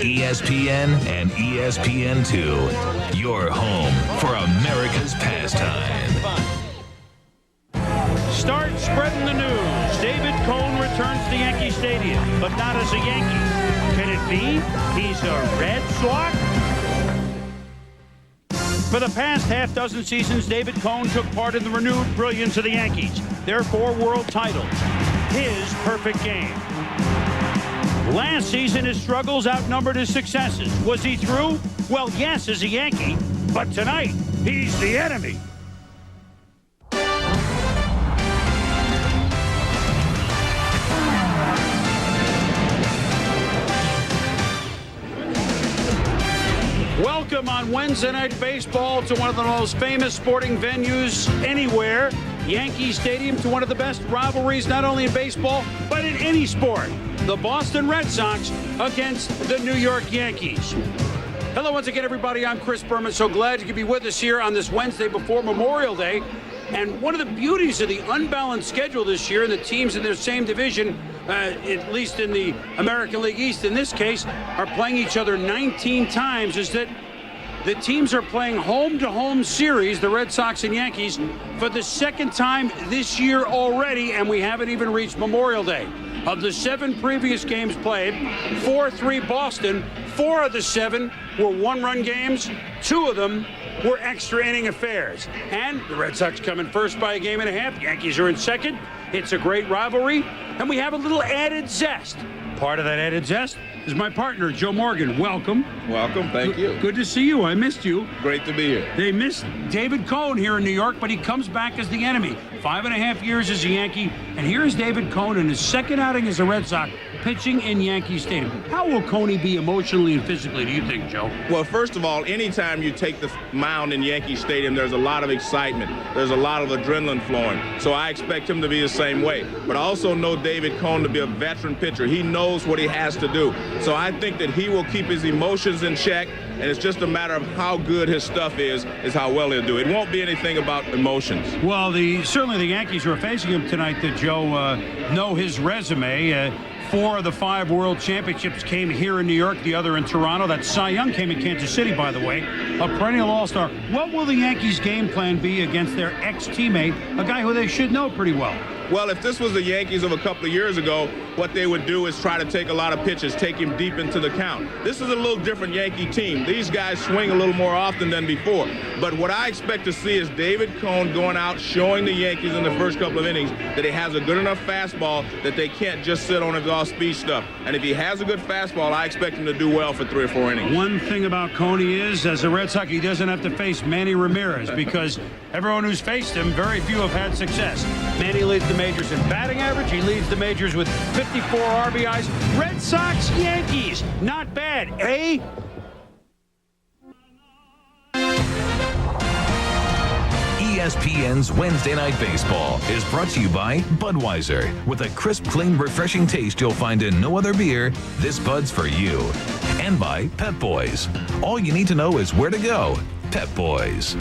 ESPN and ESPN2. Your home for America's pastime. Start spreading the news. David Cone returns to Yankee Stadium, but not as a Yankee. Can it be he's a Red Sox? For the past half-dozen seasons, David Cone took part in the renewed brilliance of the Yankees. Their 4 world titles. His perfect game. Last season, his struggles outnumbered his successes. Was he through? Well, yes, as a Yankee. But tonight, he's the enemy. Welcome on Wednesday Night Baseball to one of the most famous sporting venues anywhere. Yankee Stadium, to one of the best rivalries not only in baseball, but in any sport. The Boston Red Sox against the New York Yankees. Hello once again, everybody. I'm Chris Berman. So glad you could be with us here on this Wednesday before Memorial Day. And one of the beauties of the unbalanced schedule this year, and the teams in their same division, at least in the American League East in this case, are playing each other 19 times, is that the teams are playing home-to-home series, the Red Sox and Yankees, for the second time this year already, and we haven't even reached Memorial Day. Of the 7 previous games played, 4-3 Boston. 4 of the 7 were one-run games. 2 of them were extra inning affairs. And the Red Sox come in first by a game and a half. Yankees are in second. It's a great rivalry, and we have a little added zest. Part of that added zest is my partner, Joe Morgan. Welcome. Welcome. Thank you. Good to see you. I missed you. Great to be here. They missed David Cone here in New York, but he comes back as the enemy. 5.5 years as a Yankee, and here's David Cone in his second outing as a Red Sox, pitching in Yankee Stadium. How will Coney be emotionally and physically, do you think, Joe? Well, first of all, anytime you take the mound in Yankee Stadium, there's a lot of excitement. There's a lot of adrenaline flowing. So I expect him to be the same way. But I also know David Cone to be a veteran pitcher. He knows what he has to do. So I think that he will keep his emotions in check, and it's just a matter of how good his stuff is how well he'll do. It won't be anything about emotions. Well, certainly the Yankees who are facing him tonight, that Joe, know his resume. 4 of the 5 world championships came here in New York, the other in Toronto. That Cy Young came in Kansas City, by the way. A perennial all-star. What will the Yankees' game plan be against their ex-teammate, a guy who they should know pretty well? Well, if this was the Yankees of a couple of years ago, what they would do is try to take a lot of pitches, take him deep into the count. This is a little different Yankee team. These guys swing a little more often than before. But what I expect to see is David Cone going out, showing the Yankees in the first couple of innings that he has a good enough fastball that they can't just sit on his off-speed stuff. And if he has a good fastball, I expect him to do well for 3 or 4 innings. One thing about Coney is, as a Red Sox, he doesn't have to face Manny Ramirez, because everyone who's faced him, very few have had success. Manny leads the majors in batting average. He leads the majors with 54 RBIs. Red Sox, Yankees, not bad, eh? ESPN's Wednesday Night Baseball is brought to you by Budweiser. With a crisp, clean, refreshing taste you'll find in no other beer, this Bud's for you. And by Pep Boys. All you need to know is where to go. Pep Boys.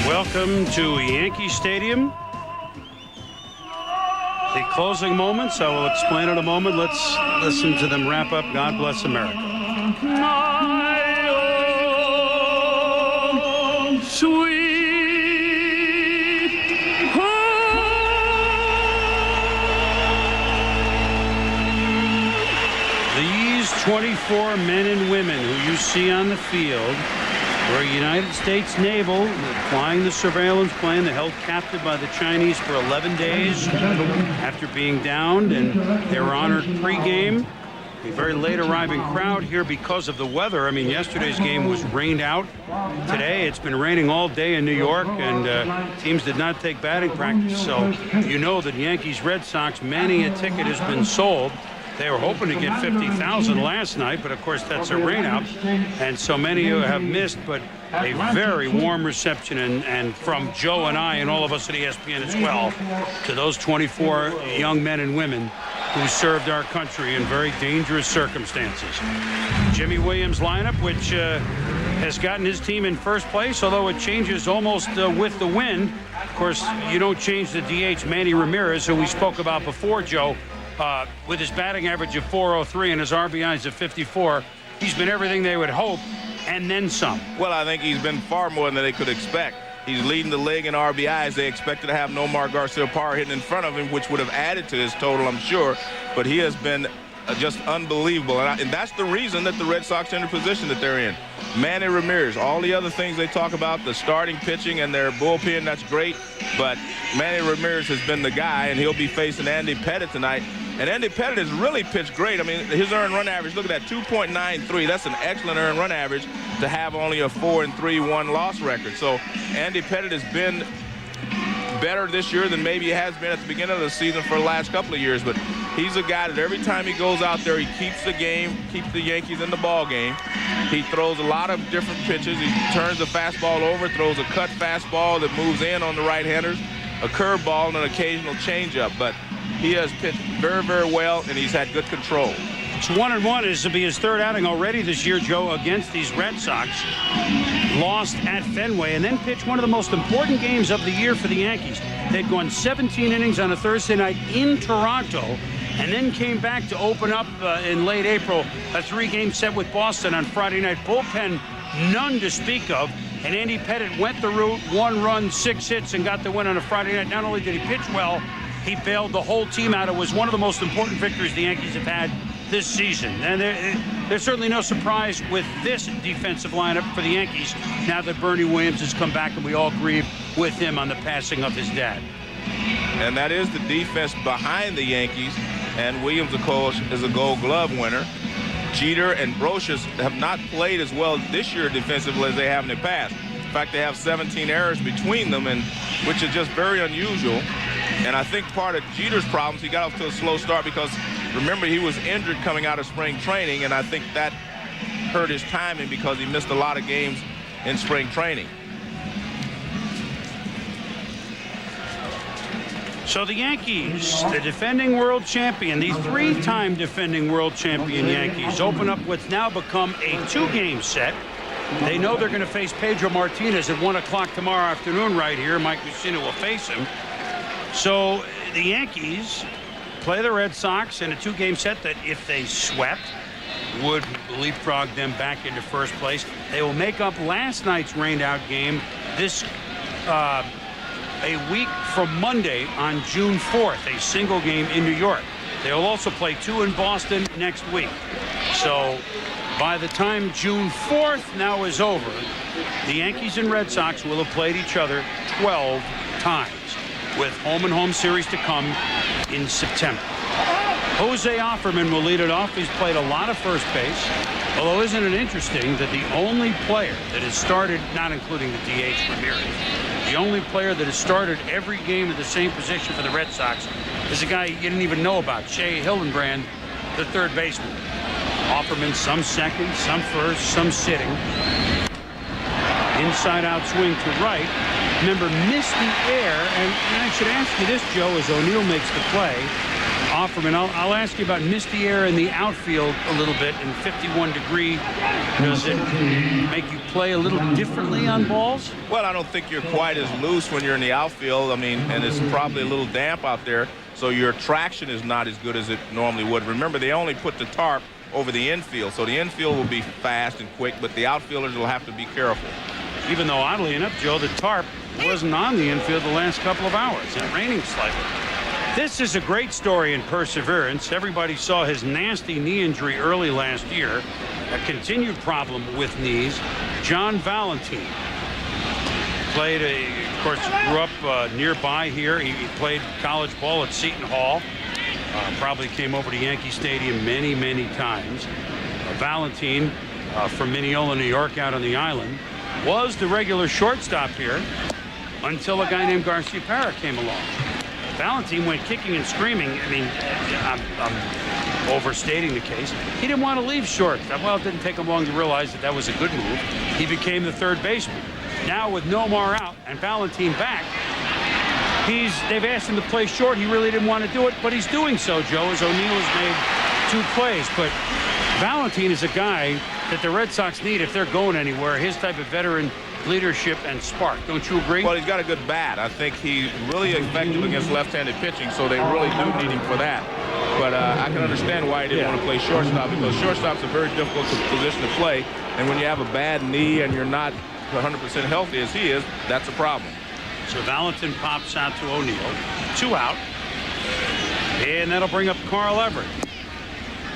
Welcome to Yankee Stadium. The closing moments, I will explain in a moment. Let's listen to them wrap up God Bless America. My own sweet home. These 24 men and women who you see on the field were United States Naval, flying the surveillance plane. They held captive by the Chinese for 11 days after being downed, and they were honored pregame. A very late arriving crowd here because of the weather. I mean, yesterday's game was rained out. Today, it's been raining all day in New York, and teams did not take batting practice. So you know that Yankees Red Sox, many a ticket has been sold. They were hoping to get 50,000 last night, but of course that's a rainout, and so many have missed. But a very warm reception, and from Joe and I and all of us at ESPN as well, to those 24 young men and women who served our country in very dangerous circumstances. Jimmy Williams' lineup, which has gotten his team in first place, although it changes almost with the win. Of course, you don't change the DH Manny Ramirez, who we spoke about before, Joe, with his batting average of .403 and his RBIs of 54. He's been everything they would hope, and then some. Well, I think he's been far more than they could expect. He's leading the league in RBIs. They expected to have Nomar Garcia-Parra hitting in front of him, which would have added to his total, I'm sure. But he has been just unbelievable. And that's the reason that the Red Sox are in the position that they're in. Manny Ramirez, all the other things they talk about, the starting pitching and their bullpen, that's great. But Manny Ramirez has been the guy, and he'll be facing Andy Pettitte tonight. And Andy Pettitte has really pitched great. I mean, his earned run average, look at that, 2.93. That's an excellent earned run average to have only a 4-3 1-loss record. So Andy Pettitte has been better this year than maybe he has been at the beginning of the season for the last couple of years. But he's a guy that every time he goes out there, he keeps the game, keeps the Yankees in the ball game. He throws a lot of different pitches. He turns the fastball over, throws a cut fastball that moves in on the right-handers, a curveball, and an occasional changeup. But he has pitched very, very well, and he's had good control. It's 1-1 is to be his third outing already this year, Joe, against these Red Sox. Lost at Fenway and then pitched one of the most important games of the year for the Yankees. They'd gone 17 innings on a Thursday night in Toronto and then came back to open up in late April a 3-game set with Boston on Friday night. Bullpen, none to speak of. And Andy Pettitte went the route, 1 run, 6 hits, and got the win on a Friday night. Not only did he pitch well, he bailed the whole team out. It was one of the most important victories the Yankees have had this season. And there's certainly no surprise with this defensive lineup for the Yankees now that Bernie Williams has come back and we all grieve with him on the passing of his dad. And that is the defense behind the Yankees. And Williams, of course, is a Gold Glove winner. Jeter and Brocious have not played as well this year defensively as they have in the past. In fact, they have 17 errors between them, and which is just very unusual. And I think part of Jeter's problems, he got off to a slow start because, remember, he was injured coming out of spring training, and I think that hurt his timing because he missed a lot of games in spring training. So the Yankees, the defending world champion, the 3-time defending world champion Yankees, open up what's now become a 2-game set. They know they're going to face Pedro Martinez at 1 o'clock tomorrow afternoon right here. Mike Mussina will face him. So the Yankees play the Red Sox in a 2-game set that, if they swept, would leapfrog them back into first place. They will make up last night's rained-out game this a week from Monday on June 4th, a single game in New York. They will also play 2 in Boston next week. So by the time June 4th now is over, the Yankees and Red Sox will have played each other 12 times, with home-and-home series to come in September. Jose Offerman will lead it off. He's played a lot of first base. Although, isn't it interesting that the only player that has started, not including the DH Ramirez, the only player that has started every game at the same position for the Red Sox is a guy you didn't even know about, Shea Hildenbrand, the third baseman. Offerman some second, some first, some sitting. Inside-out swing to right. Remember, missed the air, and I should ask you this, Joe, as O'Neill makes the play. Offerman, I'll ask you about missed the air in the outfield a little bit in 51-degree. Does it make you play a little differently on balls? Well, I don't think you're quite as loose when you're in the outfield. I mean, and it's probably a little damp out there, so your traction is not as good as it normally would. Remember, they only put the tarp over the infield, so the infield will be fast and quick, but the outfielders will have to be careful. Even though, oddly enough, Joe, the tarp wasn't on the infield the last couple of hours. It's raining slightly. This is a great story in perseverance. Everybody saw his nasty knee injury early last year. A continued problem with knees. John Valentine played, of course, grew up nearby here. He played college ball at Seton Hall. Probably came over to Yankee Stadium many, many times. Valentine from Mineola, New York, out on the island, was the regular shortstop here until a guy named Garcia-Parra came along. Valentine went kicking and screaming. I mean, I'm overstating the case. He didn't want to leave shortstop. Well, it didn't take him long to realize that that was a good move. He became the third baseman. Now with Nomar out and Valentine back, they've asked him to play short. He really didn't want to do it, but he's doing so, Joe, as O'Neill has made 2 plays. But Valentin is a guy that the Red Sox need if they're going anywhere. His type of veteran leadership and spark. Don't you agree? Well, he's got a good bat. I think he's really effective against left-handed pitching, so they really do need him for that. But I can understand why he didn't want to play shortstop, because shortstop's a very difficult position to play. And when you have a bad knee and you're not 100% healthy as he is, that's a problem. So Valentin pops out to O'Neill. 2 out. And that'll bring up Carl Everett,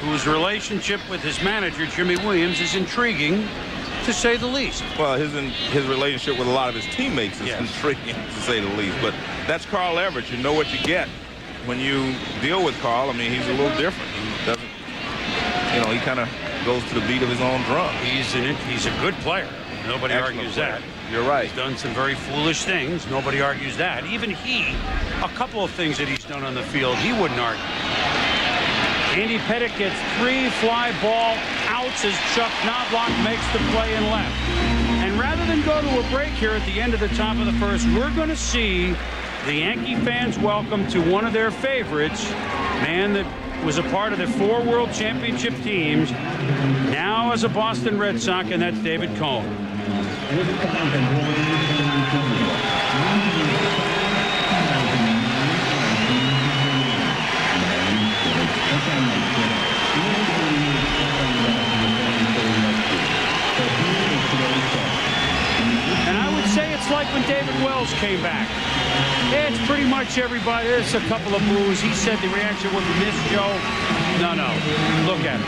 whose relationship with his manager, Jimmy Williams, is intriguing, to say the least. Well, his relationship with a lot of his teammates is intriguing, to say the least. But that's Carl Everett. You know what you get when you deal with Carl. I mean, he's a little different. He doesn't, he kind of goes to the beat of his own drum. He's a good player. Nobody argues that. You're right. He's done some very foolish things. Nobody argues that. Even a couple of things that he's done on the field, he wouldn't argue. Andy Pettitte gets 3 fly ball outs as Chuck Knobloch makes the play and left. And rather than go to a break here at the end of the top of the first, we're going to see the Yankee fans welcome to one of their favorites, man that was a part of the 4 World Championship teams, now as a Boston Red Sox, and that's David Cone. And I would say it's like when David Wells came back. It's pretty much everybody. There's a couple of boos. He said the reaction was this, Joe. No. Look at it.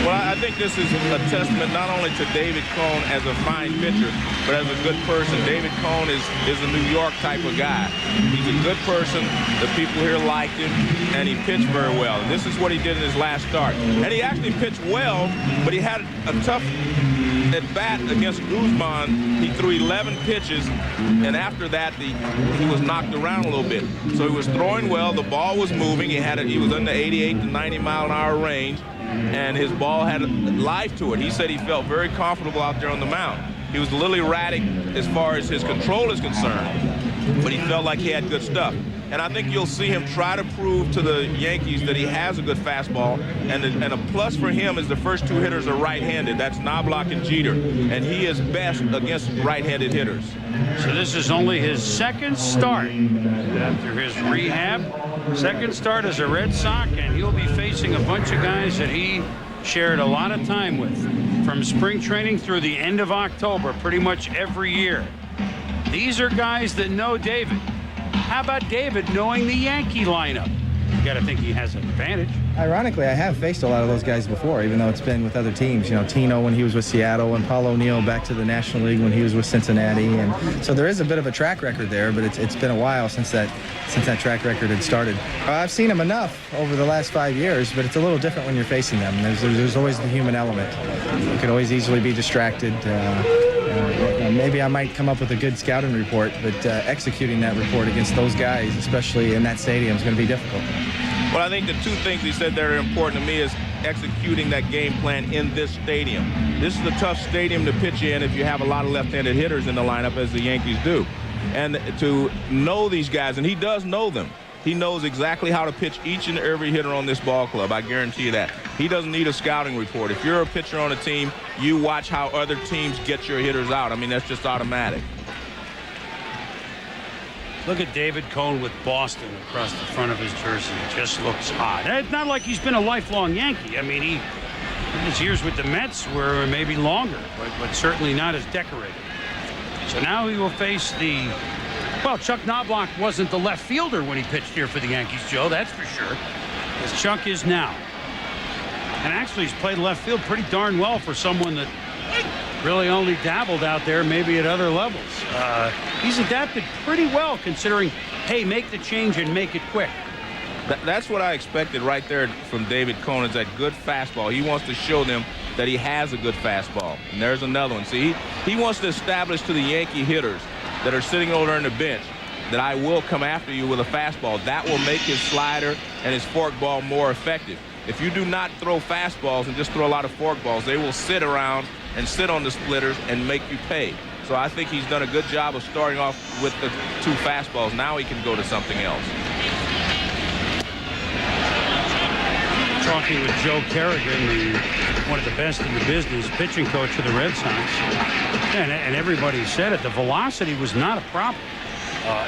Well, I think this is a testament not only to David Cone as a fine pitcher, but as a good person. David Cone is a New York type of guy. He's a good person. The people here liked him, and he pitched very well. And this is what he did in his last start. And he actually pitched well, but he had a tough at bat against Guzman. He threw 11 pitches, and after that, he was knocked around a little bit. So he was throwing well. The ball was moving. He was in the 88 to 90 mile an hour range, and his ball had life to it. He said he felt very comfortable out there on the mound. He was a little erratic as far as his control is concerned, but he felt like he had good stuff. And I think you'll see him try to prove to the Yankees that he has a good fastball. And a plus for him is the first 2 hitters are right-handed. That's Knobloch and Jeter. And he is best against right-handed hitters. So this is only his 2nd start after his rehab. 2nd start as a Red Sox, and he'll be facing a bunch of guys that he shared a lot of time with from spring training through the end of October, pretty much every year. These are guys that know David. How about David knowing the Yankee lineup? You got to think he has an advantage. Ironically, I have faced a lot of those guys before, even though it's been with other teams. Tino when he was with Seattle, and Paul O'Neill back to the National League when he was with Cincinnati. And so there is a bit of a track record there, but it's been a while since that track record had started. I've seen them enough over the last 5 years, but it's a little different when you're facing them. There's always the human element. You could always easily be distracted. Maybe I might come up with a good scouting report, but executing that report against those guys, especially in that stadium, is going to be difficult. Well, I think the 2 things he said that are important to me is executing that game plan in this stadium. This is a tough stadium to pitch in if you have a lot of left-handed hitters in the lineup, as the Yankees do. And to know these guys, and he does know them. He knows exactly how to pitch each and every hitter on this ball club. I guarantee you that. He doesn't need a scouting report. If you're a pitcher on a team, you watch how other teams get your hitters out. I mean, that's just automatic. Look at David Cone with Boston across the front of his jersey. It just looks odd. It's not like he's been a lifelong Yankee. I mean, his years with the Mets were maybe longer, but certainly not as decorated. So now he will face well, Chuck Knobloch wasn't the left fielder when he pitched here for the Yankees, Joe, that's for sure, as Chuck is now. And actually, he's played left field pretty darn well for someone that really only dabbled out there maybe at other levels. He's adapted pretty well considering, hey, make the change and make it quick. That's what I expected right there from David Cone, is that good fastball. He wants to show them that he has a good fastball. And there's another one. See, he wants to establish to the Yankee hitters that are sitting over in the bench that I will come after you with a fastball. That will make his slider and his forkball more effective. If you do not throw fastballs and just throw a lot of forkballs, they will sit around and sit on the splitters and make you pay. So I think he's done a good job of starting off with the 2 fastballs. Now he can go to something else. Talking with Joe Kerrigan, one of the best in the business, pitching coach for the Red Sox. And everybody said it. The velocity was not a problem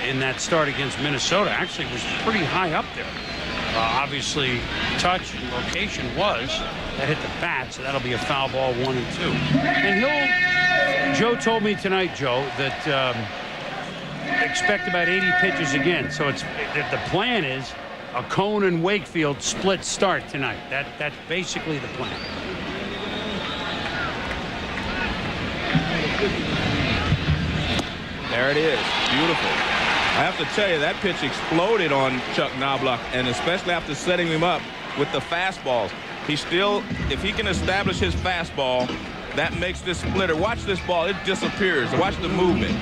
in that start against Minnesota. Actually, it was pretty high up there. Obviously, touch and location was. That hit the bat, so that'll be a foul ball, 1 and 2. And Joe told me tonight, Joe, that expect about 80 pitches again. So the plan is a Cone and Wakefield split start tonight. That's basically the plan. There it is. Beautiful. I have to tell you, that pitch exploded on Chuck Knobloch, and especially after setting him up with the fastballs. He still, if he can establish his fastball, that makes this splitter. Watch this ball. It disappears. Watch the movement.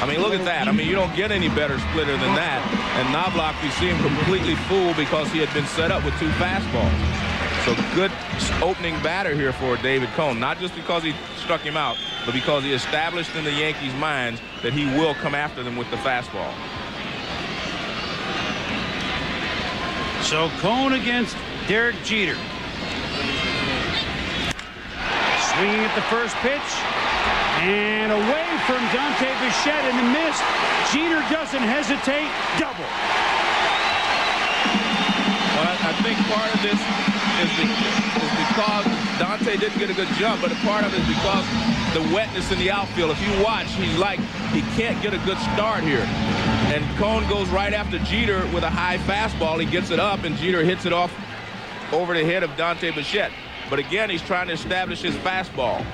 I mean, look at that. I mean, you don't get any better splitter than that. And Knobloch, you see him completely fooled because he had been set up with 2 fastballs. So good opening batter here for David Cone. Not just because he struck him out, but because he established in the Yankees' minds that he will come after them with the fastball. So Cone against Derek Jeter. Swinging at the first pitch. And away from Dante Bichette in the miss. Jeter doesn't hesitate. Double. Well, I think part of this is because Dante didn't get a good jump, but a part of it is because the wetness in the outfield. If you watch, he can't get a good start here. And Cone goes right after Jeter with a high fastball. He gets it up, and Jeter hits it off over the head of Dante Bichette. But again, he's trying to establish his fastball.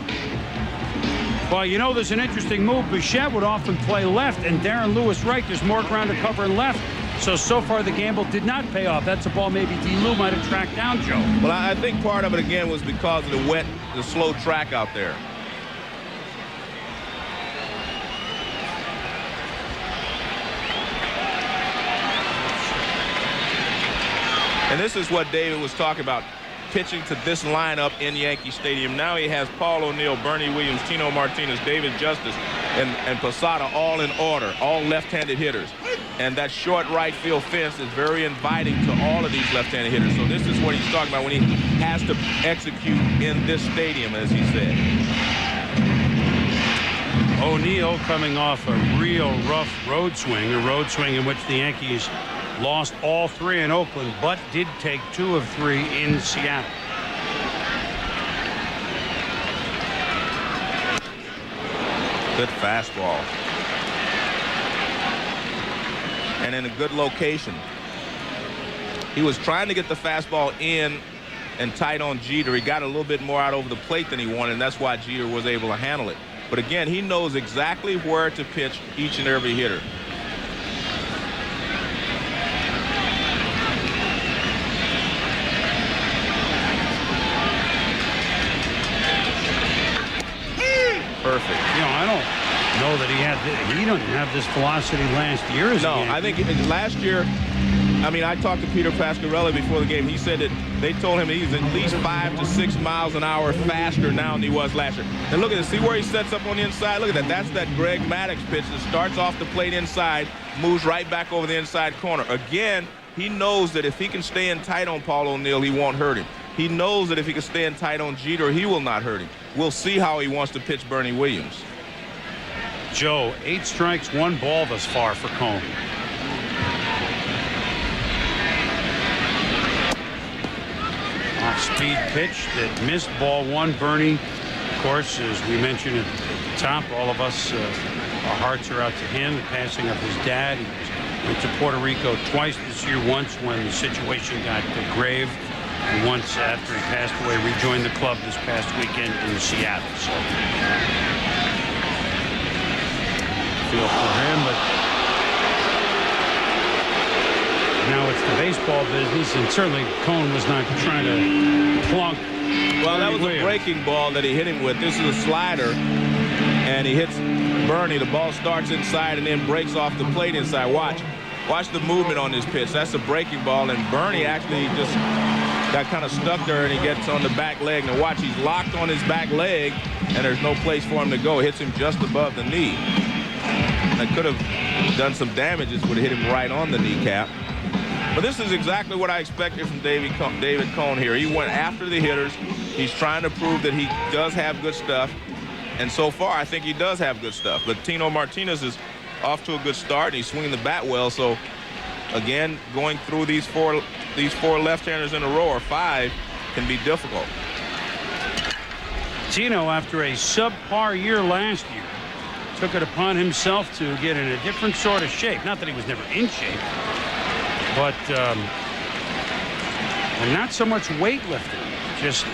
Well, you know, there's an interesting move. Bichette would often play left, and Darren Lewis right. There's more ground to cover in left. So far the gamble did not pay off. That's a ball maybe D. Lou might have tracked down, Joe. Well, I think part of it, again, was because of the slow track out there. And this is what David was talking about, pitching to this lineup in Yankee Stadium. Now he has Paul O'Neill, Bernie Williams, Tino Martinez, David Justice, and Posada all in order, all left-handed hitters. And that short right field fence is very inviting to all of these left-handed hitters. So this is what he's talking about when he has to execute in this stadium, as he said. O'Neill coming off a real rough road swing in which the Yankees lost all 3 in Oakland, but did take 2 of 3 in Seattle. Good fastball. And in a good location. He was trying to get the fastball in and tight on Jeter. He got a little bit more out over the plate than he wanted, and that's why Jeter was able to handle it. But again, he knows exactly where to pitch each and every hitter. Perfect. You know, I don't know that he didn't have this velocity last year. No, I think last year, I mean, I talked to Peter Pasquarelli before the game. He said that they told him he's at least 5 to 6 miles an hour faster now than he was last year. And look at this. See where he sets up on the inside? Look at that. That's that Greg Maddux pitch that starts off the plate inside, moves right back over the inside corner. Again, he knows that if he can stay in tight on Paul O'Neill, he won't hurt him. He knows that if he can stay in tight on Jeter, he will not hurt him. We'll see how he wants to pitch Bernie Williams. Joe, 8 strikes, 1 ball thus far for Cone. Off-speed pitch that missed, ball 1. Bernie, of course, as we mentioned at the top, all of us, our hearts are out to him, the passing of his dad. He went to Puerto Rico twice this year, once when the situation got grave, and once after he passed away, rejoined the club this past weekend in Seattle. So feel for him, but now it's the baseball business, and certainly Cone was not trying to plunk. Well, that was a breaking ball that he hit him with. This is a slider, and he hits Bernie. The ball starts inside and then breaks off the plate inside. Watch the movement on this pitch. That's a breaking ball, and Bernie actually just got kind of stuck there, and he gets on the back leg. Now watch, he's locked on his back leg, and there's no place for him to go. Hits him just above the knee. That could have done some damage. This would have hit him right on the kneecap. But this is exactly what I expected from David Cone here. He went after the hitters. He's trying to prove that he does have good stuff. And so far, I think he does have good stuff. But Tino Martinez is off to a good start, and he's swinging the bat well. So, again, going through these four left-handers in a row, or 5, can be difficult. Tino, after a subpar year last year, took it upon himself to get in a different sort of shape. Not that he was never in shape, but and not so much weightlifting, just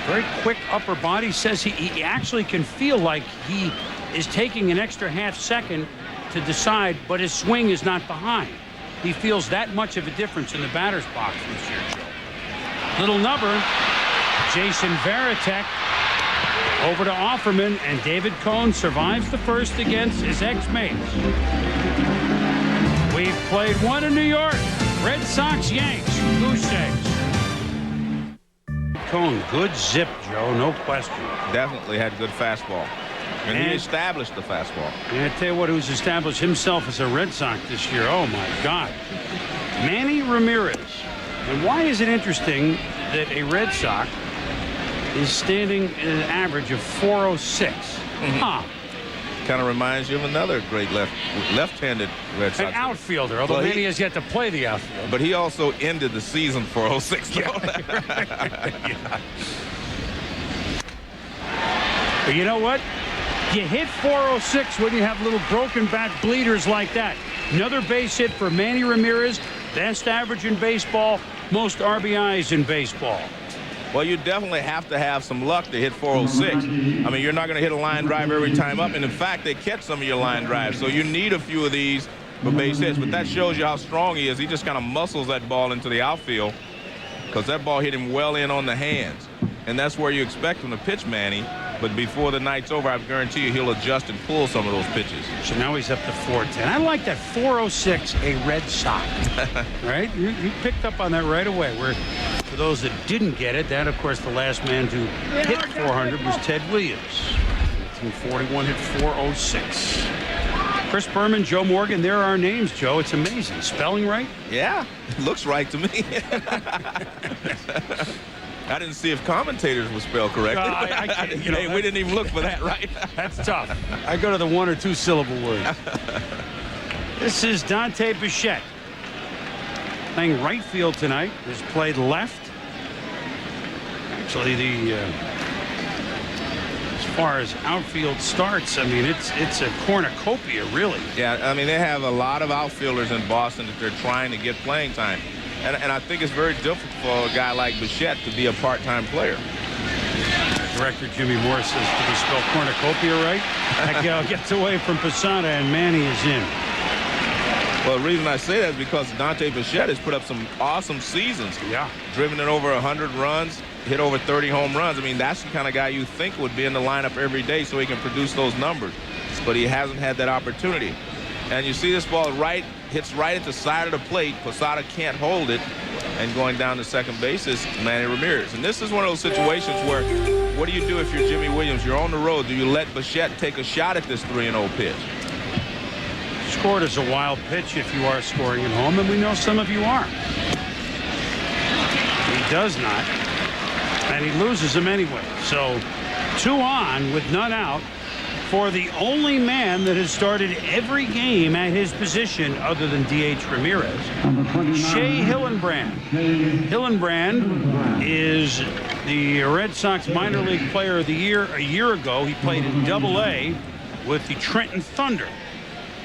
very quick upper body. Says he actually can feel like he is taking an extra half second to decide, but his swing is not behind. He feels that much of a difference in the batter's box this year, Joe. Little number, Jason Varitek over to Offerman, and David Cone survives the first against his ex-mates. We've played one in New York. Red Sox, Yanks, goose eggs. Cone, good zip, Joe, no question. Definitely had good fastball. And he established the fastball. And I tell you what, who's established himself as a Red Sox this year. Oh, my God. Manny Ramirez. And why is it interesting that a Red Sox is standing at an average of 406? Huh. Kind of reminds you of another great left-handed Red Sox. An outfielder, although Manny has yet to play the outfield. But he also ended the season 406. Yeah. But you know what? You hit 406 when you have little broken back bleeders like that. Another base hit for Manny Ramirez. Best average in baseball, most RBIs in baseball. Well, you definitely have to have some luck to hit 406. I mean, you're not going to hit a line drive every time up. And in fact, they catch some of your line drives. So you need a few of these for base hits. But that shows you how strong he is. He just kind of muscles that ball into the outfield, because that ball hit him well in on the hands. And that's where you expect him to pitch, Manny. But before the night's over, I guarantee you he'll adjust and pull some of those pitches. So now he's up to 410. I like that 406, a Red Sox. Right? You picked up on that right away. Where, for those that didn't get it, that, of course, the last man to hit 400 was Ted Williams. 1941 hit 406. Chris Berman, Joe Morgan, there are our names, Joe. It's amazing. Spelling right? Yeah, it looks right to me. I didn't see if commentators would spell correctly. Hey, we didn't even look for that, right? That's tough. I go to the 1 or 2 syllable words. This is Dante Bichette. Playing right field tonight. Has played left. Actually, as far as outfield starts, I mean, it's a cornucopia, really. Yeah, I mean, they have a lot of outfielders in Boston that they're trying to get playing time. And I think it's very difficult for a guy like Bichette to be a part-time player. Director Jimmy Moore says, did he spell cornucopia right? That gets away from Posada, and Manny is in. Well, the reason I say that is because Dante Bichette has put up some awesome seasons. Yeah. Driven in over 100 runs, hit over 30 home runs. I mean, that's the kind of guy you think would be in the lineup every day so he can produce those numbers. But he hasn't had that opportunity. And you see this ball hits right at the side of the plate. Posada can't hold it. And going down to second base is Manny Ramirez. And this is one of those situations where, what do you do if you're Jimmy Williams? You're on the road. Do you let Bichette take a shot at this 3-0 pitch? Scored is a wild pitch if you are scoring at home, and we know some of you are. He does not, and he loses them anyway. So 2 on with none out for the only man that has started every game at his position other than D.H. Ramirez, Shea Hillenbrand. Hillenbrand is the Red Sox minor league player of the year a year ago. He played in Double-A with the Trenton Thunder.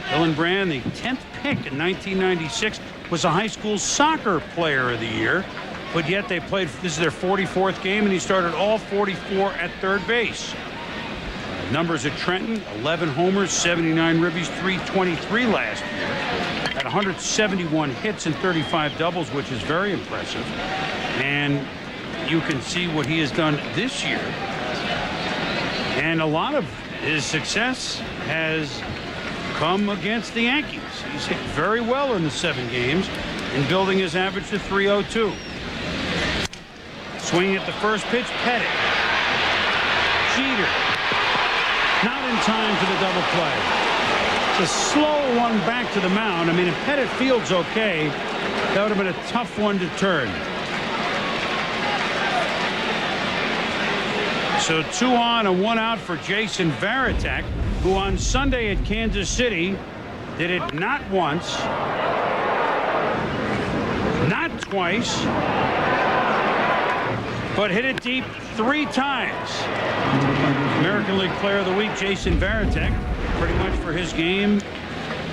Hillenbrand, the 10th pick in 1996, was a high school soccer player of the year, but yet they played, this is their 44th game, and he started all 44 at third base. Numbers at Trenton, 11 homers, 79 ribbies, 323 last year. Had 171 hits and 35 doubles, which is very impressive. And you can see what he has done this year. And a lot of his success has come against the Yankees. He's hit very well in the 7 games and building his average to 302. Swing at the first pitch. Pettit. Jeter. Not in time for the double play. It's a slow one back to the mound. I mean, if Pettit fields okay, that would have been a tough one to turn. So 2 on and 1 out for Jason Varitek, who on Sunday at Kansas City did it not once, not twice, but hit it deep 3 times. American League Player of the Week, Jason Varitek, pretty much for his game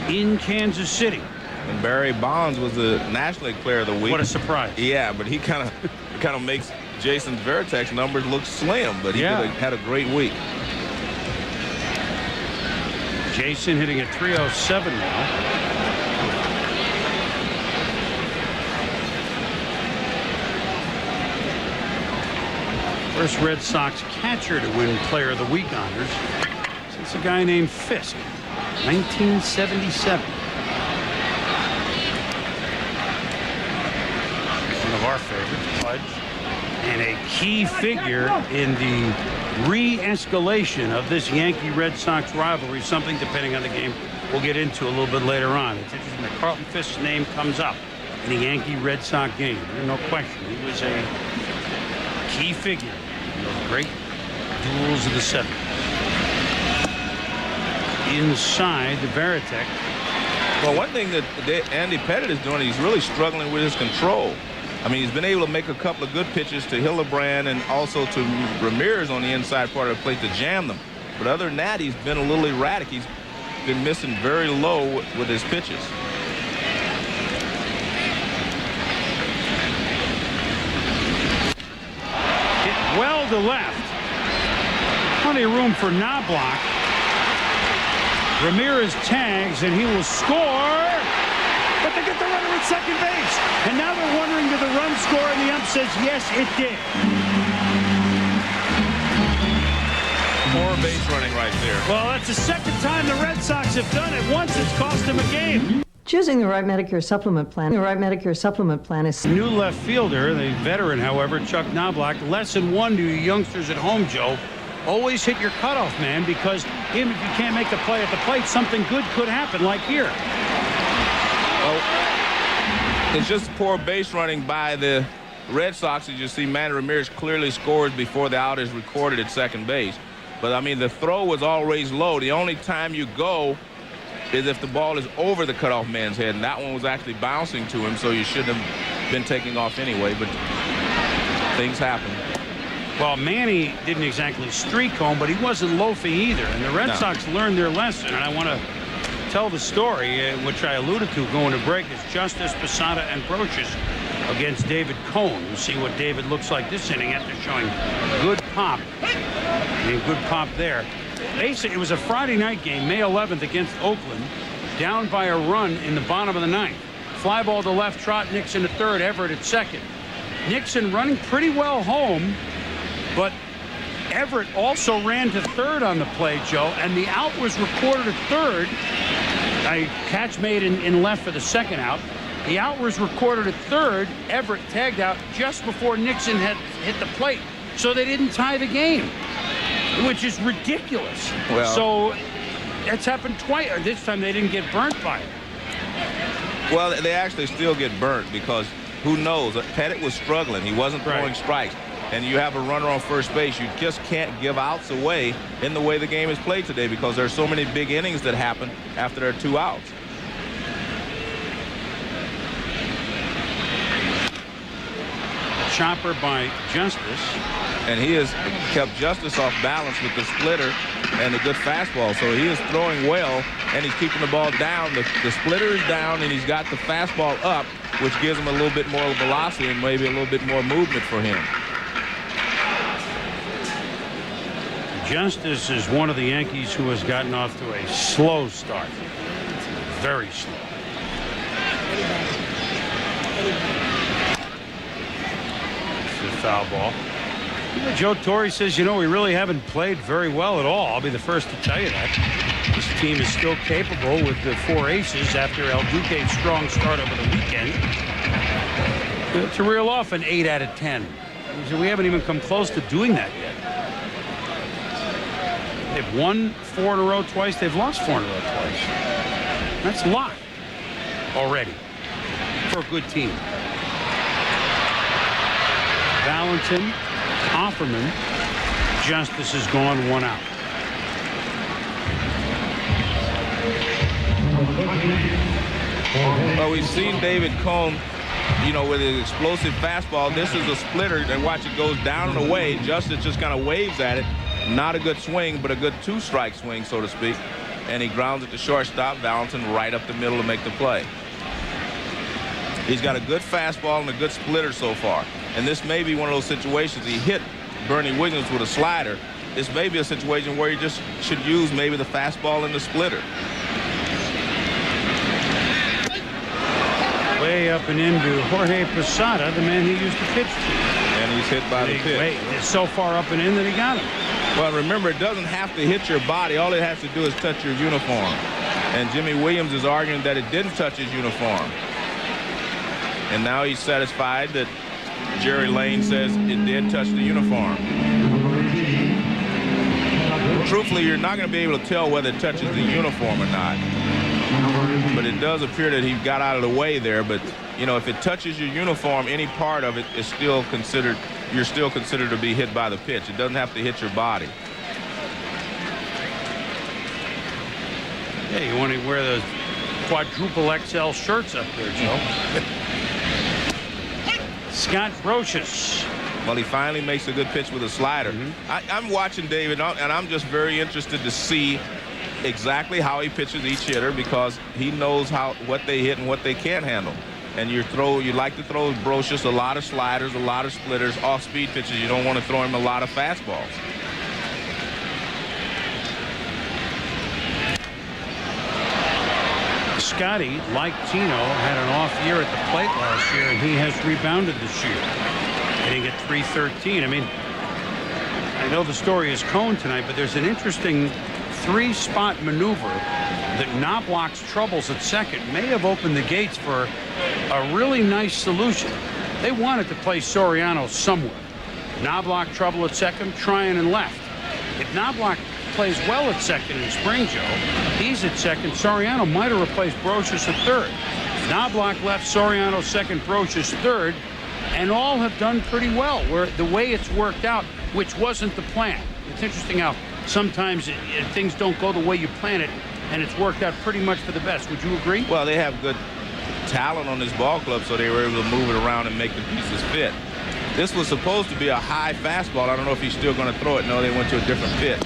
in Kansas City. And Barry Bonds was the National League Player of the Week. What a surprise. Yeah, but he kind of makes Jason Varitek's numbers look slim, but he had a great week. Jason hitting at 307 now. First Red Sox catcher to win Player of the Week honors since a guy named Fisk, 1977. One of our favorites, Pudge, and a key figure in the re-escalation of this Yankee-Red Sox rivalry, something, depending on the game, we'll get into a little bit later on. It's interesting that Carlton Fisk's name comes up in the Yankee-Red Sox game. There's no question. He was a key figure in those great duels of the 70s. Inside the Varitek. Well, one thing that Andy Pettit is doing, he's really struggling with his control. I mean, he's been able to make a couple of good pitches to Hildebrand and also to Ramirez on the inside part of the plate to jam them. But other than that, he's been a little erratic. He's been missing very low with his pitches. Hit well to left. Plenty of room for Knobloch. Ramirez tags, and he will score. But they get the runner at second base. And now they're wondering, did the run score? And the ump says, yes, it did. More base running right there. Well, that's the second time the Red Sox have done it. Once it's cost them a game. Choosing the right Medicare supplement plan. The right Medicare supplement plan is... New left fielder, the veteran, however, Chuck Knobloch. Lesson 1 to you youngsters at home, Joe. Always hit your cutoff man, because even if you can't make the play at the plate, something good could happen, like here. Well, it's just poor base running by the Red Sox. As you see, Manny Ramirez clearly scores before the out is recorded at second base. But, I mean, the throw was always low. The only time you go is if the ball is over the cutoff man's head, and that one was actually bouncing to him, so you shouldn't have been taking off anyway, but things happen. Well, Manny didn't exactly streak home, but he wasn't loafing either. And the Red Sox learned their lesson. And I want to tell the story, which I alluded to going to break, is Justice, Posada, and Brochus against David Cohn. We'll see what David looks like this inning after showing good pop. And good pop there. Basically, it was a Friday night game, May 11th against Oakland, down by a run in the bottom of the ninth. Fly ball to left, Trot, Nixon at third, Everett at second. Nixon running pretty well home, but Everett also ran to third on the play, Joe, and the out was recorded at third. A catch made in left for the second out. The out was recorded at third. Everett tagged out just before Nixon had hit the plate. So they didn't tie the game, which is ridiculous. Well, so that's happened twice. This time they didn't get burnt by it. Well, they actually still get burnt because who knows? Pettit was struggling. He wasn't throwing strikes. And you have a runner on first base. You just can't give outs away in the way the game is played today, because there's so many big innings that happen after there are 2 outs. Chopper by Justice. And he has kept Justice off balance with the splitter and the good fastball. So he is throwing well, and he's keeping the ball down. The splitter is down, and he's got the fastball up, which gives him a little bit more velocity and maybe a little bit more movement for him. Justice is one of the Yankees who has gotten off to a slow start. Very slow. It's a foul ball. Joe Torre says, you know, we really haven't played very well at all. I'll be the first to tell you that. This team is still capable with the 4 aces after El Duque's strong start over the weekend to reel off an 8 out of 10. We haven't even come close to doing that yet. They've won 4 in a row twice. They've lost 4 in a row twice. That's a lot already for a good team. Valentin, Offerman, Justice is gone, 1 out. Well, we've seen David Cone, you know, with his explosive fastball. This is a splitter, and watch it goes down and away. Justice just kind of waves at it. Not a good swing, but a good 2-strike swing, so to speak. And he grounds it to shortstop. Valentin right up the middle to make the play. He's got a good fastball and a good splitter so far. And this may be one of those situations. He hit Bernie Williams with a slider. This may be a situation where he just should use maybe the fastball and the splitter. Way up and into Jorge Posada, the man he used to pitch to. And he's hit by the pitch. It's so far up and in that he got him. Well, remember, it doesn't have to hit your body. All it has to do is touch your uniform. And Jimmy Williams is arguing that it didn't touch his uniform. And now he's satisfied that Jerry Lane says it did touch the uniform. Truthfully, you're not going to be able to tell whether it touches the uniform or not. But it does appear that he got out of the way there. But, you know, if it touches your uniform, any part of it is still considered, you're still considered to be hit by the pitch. It doesn't have to hit your body. Yeah, you want to wear the quadruple XL shirts up there, Joe. Scott Brocious. Well, he finally makes a good pitch with a slider. I'm watching David, and I'm just very interested to see exactly how he pitches each hitter, because he knows what they hit and what they can't handle. And you like to throw Brocious a lot of sliders, a lot of splitters, off-speed pitches. You don't want to throw him a lot of fastballs. Scotty, like Tino, had an off year at the plate last year, and he has rebounded this year, hitting at .313. I mean, I know the story is Cone tonight, but there's an interesting 3-spot maneuver that Knobloch's troubles at second may have opened the gates for a really nice solution. They wanted to play Soriano somewhere. Knobloch trouble at second, Tryon and left. If Knobloch plays well at second in spring, Joe, he's at second. Soriano might have replaced Brocious at third. Knobloch left, Soriano second, Brocious third, and all have done pretty well. Where the way it's worked out, which wasn't the plan. It's interesting how sometimes things don't go the way you plan it, and it's worked out pretty much for the best. Would you agree? Well, they have good talent on this ball club, so they were able to move it around and make the pieces fit. This was supposed to be a high fastball. I don't know if he's still going to throw it. No, they went to a different pitch.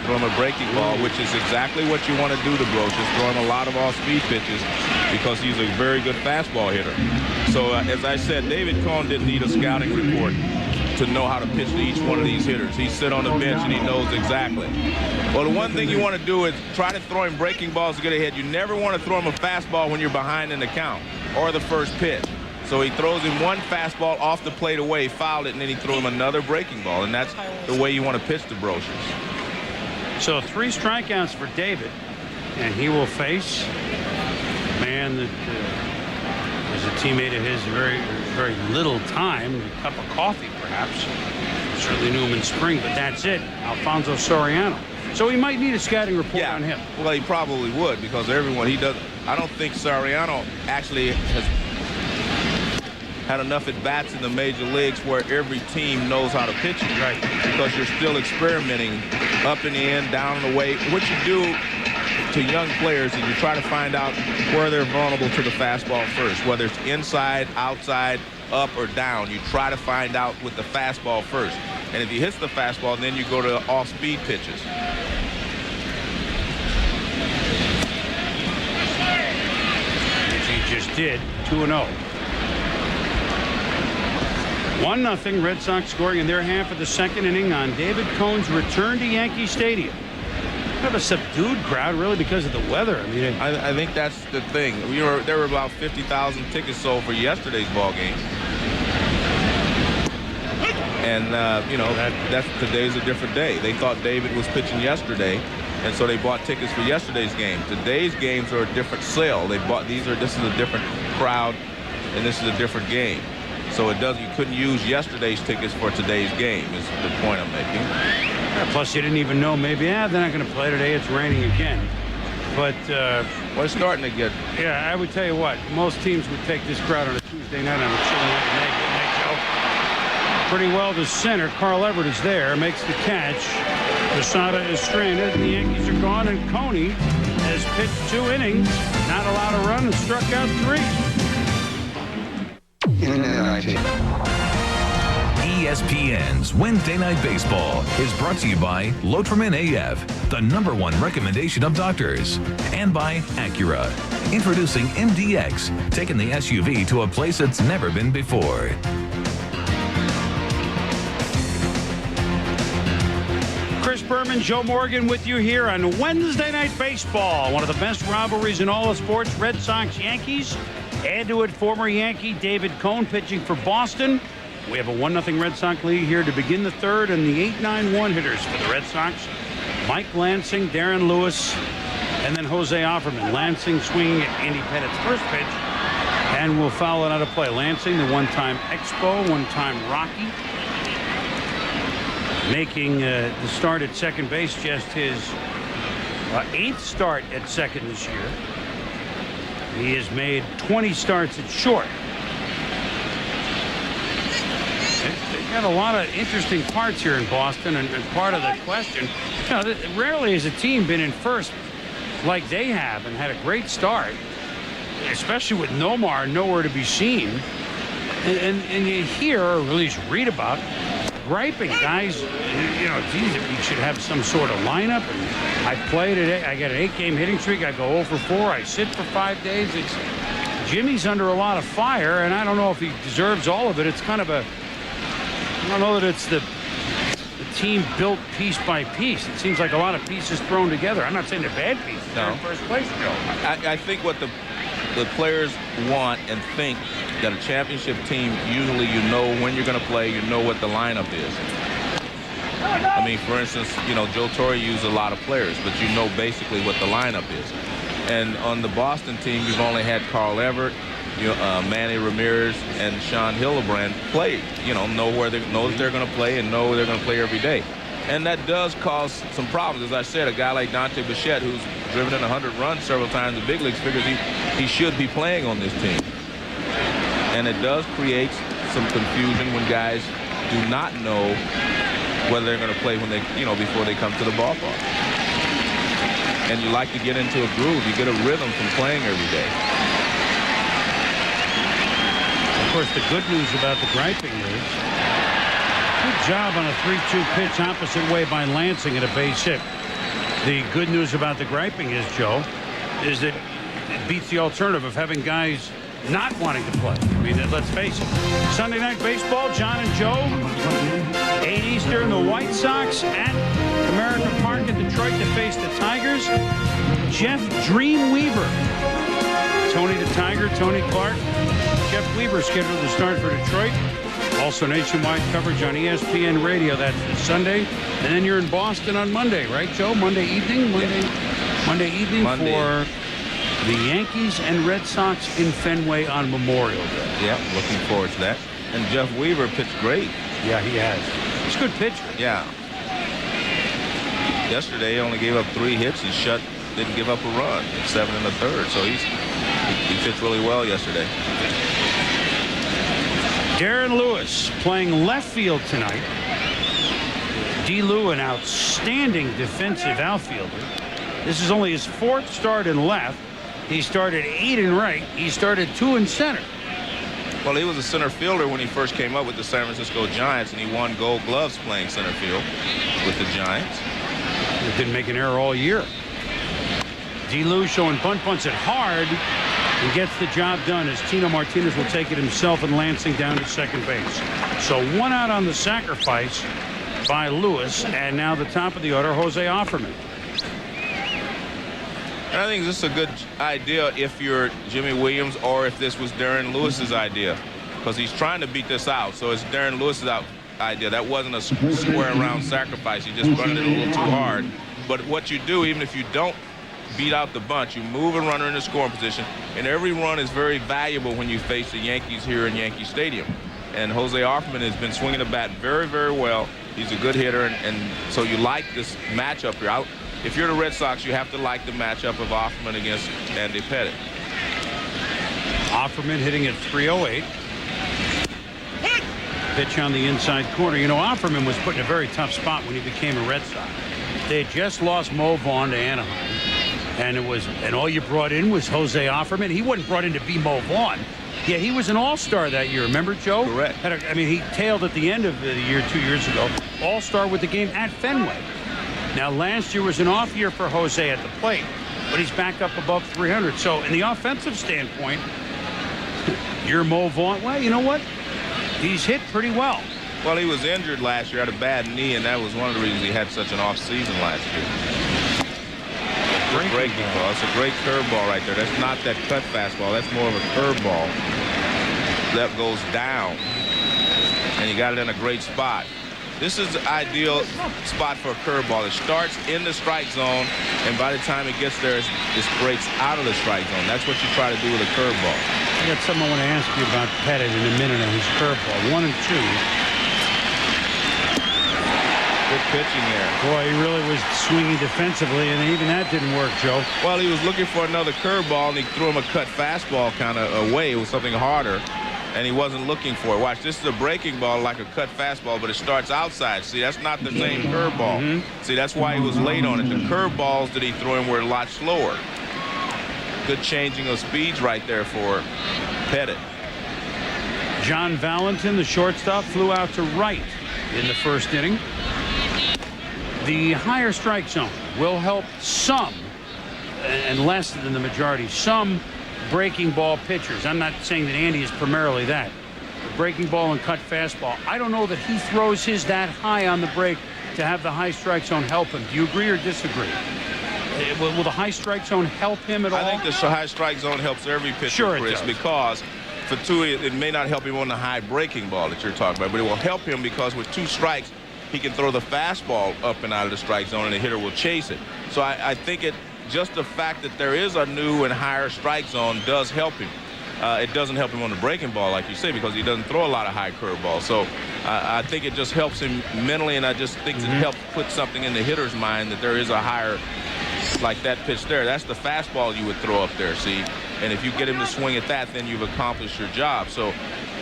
Throw him a breaking ball, which is exactly what you want to do to Brocious. Throw him a lot of off-speed pitches because he's a very good fastball hitter. So, as I said, David Cone didn't need a scouting report to know how to pitch to each one of these hitters. He sit on the bench and he knows exactly. Well, the one thing you want to do is try to throw him breaking balls to get ahead. You never want to throw him a fastball when you're behind in the count or the first pitch. So he throws him one fastball off the plate away, fouled it, and then he threw him another breaking ball. And that's the way you want to pitch to Brocious. So 3 strikeouts for David, and he will face a man that is a teammate of his very, very little time, a cup of coffee perhaps. Certainly knew him in spring, but that's it. Alfonso Soriano. So he might need a scouting report on him. Well, he probably would, because everyone he does. I don't think Soriano actually has had enough at-bats in the major leagues where every team knows how to pitch it. Right. Because you're still experimenting up and in, down and away. What you do to young players is you try to find out where they're vulnerable to the fastball first, whether it's inside, outside, up, or down. You try to find out with the fastball first. And if he hits the fastball, then you go to off-speed pitches. Which he just did, 2-0. 1-0, Red Sox scoring in their half of the second inning on David Cone's return to Yankee Stadium. Kind of a subdued crowd, really, because of the weather. I mean, I think that's the thing. There were about 50,000 tickets sold for yesterday's ball game. And, you know, today's a different day. They thought David was pitching yesterday, and so they bought tickets for yesterday's game. Today's games are a different sale. This is a different crowd, and this is a different game. So it doesn't. You couldn't use yesterday's tickets for today's game. Is the point I'm making. Yeah, plus, you didn't even know maybe they're not going to play today. It's raining again. But well, it's starting to get. Yeah, I would tell you what. Most teams would take this crowd on a Tuesday night on a chilly night. Pretty well to center. Carl Everett is there, makes the catch. Posada is stranded, and the Yankees are gone, and Coney has pitched 2 innings, not allowed a run, and struck out 3. ESPN's Wednesday Night Baseball is brought to you by Lotrimin AF, the #1 recommendation of doctors, and by Acura. Introducing MDX, taking the SUV to a place it's never been before. Chris Berman, Joe Morgan with you here on Wednesday Night Baseball. One of the best rivalries in all of sports, Red Sox, Yankees. Add to it, former Yankee David Cone pitching for Boston. We have a 1-0 Red Sox lead here to begin the third, and the 8-9-1 hitters for the Red Sox. Mike Lansing, Darren Lewis, and then Jose Offerman. Lansing swinging at Andy Pettit's first pitch, and will foul it out of play. Lansing, the one-time Expo, one-time Rocky, making the start at second base, just his 8th start at second this year. He has made 20 starts at short. They've got a lot of interesting parts here in Boston, and part of the question, you know, rarely has a team been in first like they have and had a great start, especially with Nomar nowhere to be seen. And you hear, or at least read about, griping guys, you know, geez, we should have some sort of lineup. And I play today. I got an 8-game hitting streak. I go 0 for 4. I sit for 5 days. Jimmy's under a lot of fire, and I don't know if he deserves all of it. It's kind of a, I don't know that it's the team built piece by piece. It seems like a lot of pieces thrown together. I'm not saying they're bad pieces. No. They're in first place, Joe. I think what the players want and think that a championship team, usually you know when you're going to play, you know what the lineup is. I mean, for instance, you know, Joe Torre used a lot of players, but you know basically what the lineup is. And on the Boston team, you've only had Carl Everett, Manny Ramirez, and Sean Hildebrand play. You know that they're going to play and know they're going to play every day. And that does cause some problems. As I said, a guy like Dante Bichette, who's driven in 100 runs several times in the big leagues, figures he should be playing on this team. And it does create some confusion when guys do not know whether they're going to play when they, before they come to the ballpark. And you like to get into a groove. You get a rhythm from playing every day. Of course, the good news about the griping is good job on a 3-2 pitch opposite way by Lansing at a base hit. The good news about the griping is, Joe, is that it beats the alternative of having guys not wanting to play. I mean, let's face it. Sunday Night Baseball, John and Joe, 8 Eastern, the White Sox at American Park in Detroit to face the Tigers. Jeff Dream Weaver, Tony the Tiger, Tony Clark. Jeff Weaver scheduled to start for Detroit. Also nationwide coverage on ESPN Radio. That's Sunday. And then you're in Boston on Monday, right, Joe? Monday evening? Monday evening for the Yankees and Red Sox in Fenway on Memorial Day. Yeah, looking forward to that. And Jeff Weaver pitched great. Yeah, he has. He's a good pitcher. Yeah. Yesterday, he only gave up 3 hits and didn't give up a run. 7 1/3. So he pitched really well yesterday. Darren Lewis playing left field tonight. D. Lew, an outstanding defensive outfielder. This is only his 4th start in left. He started 8 in right. He started 2 in center. Well, he was a center fielder when he first came up with the San Francisco Giants, and he won Gold Gloves playing center field with the Giants. He didn't make an error all year. D. Lew showing bunts it hard and gets the job done as Tino Martinez will take it himself and Lansing down to second base. So 1 out on the sacrifice by Lewis, and now the top of the order, Jose Offerman. And I think this is a good idea if you're Jimmy Williams or if this was Darren Lewis's idea, because he's trying to beat this out. So it's Darren Lewis's idea. That wasn't a square around sacrifice. You just run it a little too hard. But what you do, even if you don't beat out the bunch, you move a runner in the scoring position, and every run is very valuable when you face the Yankees here in Yankee Stadium. And Jose Offerman has been swinging the bat very, very well. He's a good hitter, and so you like this matchup here. If you're the Red Sox, you have to like the matchup of Offerman against Andy Pettitte. Offerman hitting at 308. Pitch on the inside corner. You know, Offerman was put in a very tough spot when he became a Red Sox. They had just lost Mo Vaughn to Anaheim, and all you brought in was Jose Offerman. He wasn't brought in to be Mo Vaughn. Yeah, he was an all-star that year. Remember, Joe? Correct. He tailed at the end of the year 2 years ago. All-star with the game at Fenway. Now, last year was an off year for Jose at the plate, but he's back up above 300. So, in the offensive standpoint, you're Mo Vaughn. Well, you know what? He's hit pretty well. Well, he was injured last year, had a bad knee, and that was one of the reasons he had such an off season last year. Breaking ball. It's a great curveball right there. That's not that cut fastball. That's more of a curveball that goes down, and he got it in a great spot. This is the ideal spot for a curveball. It starts in the strike zone, and by the time it gets there, it breaks out of the strike zone. That's what you try to do with a curveball. I got something I want to ask you about Pettitte in a minute on his curveball. 1 and 2. Good pitching there. Boy, he really was swinging defensively, and even that didn't work, Joe. Well, he was looking for another curveball, and he threw him a cut fastball kind of away. It was something harder, and he wasn't looking for it. Watch, this is a breaking ball like a cut fastball, but it starts outside. See, that's not the same curveball. See, that's why he was late on it. The curveballs that he threw him were a lot slower. Good changing of speeds right there for Pettitte. John Valentin, the shortstop, flew out to right in the first inning. The higher strike zone will help some, and less than the majority, some breaking ball pitchers. I'm not saying that Andy is primarily that. Breaking ball and cut fastball. I don't know that he throws his that high on the break to have the high strike zone help him. Do you agree or disagree? Will the high strike zone help him at all? I think the high strike zone helps every pitcher, sure, Chris, because for two, it may not help him on the high breaking ball that you're talking about, but it will help him because with 2 strikes, he can throw the fastball up and out of the strike zone, and the hitter will chase it. So I think just the fact that there is a new and higher strike zone does help him. It doesn't help him on the breaking ball, like you say, because he doesn't throw a lot of high curveballs. So I think it just helps him mentally, and I just think it helps put something in the hitter's mind that there is a higher, like that pitch there. That's the fastball you would throw up there, see? And if you get him to swing at that, then you've accomplished your job. So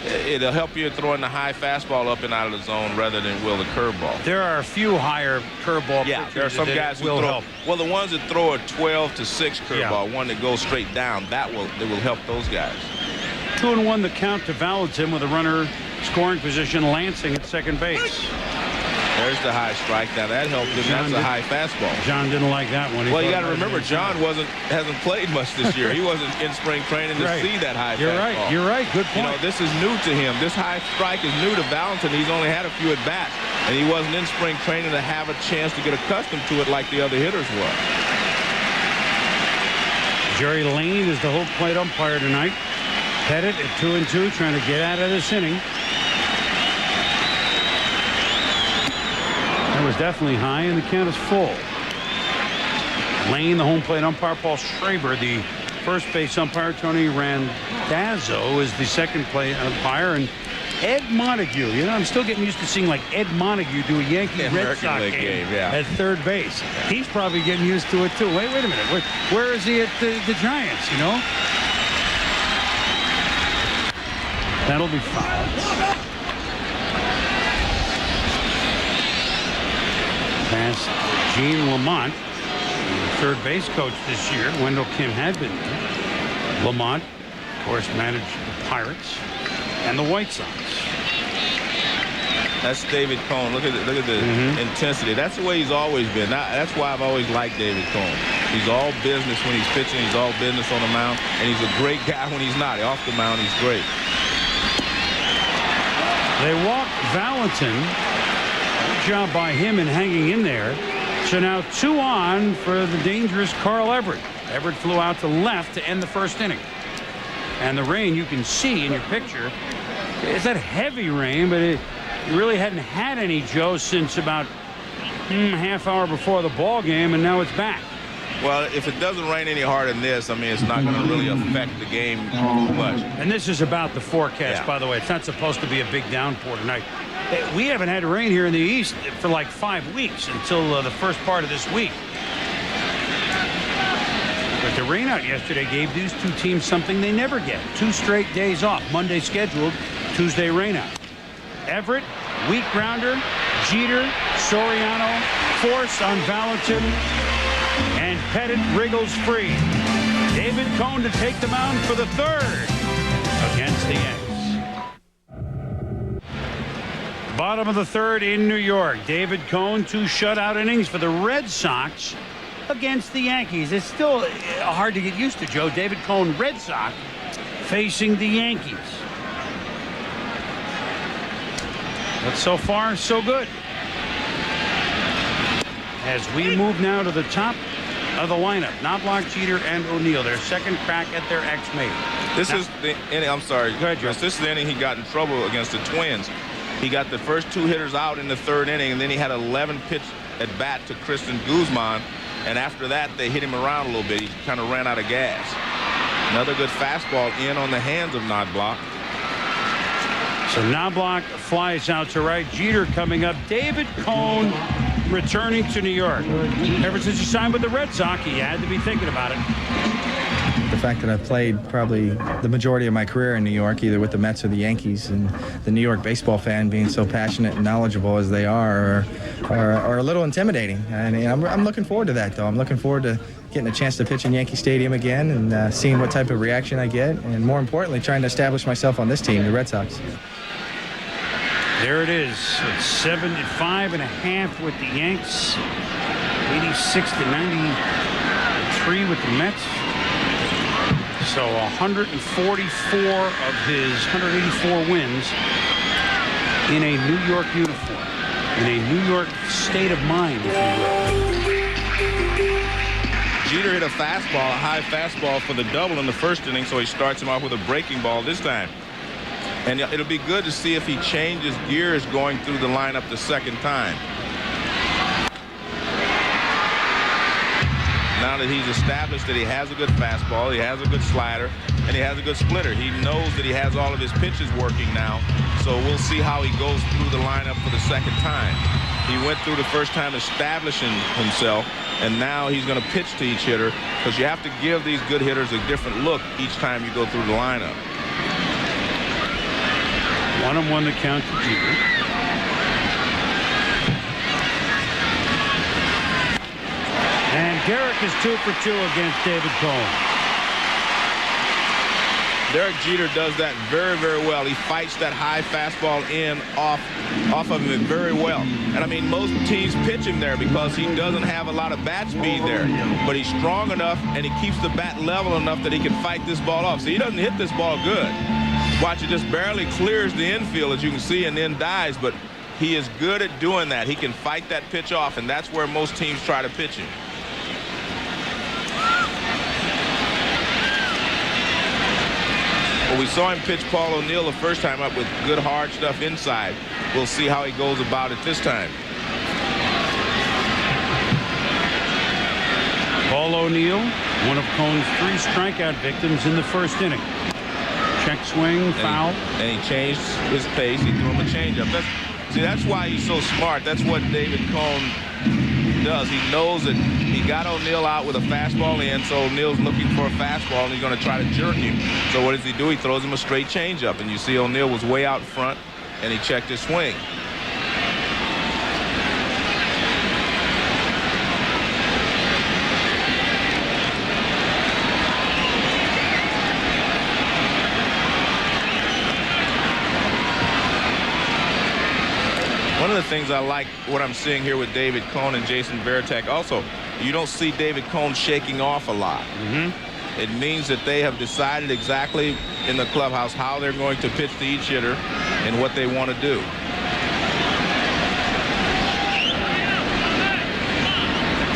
it'll help you throwing the high fastball up and out of the zone rather than will the curveball. There are a few higher curveball pitchers. There are some guys who throw. Well, the ones that throw a 12 to 6 curveball, one that goes straight down, they will help those guys. 2-1 the count to Valentin with a runner scoring position. Lansing at second base. There's the high strike. Now that helped him. That's a high fastball. John didn't like that one. Well, you got to remember, John hasn't played much this year. He wasn't in spring training to see that high fastball. You're right. Good point. You know, this is new to him. This high strike is new to Valentin. He's only had a few at bats, and he wasn't in spring training to have a chance to get accustomed to it like the other hitters were. Jerry Lane is the home plate umpire tonight. Pettitte at 2-2, trying to get out of this inning. That was definitely high, and the count is full. Lane, the home plate umpire. Paul Schraber, the first base umpire. Tony Randazzo is the second plate umpire, and Ed Montague. You know, I'm still getting used to seeing like Ed Montague do a Yankee Red Sox game at third base. He's probably getting used to it too. Wait a minute. Where is he at the Giants? You know. That'll be foul. Past Gene Lamont, the third base coach this year. Wendell Kim had been there. Lamont, of course, managed the Pirates and the White Sox. That's David Cone. Look at the intensity. That's the way he's always been. That's why I've always liked David Cone. He's all business when he's pitching. He's all business on the mound, and he's a great guy when he's not. Off the mound, he's great. They walk Valentin. Good job by him in hanging in there. So now 2 on for the dangerous Carl Everett. Everett flew out to left to end the first inning. And the rain you can see in your picture. It's that heavy rain, but it really hadn't had any, Joe, since about half hour before the ball game, and now it's back. Well, if it doesn't rain any harder than this, I mean, it's not going to really affect the game too much. And this is about the forecast, by the way. It's not supposed to be a big downpour tonight. We haven't had rain here in the East for like 5 weeks until the first part of this week. But the rain out yesterday gave these two teams something they never get. 2 straight days off. Monday scheduled, Tuesday rain out. Everett, weak grounder, Jeter, Soriano, force on Valentin, and Pettit wriggles free. David Cone to take the mound for the 3rd against the Yanks. Bottom of the 3rd in New York. David Cone, 2 shutout innings for the Red Sox against the Yankees. It's still hard to get used to, Joe. David Cone, Red Sox, facing the Yankees. But so far, so good. As we move now to the top of the lineup, Knobloch, Jeter, and O'Neill. Their second crack at their ex-mate. This is the inning. I'm sorry. Go ahead, Joe. This is the inning he got in trouble against the Twins. He got the first 2 hitters out in the 3rd inning, and then he had 11 pitch at bat to Kristen Guzman. And after that, they hit him around a little bit. He kind of ran out of gas. Another good fastball in on the hands of Knobloch. So Knobloch flies out to right. Jeter coming up. David Cone returning to New York. Ever since he signed with the Red Sox, he had to be thinking about it. The fact that I've played probably the majority of my career in New York, either with the Mets or the Yankees, and the New York baseball fan being so passionate and knowledgeable as they are a little intimidating. And I'm looking forward to that, though. I'm looking forward to getting a chance to pitch in Yankee Stadium again and seeing what type of reaction I get, and more importantly, trying to establish myself on this team, the Red Sox. There it is. It's 75.5 with the Yanks, 86 to 93 with the Mets. So 144 of his 184 wins in a New York uniform, in a New York state of mind, if you will. Jeter hit a fastball, a high fastball for the double in the 1st inning, so he starts him off with a breaking ball this time. And it'll be good to see if he changes gears going through the lineup the 2nd time. Now that he's established that he has a good fastball, he has a good slider, and he has a good splitter. He knows that he has all of his pitches working now, so we'll see how he goes through the lineup for the 2nd time. He went through the first time establishing himself, and now he's going to pitch to each hitter, because you have to give these good hitters a different look each time you go through the lineup. 1-1 the count to Jeter. And Derek is 2 for 2 against David Cone. Derek Jeter does that very, very well. He fights that high fastball in off of him very well. And I mean, most teams pitch him there because he doesn't have a lot of bat speed there. But he's strong enough and he keeps the bat level enough that he can fight this ball off. So he doesn't hit this ball good. Watch, it just barely clears the infield, as you can see, and then dies. But he is good at doing that. He can fight that pitch off, and that's where most teams try to pitch him. Well, we saw him pitch Paul O'Neill the first time up with good hard stuff inside. We'll see how he goes about it this time. Paul O'Neill, one of Cone's 3 strikeout victims in the 1st inning. Check swing, foul. And he changed his pace. He threw him a changeup. That's why he's so smart. That's what David Cone does. He knows that he got O'Neill out with a fastball in, so O'Neill's looking for a fastball, and he's going to try to jerk him. So what does he do? He throws him a straight changeup, and you see O'Neill was way out front, and he checked his swing. One of the things I like what I'm seeing here with David Cone and Jason Varitek also, you don't see David Cone shaking off a lot. It means that they have decided exactly in the clubhouse how they're going to pitch to each hitter and what they want to do.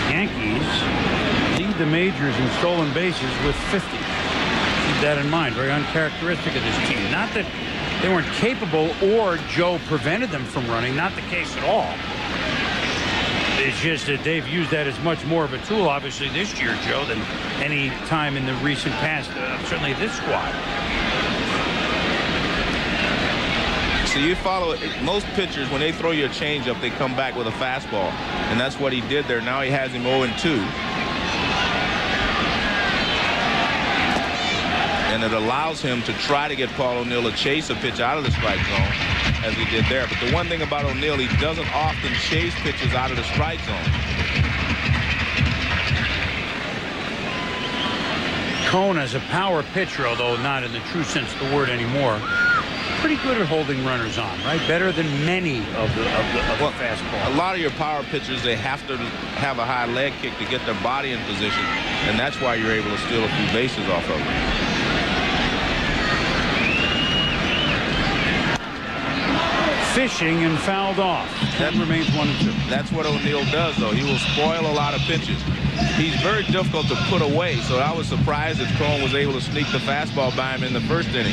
Yankees lead the majors in stolen bases with 50. Keep that in mind. Very uncharacteristic of this team. Not that they weren't capable or Joe prevented them from running. Not the case at all. It's just that they've used that as much more of a tool, obviously, this year, Joe, than any time in the recent past, certainly this squad. So you follow it. Most pitchers, when they throw you a changeup, they come back with a fastball. And that's what he did there. Now he has him 0-2. And it allows him to try to get Paul O'Neill to chase a pitch out of the strike zone, as he did there. But the one thing about O'Neill, he doesn't often chase pitches out of the strike zone. Cone as a power pitcher, although not in the true sense of the word anymore, pretty good at holding runners on, right? Better than many of the fastball. A lot of your power pitchers, they have to have a high leg kick to get their body in position, and that's why you're able to steal a few bases off of them. Fishing and fouled off. That remains 1-2. That's what O'Neill does, though. He will spoil a lot of pitches. He's very difficult to put away, so I was surprised that Cone was able to sneak the fastball by him in the first inning.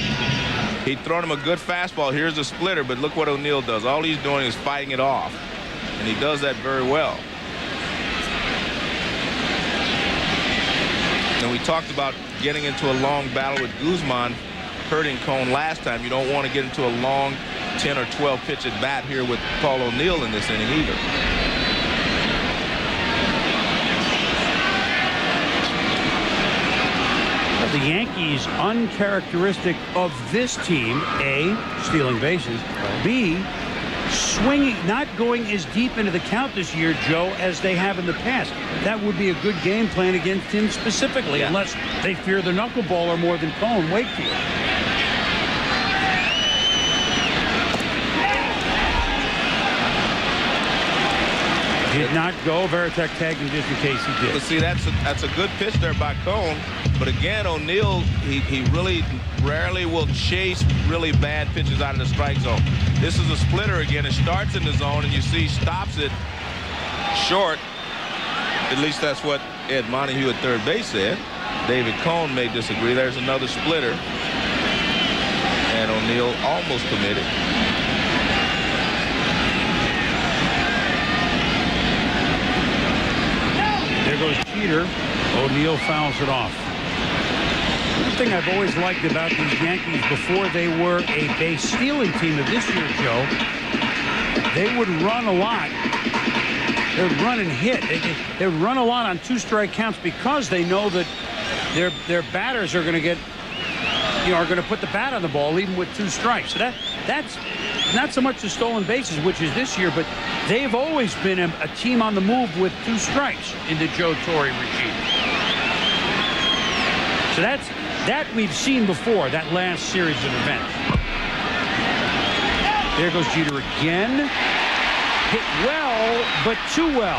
He'd thrown him a good fastball. Here's a splitter, but look what O'Neill does. All he's doing is fighting it off, and he does that very well. And we talked about getting into a long battle with Guzman, hurting Cone last time. You don't want to get into a long 10 or 12 pitch at bat here with Paul O'Neill in this inning either. The Yankees, uncharacteristic of this team, A, stealing bases, B, swinging, not going as deep into the count this year, Joe, as they have in the past. That would be a good game plan against him specifically, unless they fear the knuckleballer more than Cone Wakefield. Did not go. Veritek tagged him just in case he did. But see, that's a good pitch there by Cone. But again, O'Neill, he really rarely will chase really bad pitches out of the strike zone. This is a splitter again. It starts in the zone, and you see stops it short. At least that's what Ed Montague at third base said. David Cone may disagree. There's another splitter. And O'Neill almost committed. There goes Jeter. O'Neill fouls it off. One thing I've always liked about these Yankees before they were a base stealing team of this year, Joe, they would run a lot. They would run and hit. They would run a lot on two-strike counts because they know that their batters are going to get, are going to put the bat on the ball even with two strikes. So that's not so much the stolen bases, which is this year, but they've always been a team on the move with two strikes in the Joe Torre regime. So that we've seen before, that last series of events. There goes Jeter again. Hit well, but too well.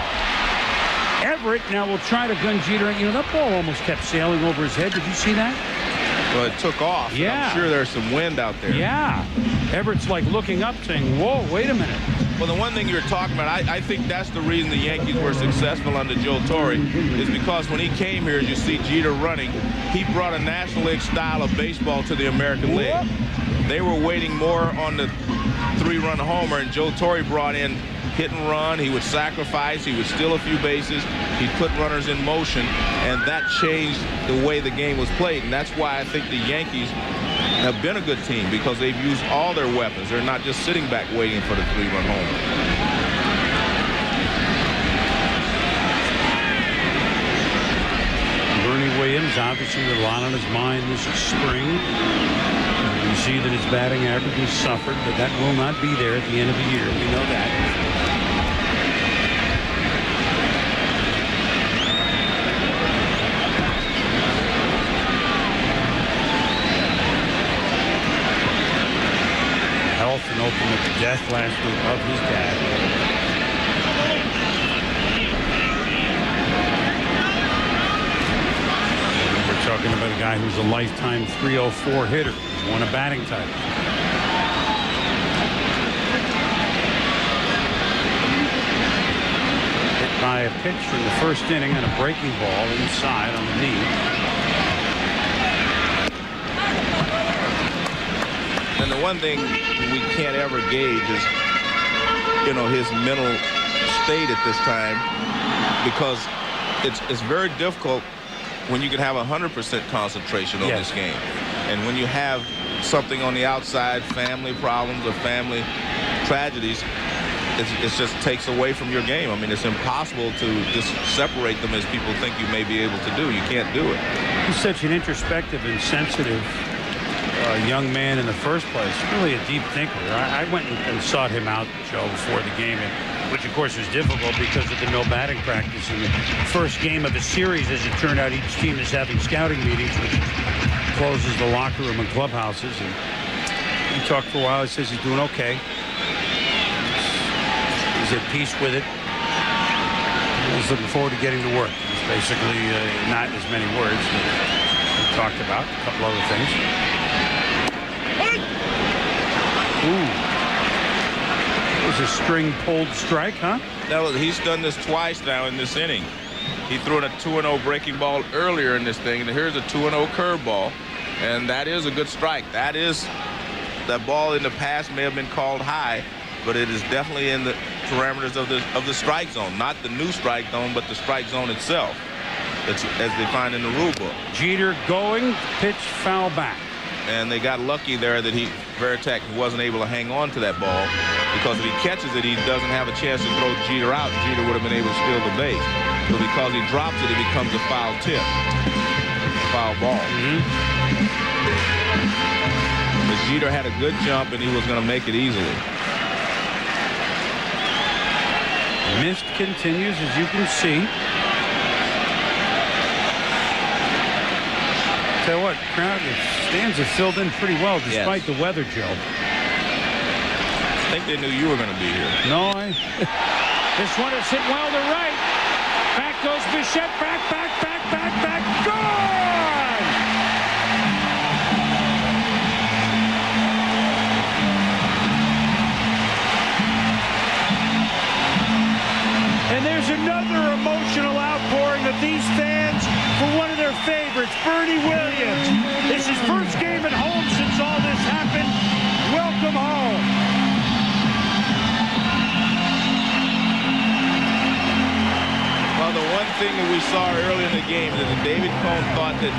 Everett now will try to gun Jeter. That ball almost kept sailing over his head. Did you see that? Well, it took off. Yeah. I'm sure there's some wind out there. Yeah. Everett's like looking up saying, whoa, wait a minute. Well, the one thing you're talking about, I think that's the reason the Yankees were successful under Joe Torre, is because when he came here, as you see Jeter running, he brought a National League style of baseball to the American League. They were waiting more on the three-run homer, and Joe Torre brought in hit and run. He would sacrifice. He would steal a few bases. He'd put runners in motion, and that changed the way the game was played. And that's why I think the Yankees have been a good team, because they've used all their weapons. They're not just sitting back waiting for the three-run homer. Bernie Williams obviously with a lot on his mind this spring. You see that his batting average has suffered, but that will not be there at the end of the year. We know that. Health and ultimate death last week of his dad. We're talking about a guy who's a lifetime 304 hitter. He's won a batting title. Hit by a pitch in the first inning on a breaking ball inside on the knee. And the one thing we can't ever gauge is, his mental stayed at this time because it's very difficult when you can have 100% concentration on this game. And when you have something on the outside, family problems or family tragedies, it just takes away from your game. I mean, it's impossible to just separate them as people think you may be able to do. You can't do it. He's such an introspective and sensitive young man in the first place. Really a deep thinker. I went and sought him out, Joe, before the game, which of course was difficult because of the no batting practice. In the first game of a series, as it turned out, each team is having scouting meetings, which closes the locker room and clubhouses. And he talked for a while. He says he's doing okay. He's at peace with it. He's looking forward to getting to work. It's basically not as many words. We talked about a couple other things. Ooh. It was a string pulled strike, huh? No, he's done this twice now in this inning. He threw in a 2-0 breaking ball earlier in this thing, and here's a 2-0 curveball, and that is a good strike. That ball in the past may have been called high, but it is definitely in the parameters of the strike zone, not the new strike zone, but the strike zone itself, as defined in the rule book. Jeter going, pitch foul back. And they got lucky there that Varitek wasn't able to hang on to that ball, because if he catches it, he doesn't have a chance to throw Jeter out. Jeter would have been able to steal the base. But because he drops it, it becomes a foul tip, foul ball. But Jeter had a good jump, and he was going to make it easily. Mist continues, as you can see. Tell you what, stands are filled in pretty well despite the weather, Joe. I think they knew you were going to be here. No, this one is hit well to right. Back goes Bichette. Back. Gone! And there's another emotional outpouring of these fans for one of their favorites, Bernie Williams. This is his first game at home since all this happened. Welcome home. Well, the one thing that we saw early in the game is that David Cone thought that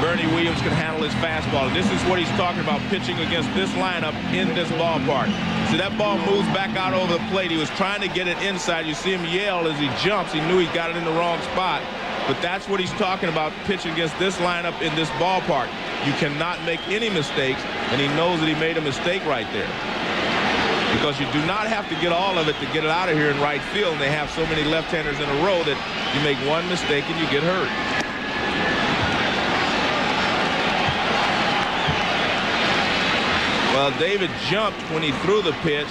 Bernie Williams could handle his fastball. And this is what he's talking about, pitching against this lineup in this ballpark. See, that ball moves back out over the plate. He was trying to get it inside. You see him yell as he jumps. He knew he got it in the wrong spot. But that's what he's talking about, pitching against this lineup in this ballpark. You cannot make any mistakes, and he knows that he made a mistake right there. Because you do not have to get all of it to get it out of here in right field, and they have so many left-handers in a row that you make one mistake and you get hurt. Well, David jumped when he threw the pitch.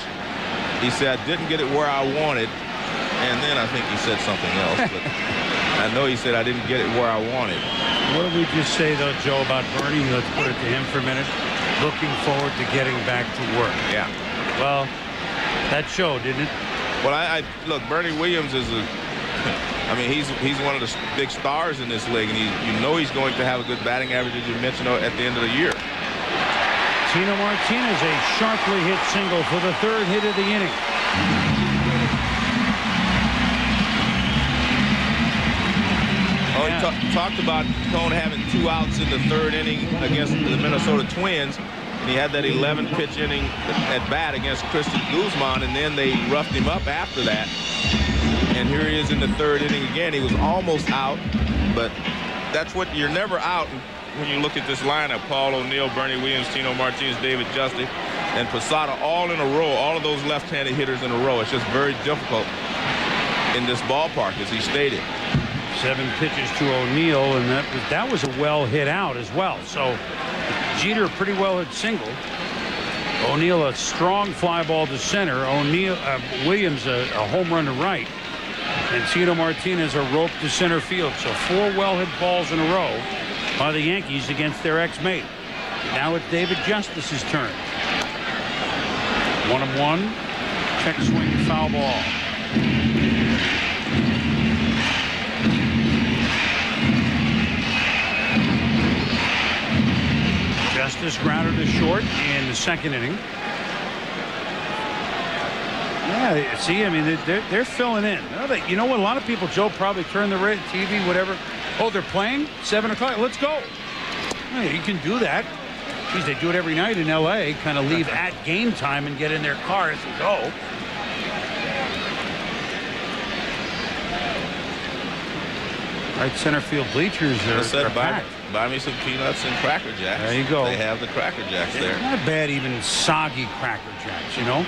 He said, I didn't get it where I wanted. And then I think he said something else. But I know he said I didn't get it where I wanted. What did we just say, though, Joe, about Bernie? Let's put it to him for a minute. Looking forward to getting back to work. Yeah. Well, that showed, didn't it? Well, look, Bernie Williams is I mean, he's one of the big stars in this league, and you know he's going to have a good batting average, as you mentioned, at the end of the year. Tino Martinez, a sharply hit single for the third hit of the inning. Oh, he talked about Cone having 2 outs in the third inning against the Minnesota Twins. And he had that 11-pitch inning at bat against Christian Guzman, and then they roughed him up after that. And here he is in the third inning again. He was almost out, but that's what you're never out when you look at this lineup. Paul O'Neill, Bernie Williams, Tino Martinez, David Justice, and Posada all in a row, all of those left-handed hitters in a row. It's just very difficult in this ballpark, as he stated. 7 pitches to O'Neill, and that was a well hit out as well. So Jeter pretty well hit single. O'Neill a strong fly ball to center. Williams a home run to right, and Tino Martinez a rope to center field. So 4 well hit balls in a row by the Yankees against their ex-mate. Now it's David Justice's turn. 1-1. Check swing foul ball. Justice grounded to short in the second inning. Yeah, see, I mean, they're filling in. You know what? A lot of people, Joe, probably turn the TV, whatever. Oh, they're playing? 7 o'clock. Let's go. Well, you can do that. Geez, they do it every night in L.A. Kind of leave at game time and get in their cars and go. Right center field bleachers are packed. Buy me some peanuts and Cracker Jacks. There you go. They have the Cracker Jacks there. Not bad, even soggy Cracker Jacks, you know.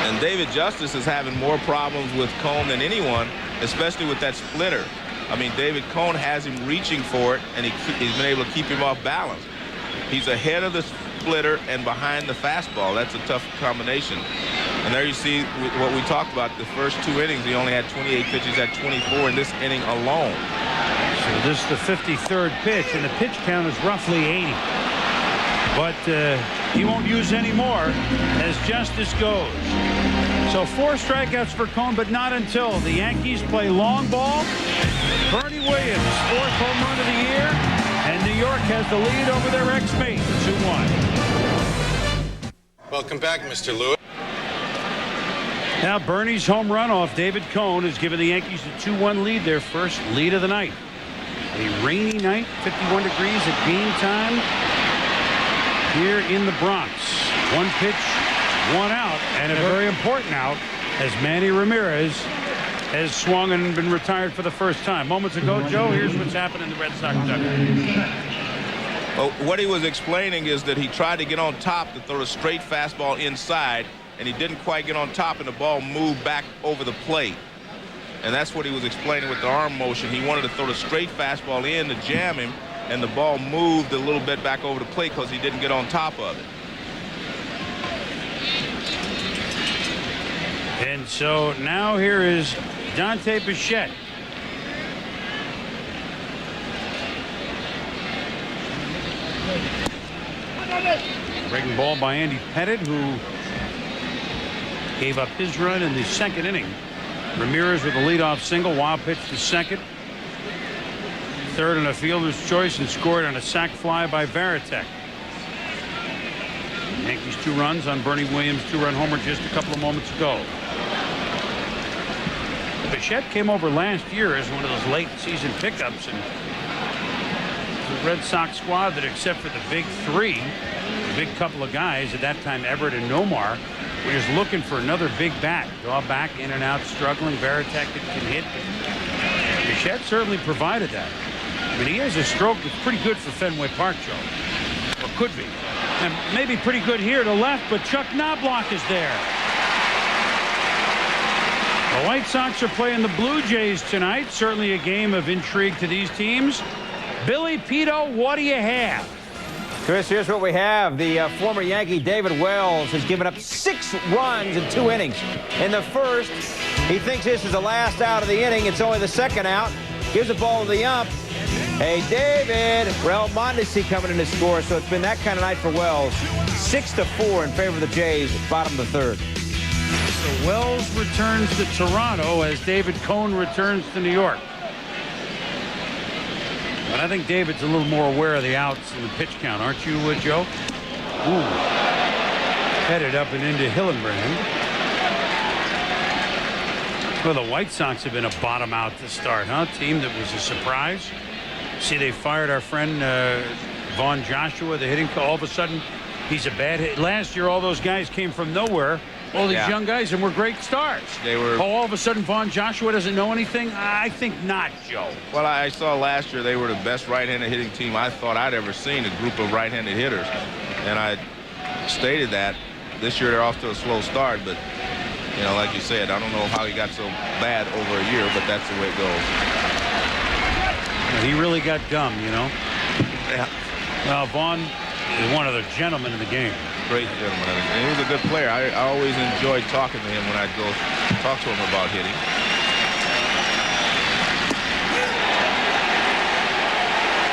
And David Justice is having more problems with Cone than anyone, especially with that splitter. I mean, David Cone has him reaching for it, and he's been able to keep him off balance. He's ahead of the splitter and behind the fastball. That's a tough combination. And there you see what we talked about. The first 2 innings, he only had 28 pitches at 24 in this inning alone. So this is the 53rd pitch, and the pitch count is roughly 80. But he won't use any more as Justice goes. So 4 strikeouts for Cone, but not until the Yankees play long ball. Bernie Williams, 4th home run of the year, and New York has the lead over their ex-mate, 2-1. Welcome back, Mr. Lewis. Now Bernie's home run off David Cone has given the Yankees a 2-1 lead, their first lead of the night. A rainy night, 51 degrees at game time here in the Bronx. 1 pitch, 1 out, and a very important out as Manny Ramirez has swung and been retired for the first time. Moments ago, Joe, here's what's happened in the Red Sox dugout. Well, what he was explaining is that he tried to get on top to throw a straight fastball inside, and he didn't quite get on top, and the ball moved back over the plate. And that's what he was explaining with the arm motion. He wanted to throw the straight fastball in to jam him, and the ball moved a little bit back over the plate because he didn't get on top of it. And so now here is Dante Bichette. Breaking ball by Andy Pettit, who gave up his run in the 2nd inning. Ramirez with a leadoff single, wild pitch to second. 3rd on a fielder's choice and scored on a sac fly by Varitek. Yankees 2 runs on Bernie Williams' 2-run homer just a couple of moments ago. Bichette came over last year as one of those late season pickups, and the Red Sox squad that, except for the big 3, the big couple of guys at that time, Everett and Nomar, were just looking for another big bat. Draw back, in and out, struggling. Varitek can hit. Bichette certainly provided that. I mean, he has a stroke that's pretty good for Fenway Park, Joe. Or could be. And maybe pretty good here to left, but Chuck Knobloch is there. The White Sox are playing the Blue Jays tonight. Certainly a game of intrigue to these teams. Billy Pito, what do you have? Chris, here's what we have. The former Yankee David Wells has given up 6 runs in 2 innings. In the first, he thinks this is the last out of the inning. It's only the 2nd out. Gives the ball to the ump. Hey, David. Raul Mondesi coming in to score, so it's been that kind of night for Wells. 6-4 in favor of the Jays, bottom of the 3rd. So Wells returns to Toronto as David Cone returns to New York. But I think David's a little more aware of the outs and the pitch count, aren't you, Joe? Ooh. Headed up and into Hillenbrand. Well, the White Sox have been a bottom out to start, huh? Team that was a surprise. See, they fired our friend Vaughn Joshua, the hitting. All of a sudden, he's a bad hit. Last year, all those guys came from nowhere. All these young guys, and were great stars. They were. Oh, all of a sudden, Vaughn Joshua doesn't know anything? I think not, Joe. Well, I saw last year they were the best right-handed hitting team I thought I'd ever seen, a group of right-handed hitters. And I stated that. This year they're off to a slow start, but, you know, like you said, I don't know how he got so bad over a year, but that's the way it goes. He really got gum, you know. Yeah. Well, Vaughn is one of the gentlemen in the game. Great gentleman. And he was a good player. I always enjoyed talking to him when I'd go talk to him about hitting.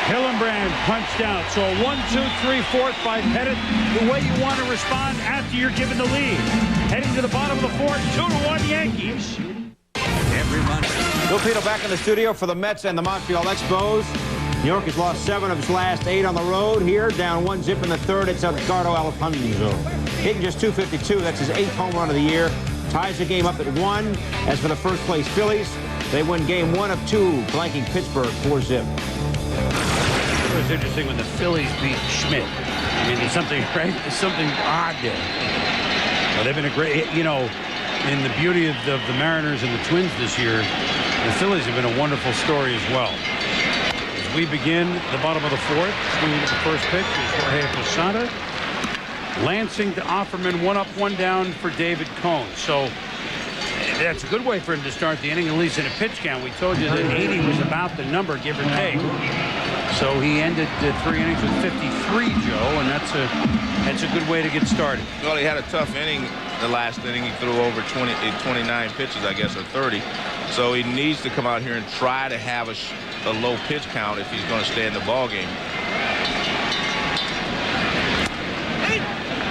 Hillenbrand punched out. So 1, 2, 3, 4th by Pettit. The way you want to respond after you're given the lead. Heading to the bottom of the 4th, 2-1 Yankees. Bill Pito back in the studio for the Mets and the Montreal Expos. New York has lost 7 of its last 8 on the road here. Down 1-0 in the third. It's Edgardo Alfonso. Hitting just .252. That's his 8th home run of the year. Ties the game up at 1. As for the first place Phillies, they win game 1 of 2, blanking Pittsburgh 4-0. It was interesting when the Phillies beat Schmidt. I mean, there's something, right? There's something odd there. Well, they've been a great, you know, in the beauty of the Mariners and the Twins this year, the Phillies have been a wonderful story as well. As we begin the bottom of the fourth, swinging at the first pitch is Jorge Posada. Lansing to Offerman, 1 up, 1 down for David Cone. So that's a good way for him to start the inning, at least in a pitch count. We told you that 80 was about the number, give or take. So he ended 3 innings with 53, Joe, and that's a good way to get started. Well, he had a tough inning the last inning. He threw over 29 pitches, I guess, or 30. So he needs to come out here and try to have a low pitch count if he's going to stay in the ball game.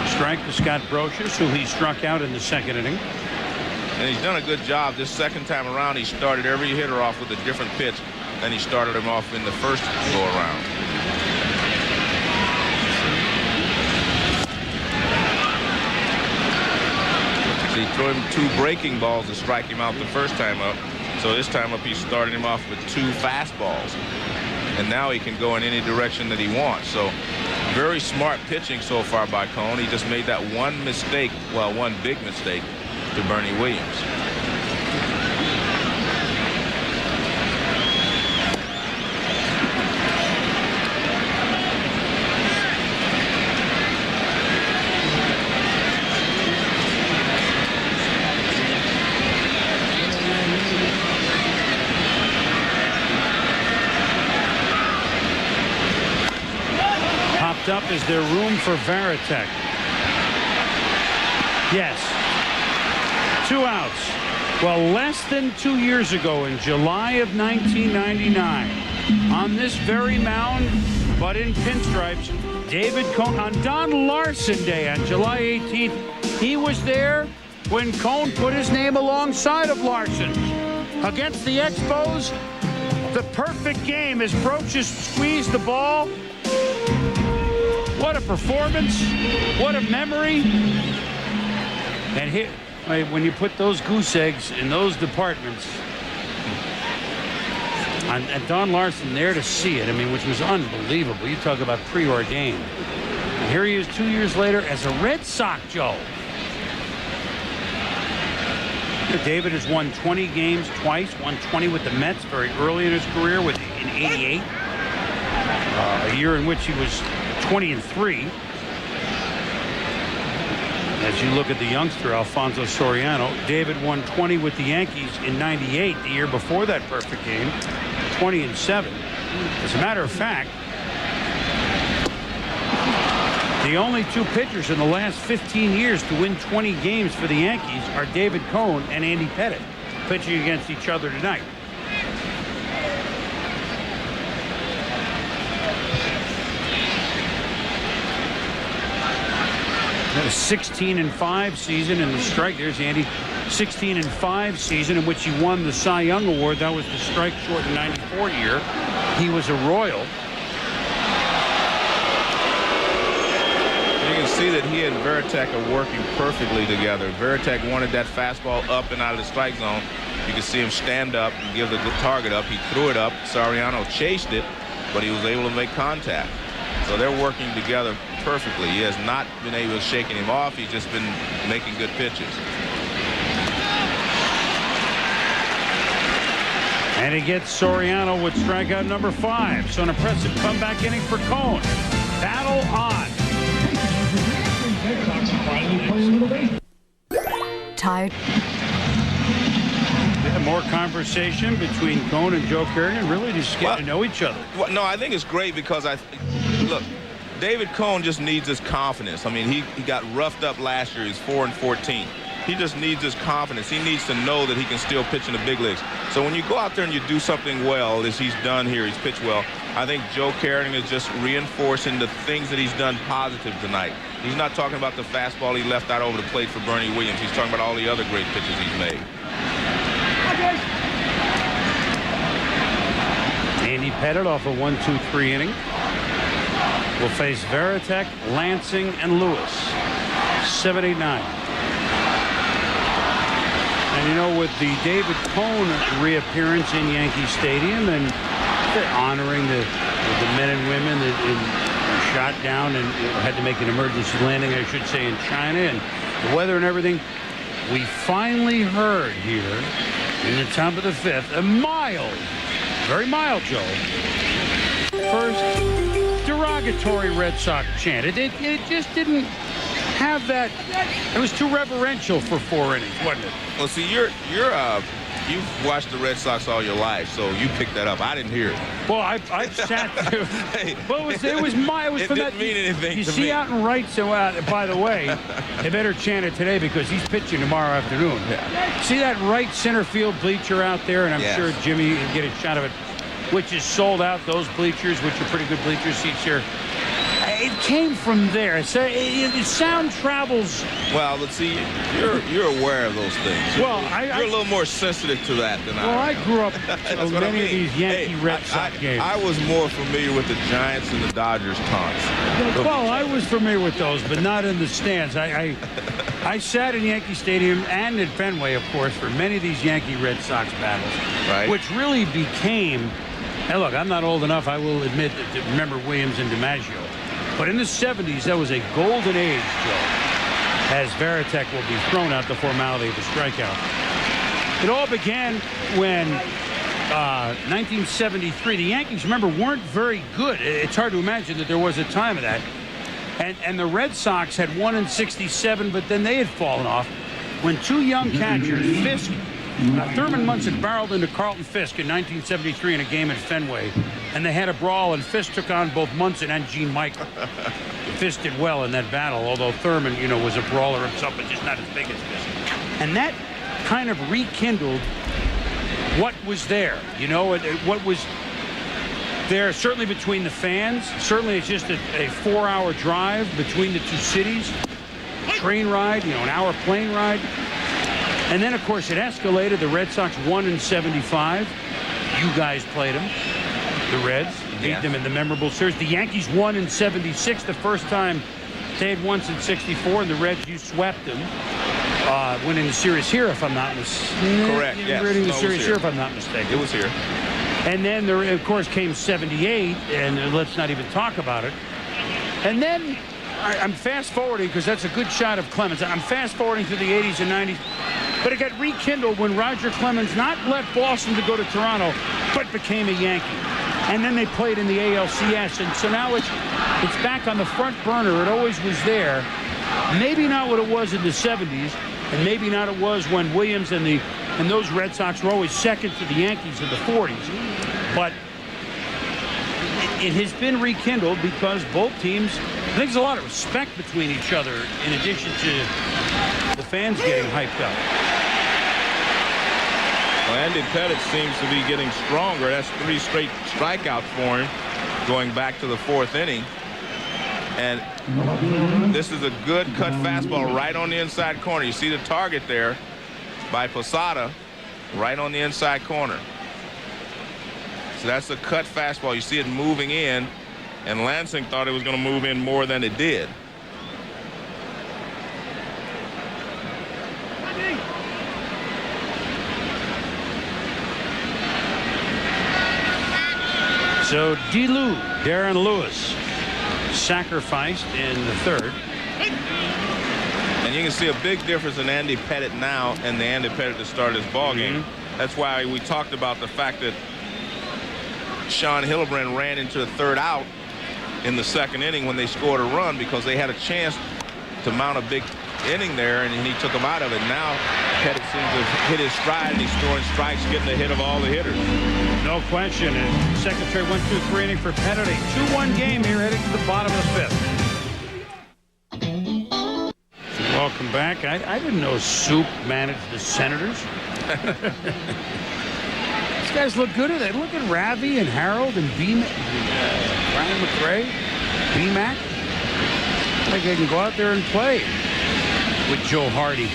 Strike to Scott Brocious, who he struck out in the second inning. And he's done a good job this second time around. He started every hitter off with a different pitch than he started him off in the first go around. He threw him 2 breaking balls to strike him out the first time up. So this time up, he started him off with 2 fastballs. And now he can go in any direction that he wants. So very smart pitching so far by Cone. He just made that one mistake, well, one big mistake to Bernie Williams. Up is there room for Varitek? Yes. 2 outs. Well, less than 2 years ago, in July of 1999, on this very mound, but in pinstripes, David Cone, on Don Larson Day on July 18th, he was there when Cone put his name alongside of Larson. Against the Expos, the perfect game as Brocious squeezed the ball. What a performance. What a memory. And here, when you put those goose eggs in those departments, and Don Larson there to see it, I mean, which was unbelievable. You talk about preordained. And here he is 2 years later as a Red Sox, Joe. David has won 20 games twice, won 20 with the Mets very early in his career in '88. A year in which he was 20-3. As you look at the youngster, Alfonso Soriano, David won 20 with the Yankees in '98, the year before that perfect game, 20-7. As a matter of fact, the only 2 pitchers in the last 15 years to win 20 games for the Yankees are David Cone and Andy Pettitte, pitching against each other tonight. Had a 16-5 season in the strike. There's Andy. 16-5 season in which he won the Cy Young Award. That was the strike short in '94 year. He was a Royal. You can see that he and Varitek are working perfectly together. Varitek wanted that fastball up and out of the strike zone. You can see him stand up and give the target up. He threw it up. Soriano chased it, but he was able to make contact. So they're working together perfectly. He has not been able to shake him off. He's just been making good pitches. And he gets Soriano with strikeout number 5. So an impressive comeback inning for Cone. Battle on. Tired. More conversation between Cone and Joe Kerrigan, really just getting to know each other. Well, no, I think it's great because look, David Cone just needs his confidence. I mean, he got roughed up last year. He's 4-14. He just needs his confidence. He needs to know that he can still pitch in the big leagues. So when you go out there and you do something well, as he's done here, he's pitched well, I think Joe Kerrigan is just reinforcing the things that he's done positive tonight. He's not talking about the fastball he left out over the plate for Bernie Williams. He's talking about all the other great pitches he's made. Andy Pettit off a 1-2-3 inning will face Varitek, Lansing, and Lewis. 7, 8, 9. And you know, with the David Cone reappearance in Yankee Stadium and honoring the men and women that were shot down and had to make an emergency landing, I should say, in China, and the weather and everything, we finally heard here in the top of the 5th a mild, very mild, Joe, first derogatory Red Sox chant. It just didn't have that. It was too reverential for 4 innings, wasn't it? Well, see, you've watched the Red Sox all your life, so you picked that up. I didn't hear it. Well, I sat through. Hey, well, it was from didn't mean anything you to see me. out in right, so by the way, they better chant it today because he's pitching tomorrow afternoon. Yeah. See that right center field bleacher out there, and I'm Yes. sure Jimmy can get a shot of it, which is sold out. Those bleachers, which are pretty good bleacher seats here. It came from there. So sound travels. Well, let's see, you're aware of those things. Well, you're a little more sensitive to that than I am. Well, I grew up That's on what I many mean. of these Yankee Red Sox games. I was more familiar with the Giants and the Dodgers taunts. Well, I was familiar with those, but not in the stands. I sat in Yankee Stadium and in Fenway, of course, for many of these Yankee Red Sox battles, Right. which really became. Hey, look, I'm not old enough, I will admit, to remember Williams and DiMaggio. But in the 70s, that was a golden age, Joe, as Varitek will be thrown out the formality of the strikeout. It all began when 1973, the Yankees, remember, weren't very good. It's hard to imagine that there was a time of that. And the Red Sox had won in 67, but then they had fallen off when 2 young catchers, Fisk, Thurman Munson barreled into Carlton Fisk in 1973 in a game at Fenway, and they had a brawl, and Fisk took on both Munson and Gene Michael. Fisk did well in that battle, although Thurman, was a brawler himself, but just not as big as Fisk. And that kind of rekindled what was there, what was there, certainly between the fans. Certainly it's just a 4-hour drive between the two cities, train ride, an hour plane ride. And then, of course, it escalated. The Red Sox won in 75. You guys played them, the Reds. Beat them in the memorable series. The Yankees won in 76, the first time they had won since 64, and the Reds, you swept them. Winning the series here, if I'm not mistaken. Correct, yes. Winning the series here, if I'm not mistaken. It was here. And then there, of course, came 78, and let's not even talk about it. And then I'm fast-forwarding, because that's a good shot of Clemens. I'm fast-forwarding to the 80s and 90s. But it got rekindled when Roger Clemens not left Boston to go to Toronto, but became a Yankee. And then they played in the ALCS, and so now it's back on the front burner. It always was there. Maybe not what it was in the 70s, and maybe not it was when Williams and those Red Sox were always second to the Yankees in the 40s. But it has been rekindled because both teams, I think there's a lot of respect between each other in addition to the fans getting hyped up. Well, Andy Pettit seems to be getting stronger. That's 3 straight strikeouts for him going back to the 4th inning. And this is a good cut fastball right on the inside corner. You see the target there by Posada right on the inside corner. So that's a cut fastball. You see it moving in, and Lansing thought it was going to move in more than it did. So D-Lou, Darren Lewis, sacrificed in the 3rd. And you can see a big difference in Andy Pettit now and the Andy Pettit that started his ball game. That's why we talked about the fact that Sean Hildebrand ran into the 3rd out in the 2nd inning when they scored a run, because they had a chance to mount a big inning there, and he took them out of it. Now Pettit seems to have hit his stride, and he's throwing strikes, getting ahead of all the hitters. No question. And second straight 1-2-3 inning for Pettit. A 2-1 game here heading to the bottom of the 5th. Welcome back. I didn't know Soup managed the Senators. These guys look good at it. Look at Ravi and Harold and Brian McRae, B-Mac. Like they can go out there and play with Joe Hardy.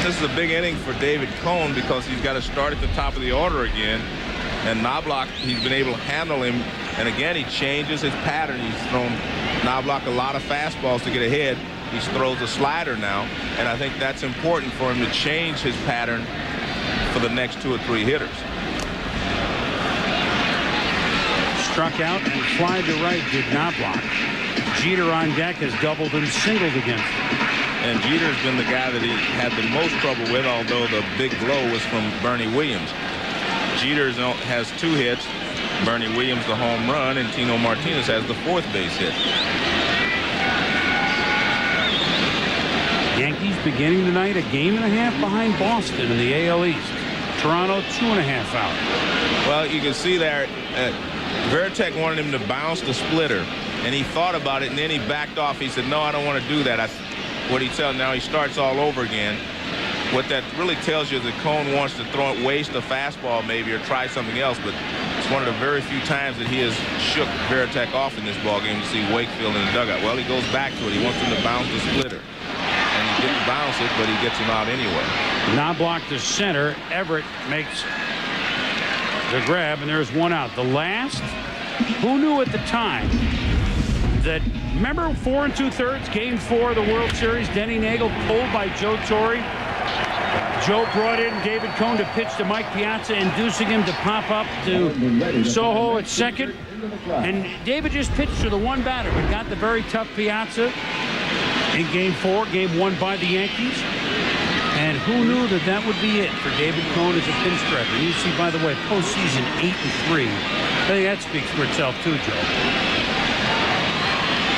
this is a big inning for David Cone because he's got to start at the top of the order again. And Knobloch, he's been able to handle him. And again, he changes his pattern. He's thrown Knobloch a lot of fastballs to get ahead. He throws a slider now. And I think that's important for him to change his pattern for the next 2 or 3 hitters. Struck out and fly to right did Knobloch. Jeter on deck has doubled and singled against him. And Jeter's been the guy that he had the most trouble with, although the big blow was from Bernie Williams. Jeter has 2 hits, Bernie Williams the home run, and Tino Martinez has the 4th base hit. Yankees beginning tonight a game and a half behind Boston in the AL East. Toronto 2.5 out. Well, you can see there, Veritek wanted him to bounce the splitter, and he thought about it, and then he backed off. He said, no, I don't want to do that. What he tells now, he starts all over again. What that really tells you is that Cone wants to waste a fastball maybe or try something else, but it's one of the very few times that he has shook Veritek off in this ballgame to see Wakefield in the dugout. Well, he goes back to it. He wants him to bounce the splitter. And he didn't bounce it, but he gets him out anyway. Knobloch to center. Everett makes the grab, and there's 1 out. The last, who knew at the time that, remember 4 2/3, Game 4 of the World Series, Denny Nagel pulled by Joe Torre. Joe brought in David Cone to pitch to Mike Piazza, inducing him to pop up to Soho at second. And David just pitched to the 1 batter, but got the very tough Piazza in Game 4, Game 1 by the Yankees. And who knew that that would be it for David Cone as a pinstriper? And you see, by the way, postseason 8-3. I think that speaks for itself too, Joe.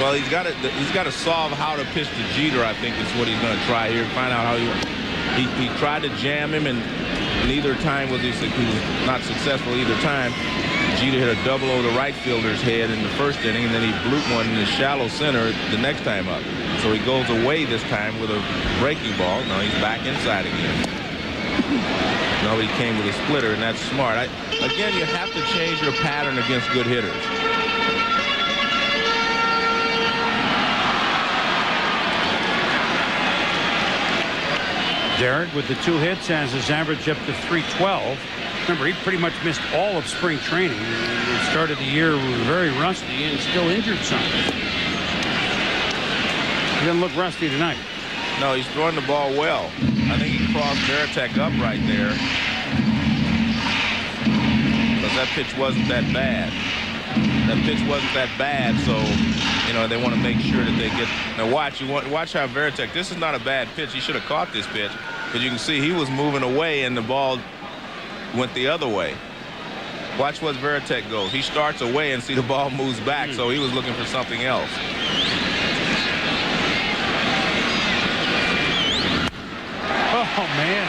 Well, he's got to solve how to pitch to Jeter, I think, is what he's going to try here. Find out how he tried to jam him, and neither time was he was not successful either time. Jeter hit a double over the right fielder's head in the first inning, and then he blew one in the shallow center the next time up. So he goes away this time with a breaking ball. Now he's back inside again. Nobody came with a splitter, and that's smart. Again, you have to change your pattern against good hitters. Derek with the 2 hits has his average up to 312. Remember, he pretty much missed all of spring training. He started the year very rusty and still injured some. He doesn't look rusty tonight. No, he's throwing the ball well. I think he crossed Veritek up right there, because that pitch wasn't that bad. That pitch wasn't that bad, so they want to make sure that they get. Now watch how Veritek. This is not a bad pitch. He should have caught this pitch, but you can see he was moving away and the ball went the other way. Watch what Veritek goes. He starts away and see the ball moves back, so he was looking for something else. Oh man.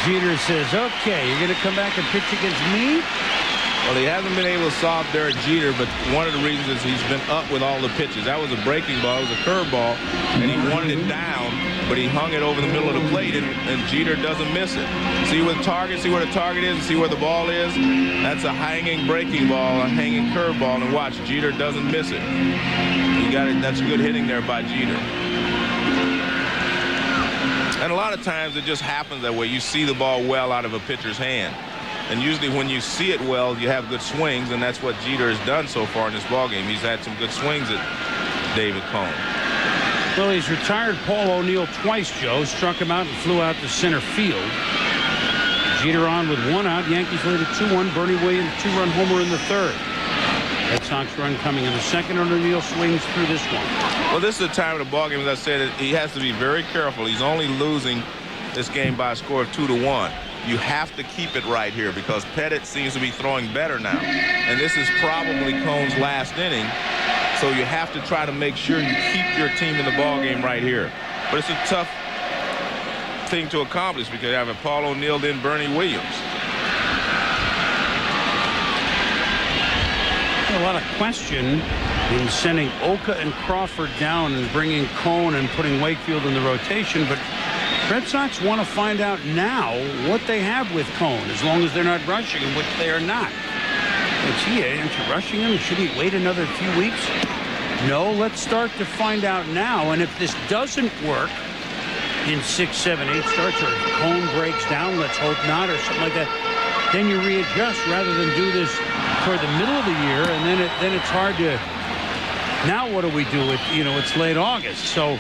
Jeter says, okay, you're going to come back and pitch against me? Well, he hasn't been able to solve Derek Jeter, but one of the reasons is he's been up with all the pitches. That was a breaking ball. It was a curveball, and he wanted it down, but he hung it over the middle of the plate, and Jeter doesn't miss it. See where the target is, and see where the ball is? That's a hanging breaking ball, a hanging curveball, and watch, Jeter doesn't miss it. You got it. That's good hitting there by Jeter. And a lot of times it just happens that way. You see the ball well out of a pitcher's hand. And usually when you see it well, you have good swings, and that's what Jeter has done so far in this ballgame. He's had some good swings at David Cone. Well, he's retired Paul O'Neill twice, Joe. Struck him out and flew out to center field. Jeter on with 1 out. Yankees lead at 2-1. Bernie Williams, 2-run homer in the 3rd. Red Sox run coming in the 2nd, and O'Neill swings through this one. Well, this is the time of the ballgame, as I said, he has to be very careful. He's only losing this game by a score of 2-1. You have to keep it right here because Pettit seems to be throwing better now. And this is probably Cone's last inning. So you have to try to make sure you keep your team in the ballgame right here. But it's a tough thing to accomplish because you have a Paul O'Neill, then Bernie Williams. A lot of question in sending Oka and Crawford down and bringing Cone and putting Wakefield in the rotation, but Red Sox want to find out now what they have with Cone, as long as they're not rushing him, which they are not. Let's see, aren't you rushing him? Should he wait another few weeks? No, let's start to find out now. And if this doesn't work, in 6, 7, 8 starts, or Cone breaks down, let's hope not, or something like that, then you readjust rather than do this toward the middle of the year, and then it's hard to. Now what do we do? It's late August, so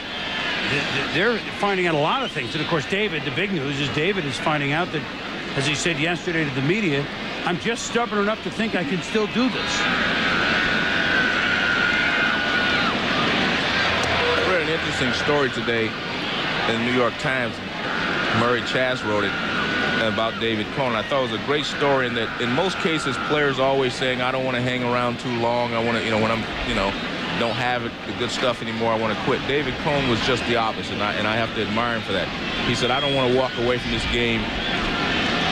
they're finding out a lot of things. And of course, David, the big news is David is finding out that, as he said yesterday to the media, I'm just stubborn enough to think I can still do this. I read an interesting story today in the New York Times. Murray Chas wrote it about David Cone. I thought it was a great story, in that in most cases players are always saying, I don't want to hang around too long. I want to, when I'm, don't have the good stuff anymore, I want to quit. David Cone was just the opposite, and I have to admire him for that. He said, I don't want to walk away from this game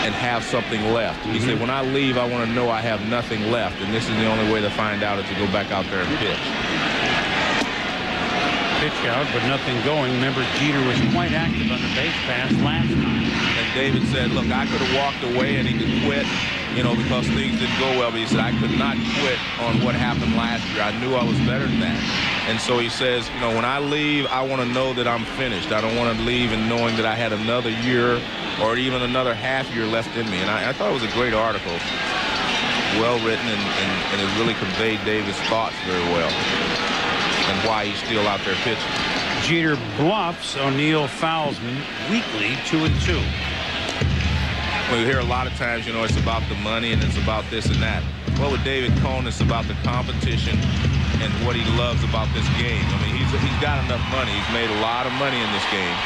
and have something left. He said, when I leave, I want to know I have nothing left, and this is the only way to find out, is to go back out there and pitch. Pitch out, but nothing going. Remember, Jeter was quite active on the base pass last time. And David said, look, I could have walked away and he could quit, because things didn't go well. But he said, I could not quit on what happened last year. I knew I was better than that. And so he says, when I leave, I want to know that I'm finished. I don't want to leave and knowing that I had another year or even another half year left in me. And I thought it was a great article, well written, and it really conveyed David's thoughts very well, and why he's still out there pitching. Jeter bluffs. O'Neill fouls weekly, 2-2. We hear a lot of times, it's about the money and it's about this and that. Well, with David Cone, it's about the competition and what he loves about this game. I mean, he's got enough money. He's made a lot of money in this game.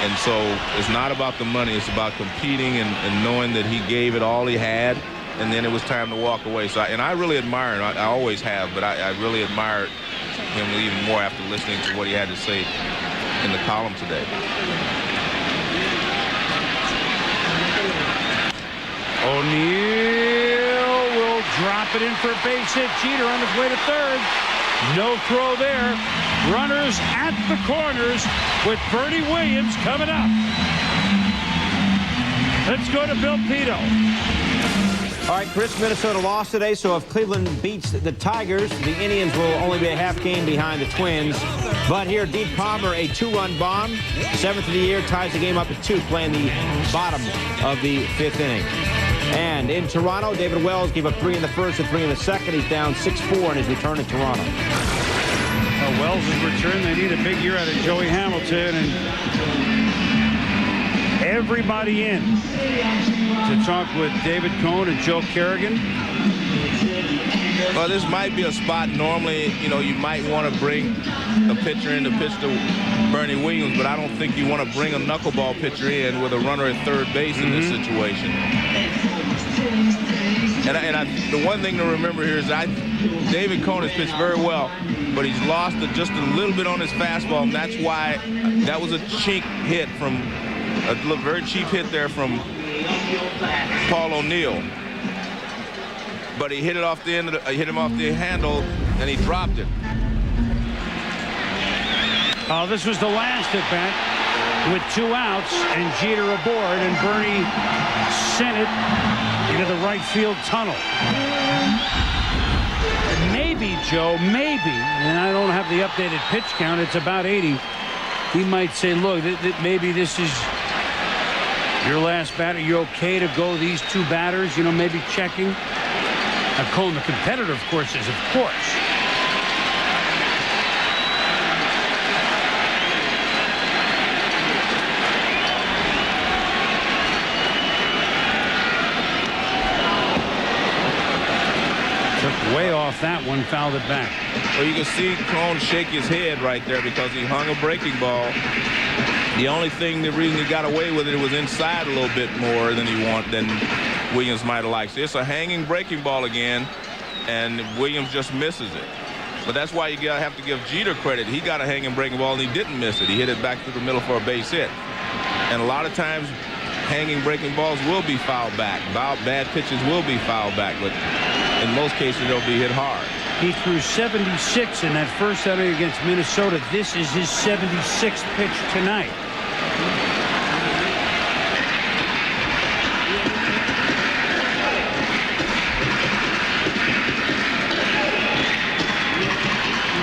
And so it's not about the money. It's about competing and knowing that he gave it all he had, and then it was time to walk away. So, I really admire him. I always have, but I really admire him even more after listening to what he had to say in the column today. O'Neill will drop it in for a base hit. Jeter on his way to third. No throw there. Runners at the corners with Bernie Williams coming up. Let's go to Bill Pito. All right, Chris, Minnesota lost today, so if Cleveland beats the Tigers, the Indians will only be a half game behind the Twins. But here, Dean Palmer, a 2-run bomb, 7th of the year, ties the game up at 2, playing the bottom of the 5th inning. And in Toronto, David Wells gave up 3 in the first and 3 in the second. He's down 6-4 in his return to Toronto. Wells' return, they need a big year out of Joey Hamilton, and everybody in to talk with David Cone and Joe Kerrigan. Well, this might be a spot normally, you might want to bring a pitcher in to pitch to Bernie Williams, but I don't think you want to bring a knuckleball pitcher in with a runner at third base in this situation. And the one thing to remember here is David Cone has pitched very well, but he's lost just a little bit on his fastball, and that's why that was a cheap hit from a very cheap hit there from Paul O'Neill. But he hit it off the end of hit him off the handle, and he dropped it. Oh, this was the last at bat with 2 outs and Jeter aboard, and Bernie sent it into the right field tunnel. Maybe, Joe, maybe, and I don't have the updated pitch count, it's about 80. He might say, look, maybe this is your last batter. You okay to go these 2 batters, maybe checking? Now, Cone, the competitor, of course, is, of course. Took way off that one, fouled it back. Well, you can see Cone shake his head right there because he hung a breaking ball. The only thing, the reason he got away with it was inside a little bit more than Williams might have liked. So it's a hanging breaking ball again, and Williams just misses it. But that's why you have to give Jeter credit. He got a hanging breaking ball, and he didn't miss it. He hit it back through the middle for a base hit. And a lot of times, hanging breaking balls will be fouled back. Bad pitches will be fouled back, but in most cases, they'll be hit hard. He threw 76 in that first outing against Minnesota. This is his 76th pitch tonight.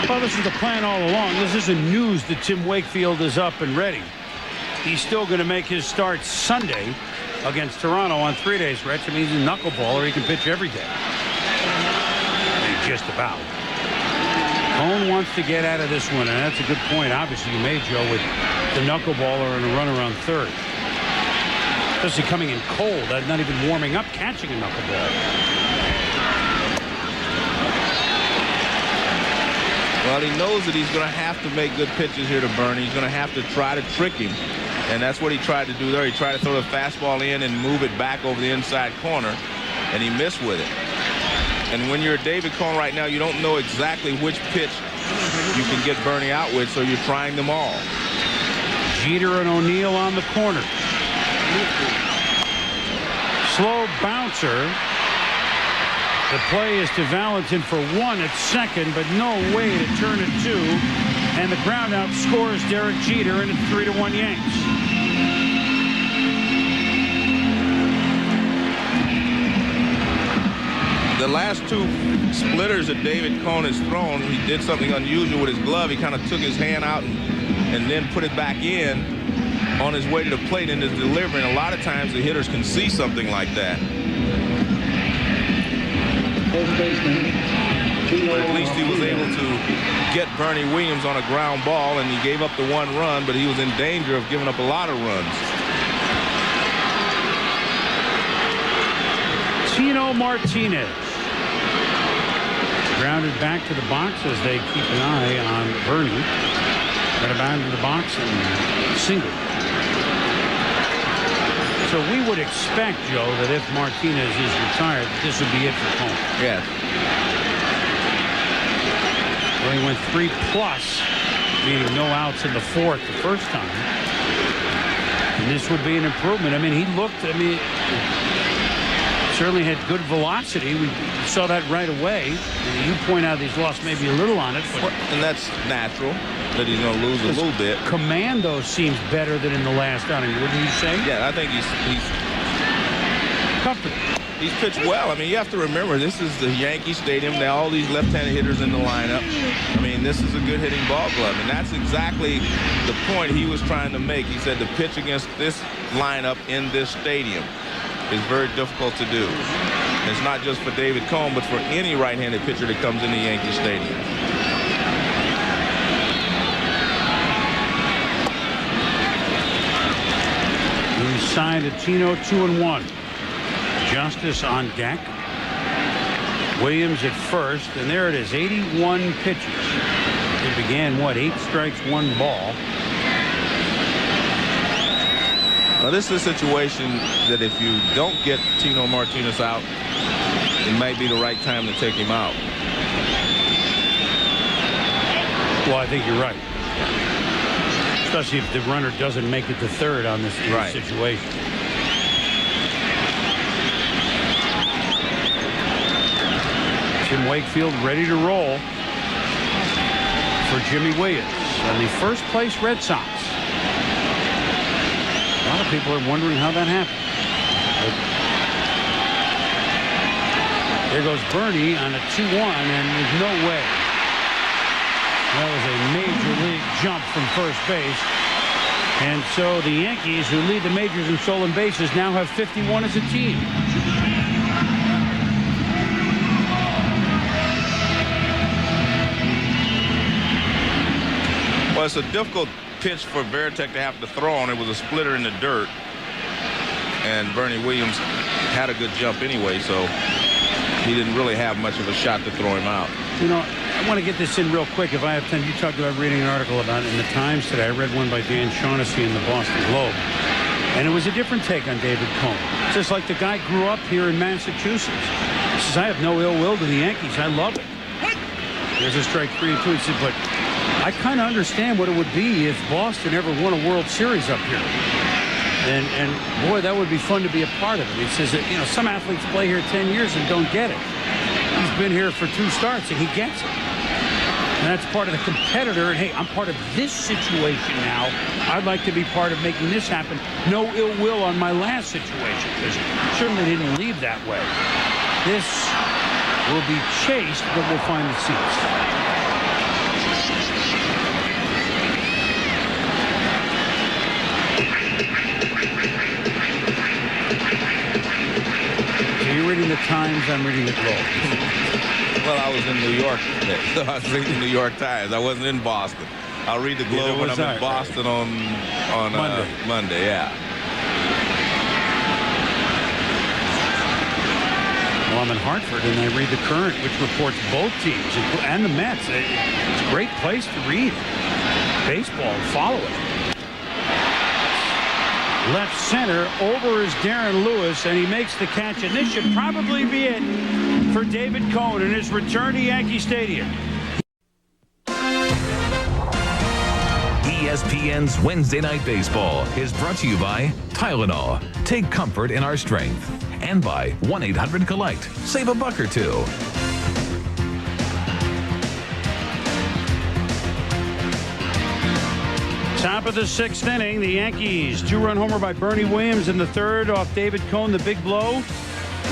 Well, this is the plan all along. This isn't news that Tim Wakefield is up and ready. he's still going to make his start Sunday against Toronto on 3 days, Rich. I mean, he's a knuckleballer. He can pitch every day. Just about. Cone wants to get out of this one, and that's a good point. Obviously, you made, Joe, with the knuckleballer and a runner on third. Especially coming in cold, not even warming up, catching a knuckleball. Well, he knows that he's going to have to make good pitches here to Bernie. He's going to have to try to trick him. And that's what he tried to do there. He tried to throw the fastball in and move it back over the inside corner, and he missed with it. And when you're David Cone right now, you don't know exactly which pitch you can get Bernie out with, so you're trying them all. Jeter and O'Neill on the corner. Slow bouncer. The play is to Valentin for one at second, but no way to turn it two. And the ground out scores Derek Jeter, and it's 3-1 Yanks. The last two splitters that David Cone has thrown, he did something unusual with his glove. He kind of took his hand out and then put it back in on his way to the plate in his delivery. And a lot of times the hitters can see something like that. But at least he was able to get Bernie Williams on a ground ball, and he gave up the one run, but he was in danger of giving up a lot of runs. Tino Martinez. Grounded back to the box as they keep an eye on Bernie. Got a bound to the box and single. So we would expect, Joe, that if Martinez is retired, this would be it for Cone. Yes. Well, he went 3+, meaning no outs in the fourth the first time. And this would be an improvement. I mean, he looked, certainly had good velocity. We saw that right away. And you point out he's lost maybe a little on it. But and that's natural, that he's going to lose a little bit. Commando seems better than in the last outing, wouldn't you say? Yeah, I think he's comfortable. He's pitched well. I mean, you have to remember, this is the Yankee Stadium. There are all these left-handed hitters in the lineup. I mean, this is a good hitting ball club, and that's exactly the point he was trying to make. He said the pitch against this lineup in this stadium is very difficult to do. It's not just for David Cone, but for any right-handed pitcher that comes into Yankee Stadium. Inside of Tino, 2-1. Justice on deck. Williams at first, and there it is, 81 pitches. It began, 8 strikes, 1 ball. Now, this is a situation that if you don't get Tino Martinez out, it might be the right time to take him out. Well, I think you're right. Especially if the runner doesn't make it to third on this situation. Tim Wakefield ready to roll for Jimmy Williams and the first place Red Sox. A lot of people are wondering how that happened. But there goes Bernie on a 2-1, and there's no way. That was a major league jump from first base. And so the Yankees, who lead the majors in stolen bases, now have 51 as a team. Well, it's a difficult pitch for Varitek to have to throw on. It was a splitter in the dirt. And Bernie Williams had a good jump anyway, so he didn't really have much of a shot to throw him out. You know, I want to get this in real quick if I have time. You talked about reading an article about it in the Times today. I read one by Dan Shaughnessy in the Boston Globe. And it was a different take on David Cone. Just like the guy grew up here in Massachusetts. He says, I have no ill will to the Yankees. I love it. There's a strike 3-2. He said, but I kind of understand what it would be if Boston ever won a World Series up here. And boy, that would be fun to be a part of it. He says that, you know, some athletes play here 10 years and don't get it. He's been here for 2 starts and he gets it. And that's part of the competitor. And hey, I'm part of this situation now. I'd like to be part of making this happen. No ill will on my last situation, because certainly didn't leave that way. This will be chased, but we'll find the seats. reading the Times, I'm reading the Globe. Well, I was in New York today, so I was reading the New York Times. I wasn't in Boston. I'll read the Globe when I'm in Boston on Monday. Yeah. Well, I'm in Hartford, and I read the Current, which reports both teams and the Mets. It's a great place to read baseball and follow it. Left center, over is Darren Lewis, and he makes the catch, and this should probably be it for David Cone in his return to Yankee Stadium. ESPN's Wednesday Night Baseball is brought to you by Tylenol. Take comfort in our strength. And by 1-800-COLLECT. Save a buck or two. Top of the 6th inning, the Yankees. 2-run homer by Bernie Williams in the 3rd off David Cone, the big blow.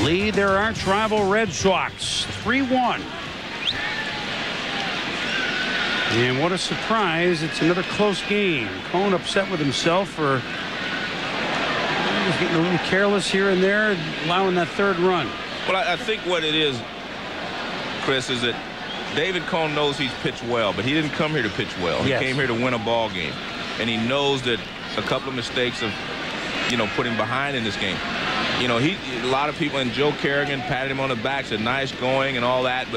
Lead their arch rival Red Sox 3-1. And what a surprise. It's another close game. Cone upset with himself for getting a little careless here and there, allowing that 3rd run. Well, I think what it is, Chris, is that David Cone knows he's pitched well, but he didn't come here to pitch well. He came here to win a ball game. And he knows that a couple of mistakes have, put him behind in this game. A lot of people, and Joe Kerrigan patted him on the back, said nice going and all that,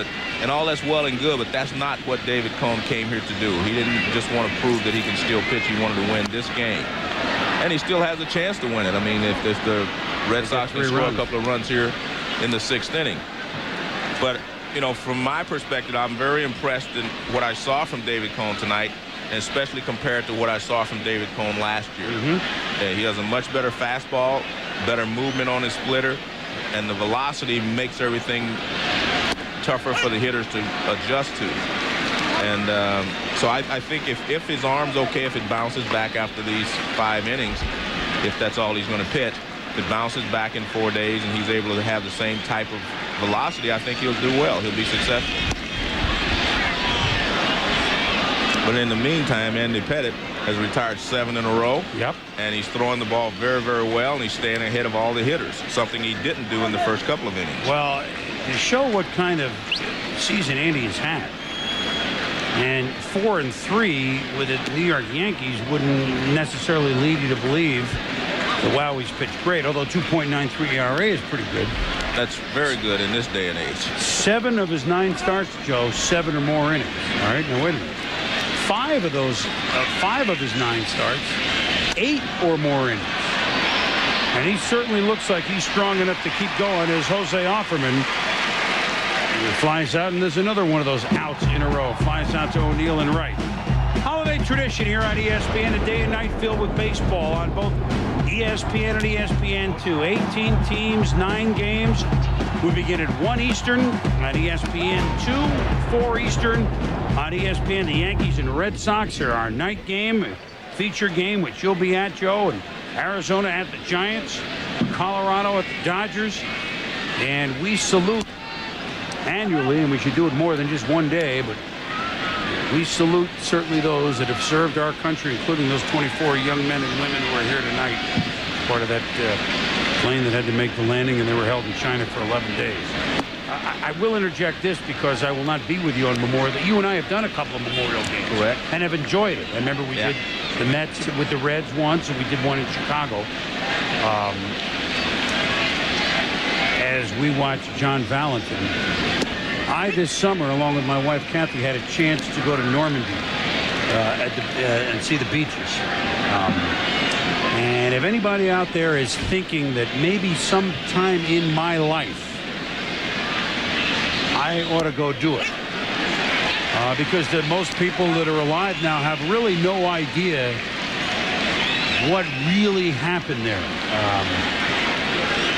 and all that's well and good, but that's not what David Cone came here to do. He didn't just want to prove that he can still pitch. He wanted to win this game. And he still has a chance to win it. I mean, if the Red Sox can score a couple of runs here in the 6th inning. But, from my perspective, I'm very impressed in what I saw from David Cone tonight, and especially compared to what I saw from David Cone last year. He has a much better fastball, better movement on his splitter, and the velocity makes everything tougher for the hitters to adjust to. And so I think if his arm's okay, if it bounces back after these 5 innings, if that's all he's going to pitch, if it bounces back in 4 days and he's able to have the same type of velocity, I think he'll do well. He'll be successful. But in the meantime, Andy Pettitte has retired 7 in a row. Yep. And he's throwing the ball very, very well, and he's staying ahead of all the hitters, something he didn't do in the first couple of innings. Well, to show what kind of season Andy has had, and 4-3 with the New York Yankees wouldn't necessarily lead you to believe that, wow, he's pitched great, although 2.93 ERA is pretty good. That's very good in this day and age. 7 of his 9 starts, Joe, 7 or more innings. All right, now wait a minute. 5 of his 9 starts, 8 or more innings. And he certainly looks like he's strong enough to keep going as Jose Offerman flies out, and there's another one of those outs in a row. Flies out to O'Neill and right. Holiday tradition here on ESPN, a day and night filled with baseball on both ESPN and ESPN2. 18 teams, 9 games. We begin at 1 Eastern on ESPN2, 4 Eastern on ESPN. The Yankees and Red Sox are our night game, feature game, which you'll be at, Joe, and Arizona at the Giants, Colorado at the Dodgers. And we salute annually, and we should do it more than just one day, but we salute certainly those that have served our country, including those 24 young men and women who are here tonight, part of that plane that had to make the landing, and they were held in China for 11 days. I will interject this because I will not be with you on Memorial Day. You and I have done a couple of Memorial games. Correct. And have enjoyed it. I remember we did the Mets with the Reds once, and we did one in Chicago. As we watched John Valentin. I, this summer, along with my wife, Kathy, had a chance to go to Normandy and see the beaches. And if anybody out there is thinking that maybe sometime in my life I ought to go do it, because most people that are alive now have really no idea what really happened there,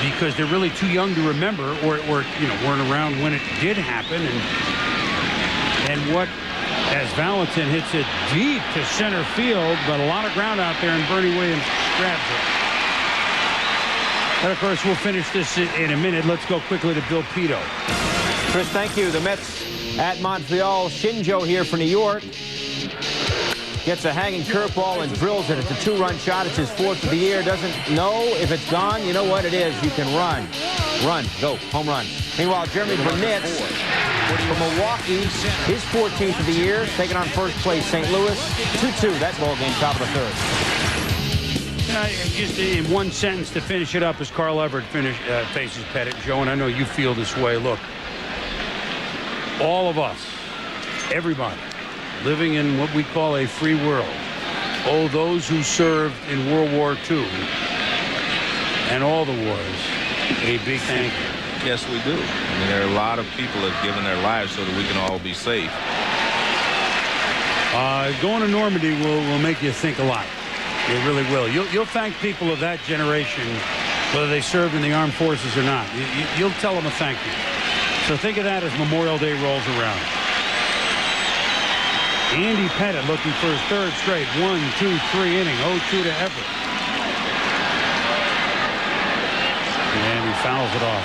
because they're really too young to remember, or weren't around when it did happen, and what, as Valentin hits it deep to center field, but a lot of ground out there, and Bernie Williams grabs it. And of course, we'll finish this in a minute. Let's go quickly to Bill Pito. Chris, thank you. The Mets at Montreal. Shinjo here for New York. Gets a hanging curveball and drills it. It's a 2-run shot. It's his 4th of the year. Doesn't know if it's gone. You know what it is. You can run. Run, go, home run. Meanwhile, Jeremy Burnett from Milwaukee, his 14th of the year, taking on first place St. Louis. 2-2, that ball game, top of the third. Just in one sentence to finish it up as Carl Everett faces Pettit, Joe, and I know you feel this way. Look, all of us, everybody, living in what we call a free world, owe those who served in World War II and all the wars a big thank you. Yes, we do. I mean, there are a lot of people that have given their lives so that we can all be safe. Going to Normandy will make you think a lot. It really will. You'll thank people of that generation, whether they served in the armed forces or not. You'll tell them a thank you. So think of that as Memorial Day rolls around. Andy Pettit looking for his third straight 1-2-3 inning. 0-2 to Everett. And he fouls it off.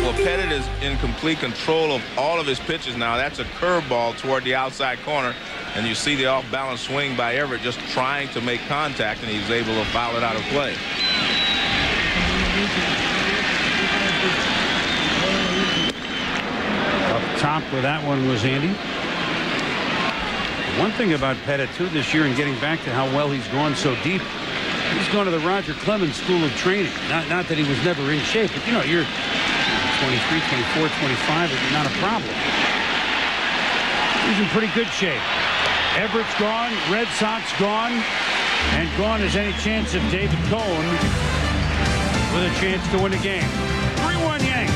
Well, Pettit is in complete control of all of his pitches now. That's a curveball toward the outside corner. And you see the off-balance swing by Everett just trying to make contact, and he's able to foul it out of play. Up top with that one was Andy. One thing about Pettit, too, this year, and getting back to how well he's gone so deep, he's gone to the Roger Clemens School of Training. Not that he was never in shape, but, you know, you're 23, 24, 25, it's not a problem. He's in pretty good shape. Everett's gone, Red Sox gone, and gone is any chance of David Cohn with a chance to win a game. 3-1 Yanks.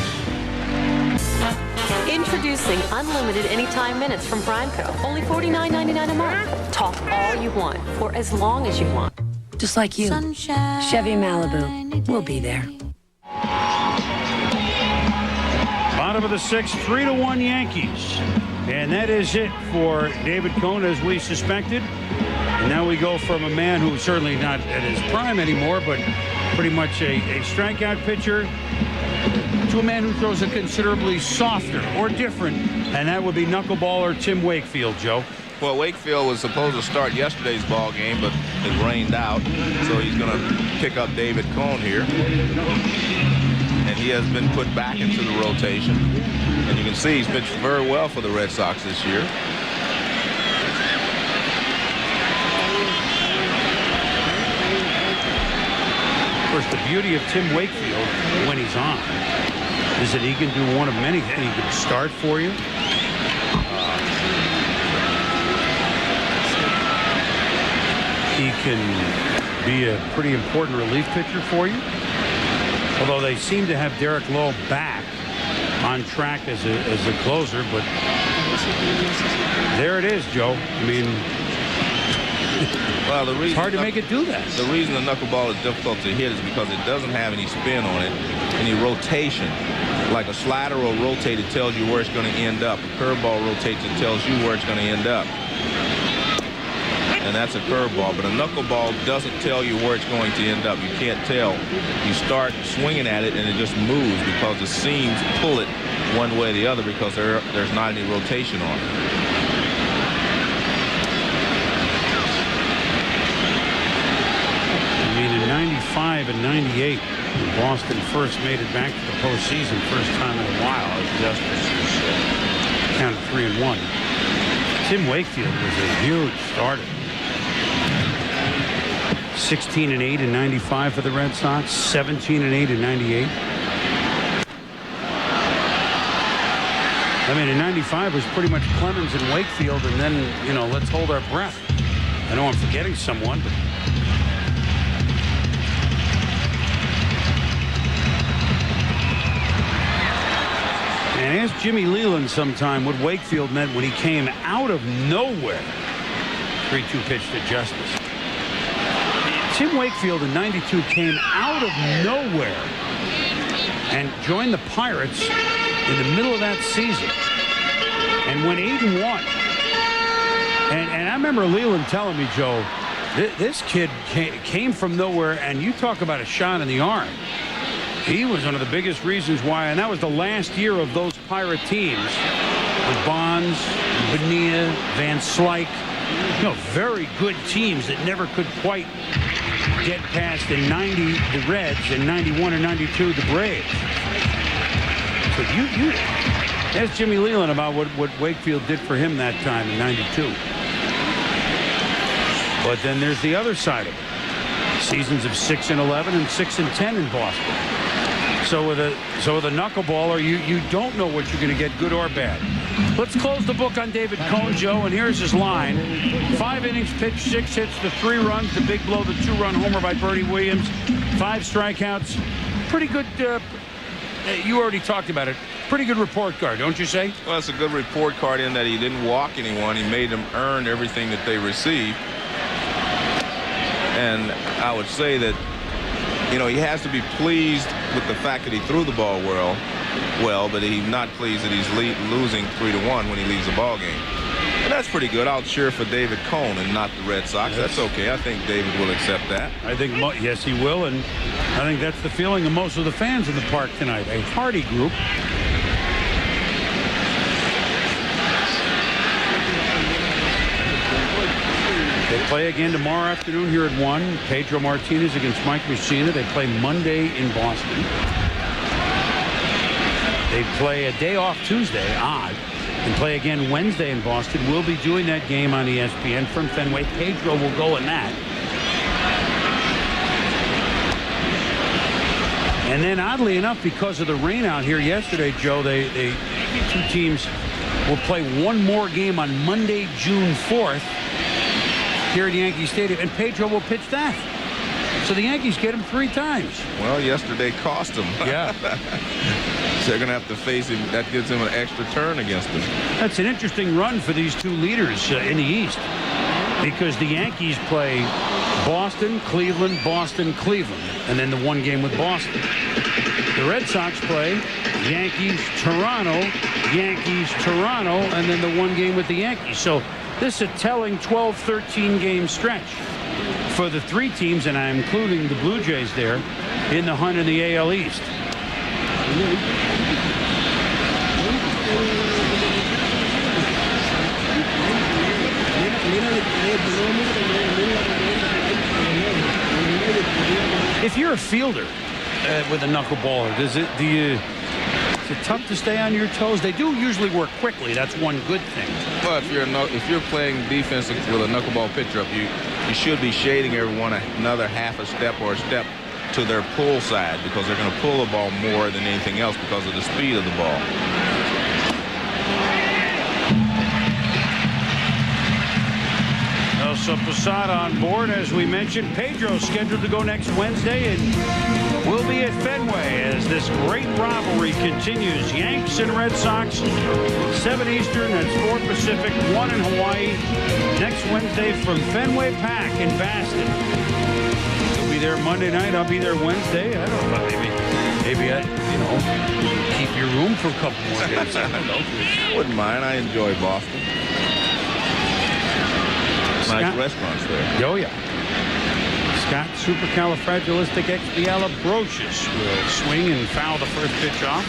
Introducing unlimited anytime minutes from Primeco. Only $49.99 a month. Talk all you want for as long as you want. Just like you. Sunshine. Chevy Malibu. We'll be there. Bottom of the sixth, 3-1 Yankees. And that is it for David Cohn, as we suspected. And now we go from a man who's certainly not at his prime anymore, but pretty much a strikeout pitcher, to a man who throws a considerably softer or different, and that would be knuckleballer Tim Wakefield, Joe. Well, Wakefield was supposed to start yesterday's ball game, but it rained out, so he's going to pick up David Cohn here. And he has been put back into the rotation. And you can see he's pitched very well for the Red Sox this year. Of course, the beauty of Tim Wakefield when he's on is that he can do one of many things. He can start for you. He can be a pretty important relief pitcher for you. Although they seem to have Derek Lowe back on track as a closer, but there it is, Joe. I mean, well, it's hard to make it do that. The reason the knuckleball is difficult to hit is because it doesn't have any spin on it, any rotation. Like a slider will rotate, it tells you where it's going to end up. A curveball rotates, it tells you where it's going to end up. And that's a curveball, but a knuckleball doesn't tell you where it's going to end up. You can't tell. You start swinging at it, and it just moves because the seams pull it one way or the other because there's not any rotation on it. I mean, in 95 and 98, Boston first made it back to the postseason, first time in a while. Justice counted 3-1. Tim Wakefield was a huge starter. 16-8 in 95 for the Red Sox, 17-8 in 98. I mean, in 95 was pretty much Clemens and Wakefield, and then, you know, let's hold our breath. I know I'm forgetting someone, but and ask Jimmy Leland sometime what Wakefield meant when he came out of nowhere. 3-2 pitch to Justice. Tim Wakefield in 92 came out of nowhere and joined the Pirates in the middle of that season and went 8-1. And I remember Leland telling me, Joe, this kid came from nowhere, and you talk about a shot in the arm. He was one of the biggest reasons why, and that was the last year of those Pirate teams with Bonds, Bonilla, Van Slyke, you know, very good teams that never could quite get past in 90 the Reds and 91 or 92 the Braves. So you ask Jimmy Leland about what Wakefield did for him that time in 92. But then there's the other side of it. Seasons of 6-11 and 6-10 in Boston. So with a knuckleballer, you don't know what you're going to get, good or bad. Let's close the book on David Cone, Joe, and here's his line. 5 innings pitched, 6 hits to 3 runs. The big blow, the 2-run homer by Bernie Williams. 5 strikeouts. Pretty good. You already talked about it. Pretty good report card, don't you say? Well, it's a good report card in that he didn't walk anyone. He made them earn everything that they received. And I would say that, you know, he has to be pleased with the fact that he threw the ball well, but he's not pleased that he's losing 3-1 when he leaves the ball game. And that's pretty good. I'll cheer for David Cone and not the Red Sox. Yes. That's okay. I think David will accept that. I think, yes, he will. And I think that's the feeling of most of the fans in the park tonight. A hearty group. They play again tomorrow afternoon here at 1. Pedro Martinez against Mike Messina. They play Monday in Boston. They play a day off Tuesday, odd, and play again Wednesday in Boston. We'll be doing that game on ESPN from Fenway. Pedro will go in that. And then, oddly enough, because of the rain out here yesterday, Joe, the two teams will play one more game on Monday, June 4th. Here at Yankee Stadium, and Pedro will pitch that. So the Yankees get him 3 times. Well, yesterday cost him. Yeah. So they're going to have to face him. That gives him an extra turn against him. That's an interesting run for these two leaders in the East, because the Yankees play Boston, Cleveland, Boston, Cleveland, and then the one game with Boston. The Red Sox play Yankees, Toronto, Yankees, Toronto, and then the one game with the Yankees. So this is a telling 12-13 game stretch for the 3 teams, and I'm including the Blue Jays there, in the hunt in the AL East. If you're a fielder with a knuckleballer, is it tough to stay on your toes? They do usually work quickly. That's one good thing. Well, if you're playing defense with a knuckleball pitcher up, you should be shading everyone another half a step or a step to their pull side, because they're going to pull the ball more than anything else because of the speed of the ball. So Posada on board, as we mentioned. Pedro scheduled to go next Wednesday, and we'll be at Fenway as this great rivalry continues. Yanks and Red Sox, 7 Eastern, that's 4 Pacific, 1 in Hawaii. Next Wednesday from Fenway Park in Boston. You'll be there Monday night. I'll be there Wednesday. I don't know. Maybe I, keep your room for a couple more days. I don't know. I wouldn't mind. I enjoy Boston. Nice restaurants there. Oh, yeah. Scott Supercalifragilisticexpialidocious will swing and foul the first pitch off.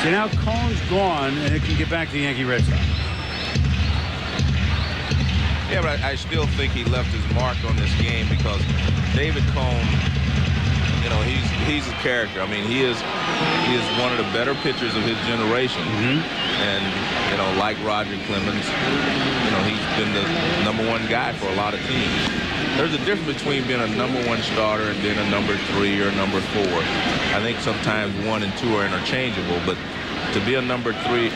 See, now Cone's gone, and it can get back to the Yankee Red Sox. Yeah, but I still think he left his mark on this game, because David Cone, he's a character. I mean, he is one of the better pitchers of his generation. And, like Roger Clemens, he's been the #1 guy for a lot of teams. There's a difference between being a #1 starter and being a number 3 or number 4. I think sometimes 1 and 2 are interchangeable, but to be a number 3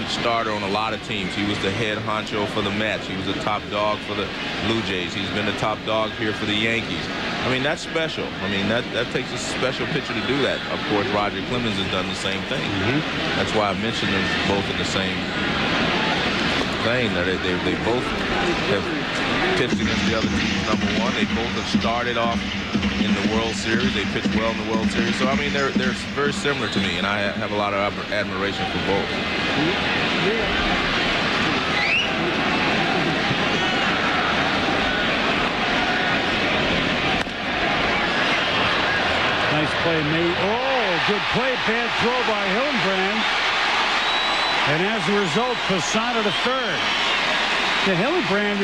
starter on a lot of teams, he was the head honcho for the Mets. He was the top dog for the Blue Jays. He's been the top dog here for the Yankees. I mean, that's special. I mean, that takes a special pitcher to do that. Of course, Roger Clemens has done the same thing. That's why I mentioned them both in the same thing. That they both have pitched against the other team's #1. They both have started off in the World Series. They pitched well in the World Series. So, I mean, they're very similar to me, and I have a lot of admiration for both. Nice play made. Oh, good play. Bad throw by Hillenbrand. And as a result, Posada to third. Yeah, Hillenbrand,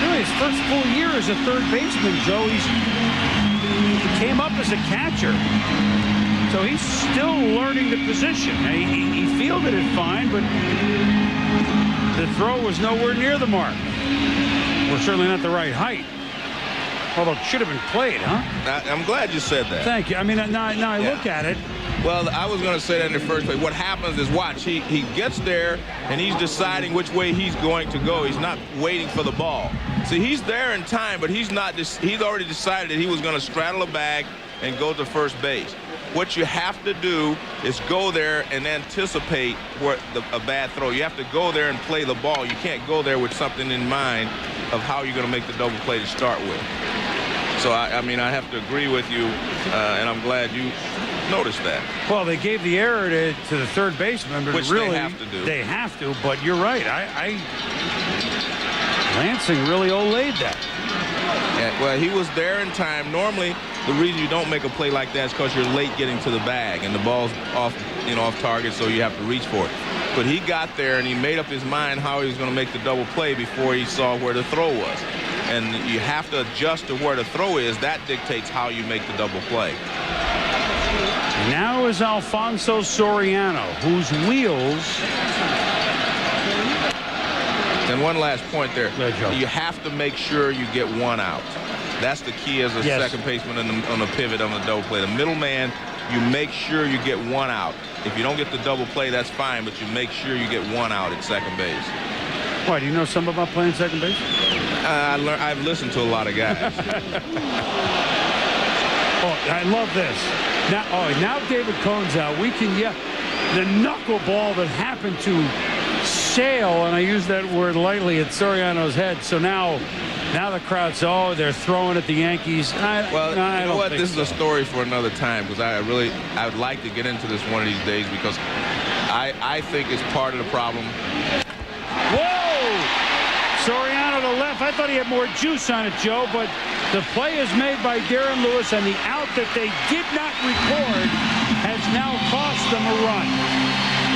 really his first full year as a third baseman, Joe, he came up as a catcher. So he's still learning the position. He fielded it fine, but the throw was nowhere near the mark. Or certainly not the right height. Although it should have been played, huh? I'm glad you said that. Thank you. I mean, now I look at it. Well, I was going to say that in the first place. What happens is, watch, he gets there, and he's deciding which way he's going to go. He's not waiting for the ball. See, he's there in time, but he's already decided that he was going to straddle a bag and go to first base. What you have to do is go there and anticipate a bad throw. You have to go there and play the ball. You can't go there with something in mind of how you're going to make the double play to start with. So, I mean, I have to agree with you, and I'm glad you noticed that. Well, they gave the error to the third baseman, but which really, they have to do. They have to, but you're right. Lansing really olayed that. Yeah, well, he was there in time. Normally, the reason you don't make a play like that is because you're late getting to the bag and the ball's off target, so you have to reach for it. But he got there and he made up his mind how he was going to make the double play before he saw where the throw was. And you have to adjust to where the throw is. That dictates how you make the double play. Now is Alfonso Soriano, whose wheels. And one last point there. You have to make sure you get one out. That's the key as a second baseman on the pivot on the double play. The middleman, you make sure you get one out. If you don't get the double play, that's fine, but you make sure you get one out at second base. Why, do you know something about playing second base? I've listened to a lot of guys. I love this. Now David Cohn's out. We can, the knuckleball that happened to sail, and I use that word lightly, at Soriano's head. So now the crowd's, they're throwing at the Yankees. You know what? This is a story for another time, because I would like to get into this one of these days, because I think it's part of the problem. Whoa! Soriano to left. I thought he had more juice on it, Joe, but the play is made by Darren Lewis, and the out that they did not record has now cost them a run.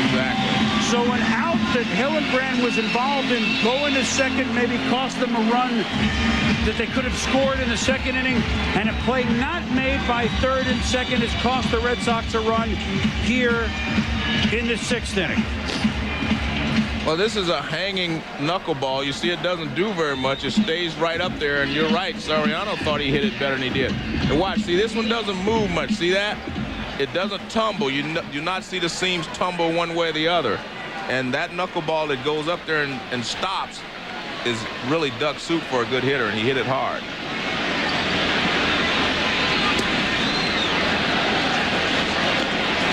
Exactly. So an out that Hillenbrand was involved in going to second maybe cost them a run that they could have scored in the second inning, and a play not made by third and second has cost the Red Sox a run here in the sixth inning. Well, this is a hanging knuckleball. You see, it doesn't do very much. It stays right up there, and you're right. Soriano thought he hit it better than he did. And watch, see, this one doesn't move much. See that? It doesn't tumble. You do not see the seams tumble one way or the other. And that knuckleball that goes up there and stops is really duck soup for a good hitter, and he hit it hard.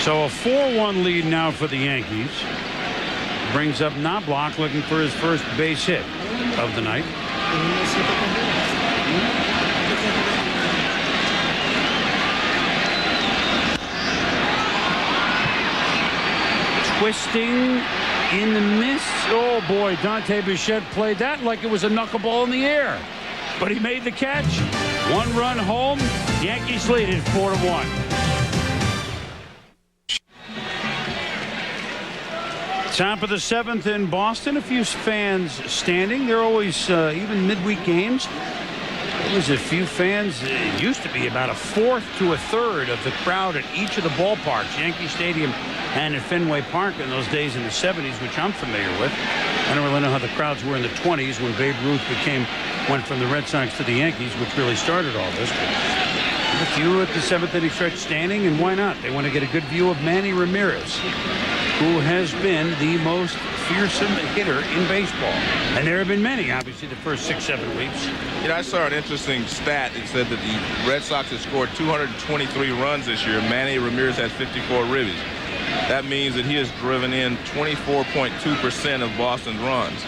So a 4-1 lead now for the Yankees. Brings up Knobloch looking for his first base hit of the night. Twisting in the mist. Oh boy, Dante Bichette played that like it was a knuckleball in the air. But he made the catch. One run home. Yankees lead it 4-1. Top of the seventh in Boston. A few fans standing. They're always, even midweek games, there's a few fans. It used to be about a fourth to a third of the crowd at each of the ballparks, Yankee Stadium and at Fenway Park in those days in the 70s, which I'm familiar with. I don't really know how the crowds were in the 20s when Babe Ruth went from the Red Sox to the Yankees, which really started all this. But a few at the seventh inning stretch standing, and why not? They want to get a good view of Manny Ramirez, who has been the most fearsome hitter in baseball. And there have been many, obviously, the first 6-7 weeks. You know, I saw an interesting stat. It said that the Red Sox have scored 223 runs this year. Manny Ramirez has 54 ribbies. That means that he has driven in 24.2% of Boston's runs.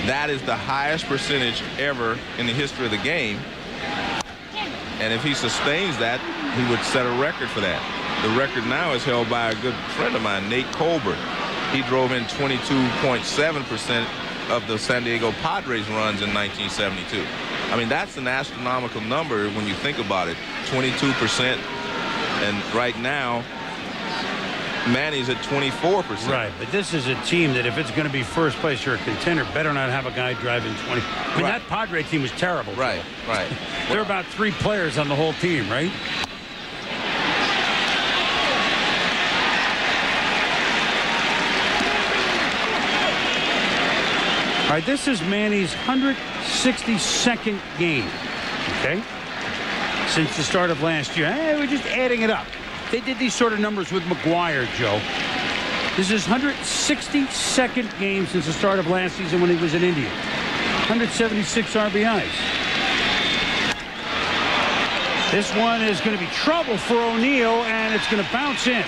That is the highest percentage ever in the history of the game. And if he sustains that, he would set a record for that. The record now is held by a good friend of mine, Nate Colbert. He drove in 22.7% of the San Diego Padres runs in 1972. I mean, that's an astronomical number when you think about it, 22%. And right now, Manny's at 24%. Right, but this is a team that if it's going to be first place or a contender, better not have a guy driving 20. I mean, that Padre team was terrible. Right. There are about 3 players on the whole team, right? All right, this is Manny's 162nd game, okay? Since the start of last year. We're just adding it up. They did these sort of numbers with McGuire, Joe. This is 162nd game since the start of last season when he was in India. 176 RBIs. This one is going to be trouble for O'Neill, and it's going to bounce in.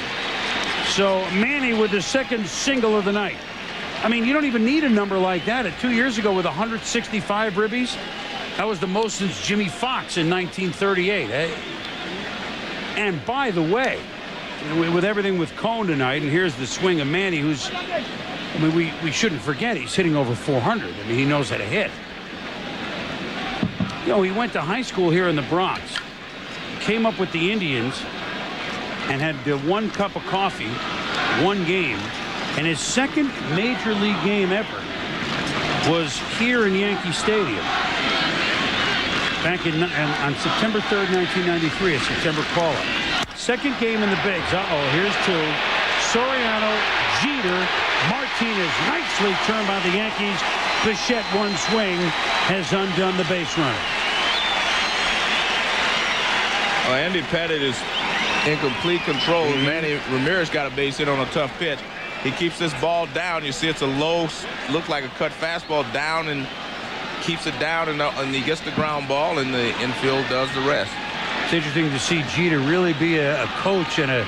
So Manny with the second single of the night. I mean, you don't even need a number like that. 2 years ago with 165 ribbies, that was the most since Jimmy Fox in 1938. And by the way, with everything with Cone tonight, and here's the swing of Manny, who's, I mean, we shouldn't forget, he's hitting over 400. I mean, he knows how to hit. You know, he went to high school here in the Bronx, came up with the Indians, and had 1 cup of coffee, 1 game, and his second major league game ever was here in Yankee Stadium. Back on September 3rd, 1993, a September call-up. Second game in the bigs. Here's 2. Soriano, Jeter, Martinez. Nicely turned by the Yankees. Bichette, 1 swing, has undone the base runner. Well, Andy Pettit is in complete control. Manny Ramirez got a base hit on a tough pitch. He keeps this ball down. You see it's a low, look like a cut fastball down, and keeps it down, and he gets the ground ball, and the infield does the rest. It's interesting to see Jeter really be a coach and a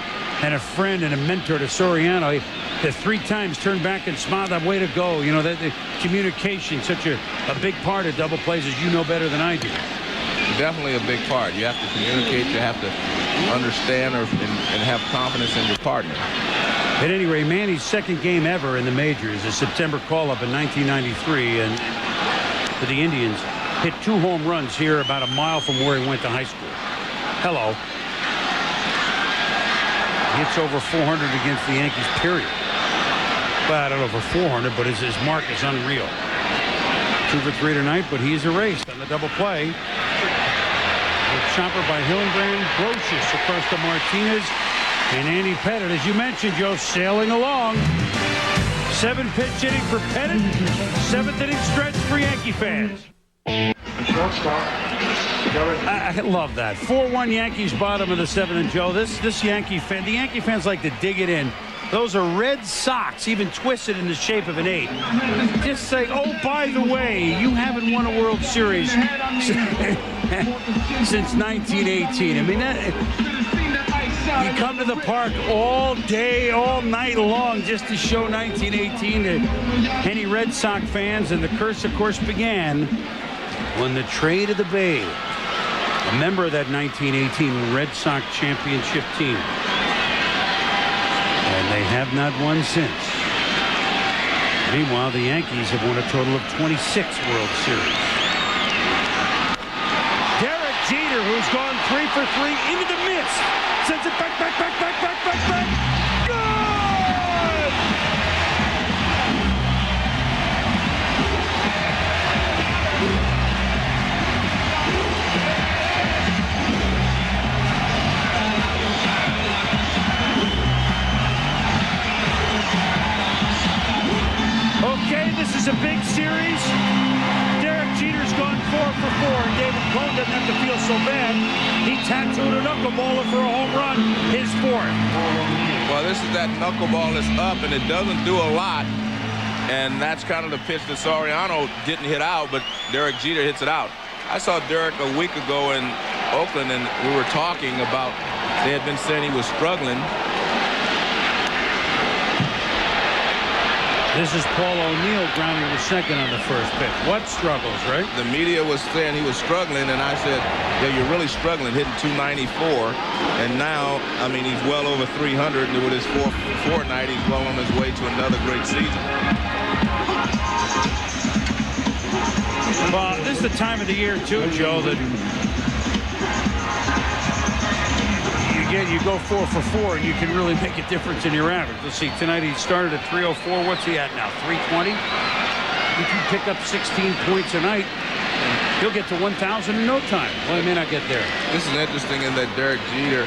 friend and a mentor to Soriano. The 3 times turned back and smiled. That way to go. You know, that the communication, such a big part of double plays, as you know better than I do. Definitely a big part. You have to communicate. You have to understand and have confidence in your partner. At any rate, Manny's second game ever in the majors, a September call-up in 1993, and for the Indians, hit 2 home runs here about a mile from where he went to high school. Hello. Hits over 400 against the Yankees, period. Well, I don't know over 400, but his mark is unreal. 2 for 3 tonight, but he's erased on the double play. The chopper by Hillenbrand, Brocious across to Martinez, and Andy Pettit, as you mentioned, Joe, sailing along. 7-pitch inning for Pettit. 7th inning stretch for Yankee fans. I love that. 4-1 Yankees, bottom of the 7th. And Joe, this Yankee fan, the Yankee fans like to dig it in. Those are Red Sox, even twisted in the shape of an 8. Just say, oh, by the way, you haven't won a World Series since 1918. I mean, you come to the park all day, all night long just to show 1918 to any Red Sox fans. And the curse, of course, began when the trade of the Bay, a member of that 1918 Red Sox championship team. And they have not won since. Meanwhile, the Yankees have won a total of 26 World Series. Derek Jeter, who's gone 3 for 3 into the mist, sends it back. Good! Okay, this is a big series. Derek Jeter's gone 4 for 4, and David Cone doesn't have to feel so bad. He tattooed a knuckleballer for a home run, his 4th. Well, this is that knuckleball that's up, and it doesn't do a lot. And that's kind of the pitch that Soriano didn't hit out, but Derek Jeter hits it out. I saw Derek a week ago in Oakland, and we were talking about, they had been saying he was struggling. This is Paul O'Neill grounding to second on the first pitch. What struggles, right? The media was saying he was struggling, and I said, yeah, you're really struggling, hitting 294. And now, I mean, he's well over 300, and with his 4 night, he's well on his way to another great season. Well, this is the time of the year, too, Joe, that you go 4 for 4, and you can really make a difference in your average. Let's see, tonight he started at 304. What's he at now? 320. If you pick up 16 points a night, he'll get to 1,000 in no time. Well, he may not get there. This is interesting in that Derek Jeter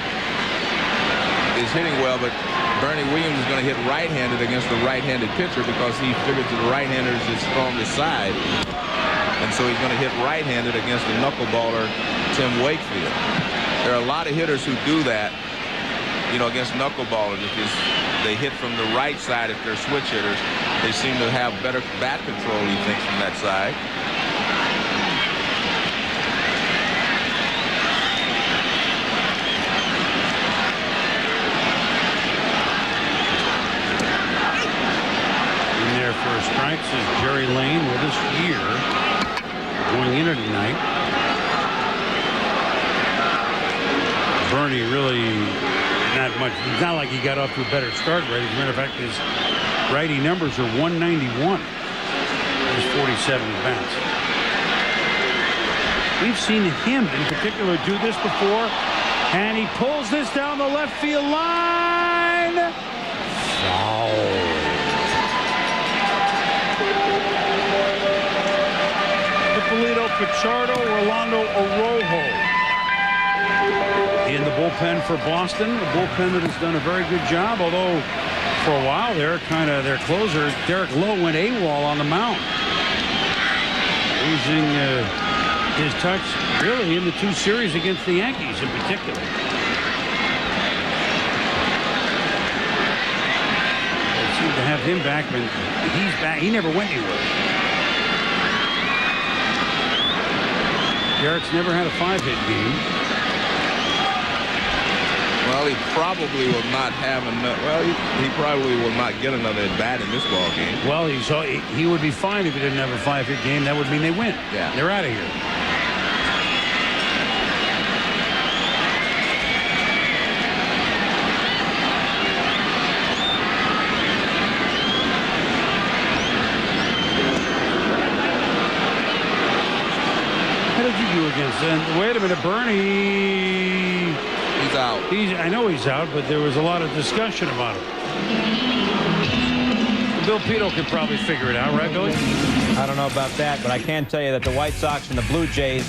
is hitting well, but Bernie Williams is going to hit right-handed against the right-handed pitcher because he figures the right-hander is his strongest side. And so he's going to hit right-handed against the knuckleballer Tim Wakefield. There are a lot of hitters who do that, you know, against knuckleballers. They hit from the right side if they're switch hitters. They seem to have better bat control, he thinks, from that side. For strikes is Jerry Lane with us here going into tonight. Bernie really not much. It's not like he got off to a better start rate. As a matter of fact, his righty numbers are 191. His 47 at-bats. We've seen him in particular do this before, and he pulls this down the left field line. Foul. Polito, Pichardo, Rolando Arrojo in the bullpen for Boston. A bullpen that has done a very good job, although for a while there, kind of their closer, Derek Lowe, went AWOL on the mound. Losing his touch really in the 2 series against the Yankees in particular. They seem to have him back, but he's back. He never went anywhere. Derek's never had a 5-hit game. Well, he probably will not have enough. Well, he probably will not get another at bat in this ball game. Well, he would be fine if he didn't have a 5-hit game. That would mean they win. Yeah, they're out of here. Against and wait a minute, Bernie. He's out. I know he's out, but there was a lot of discussion about it. Bill Pito could probably figure it out, right, Billy? I don't know about that, but I can tell you that the White Sox and the Blue Jays.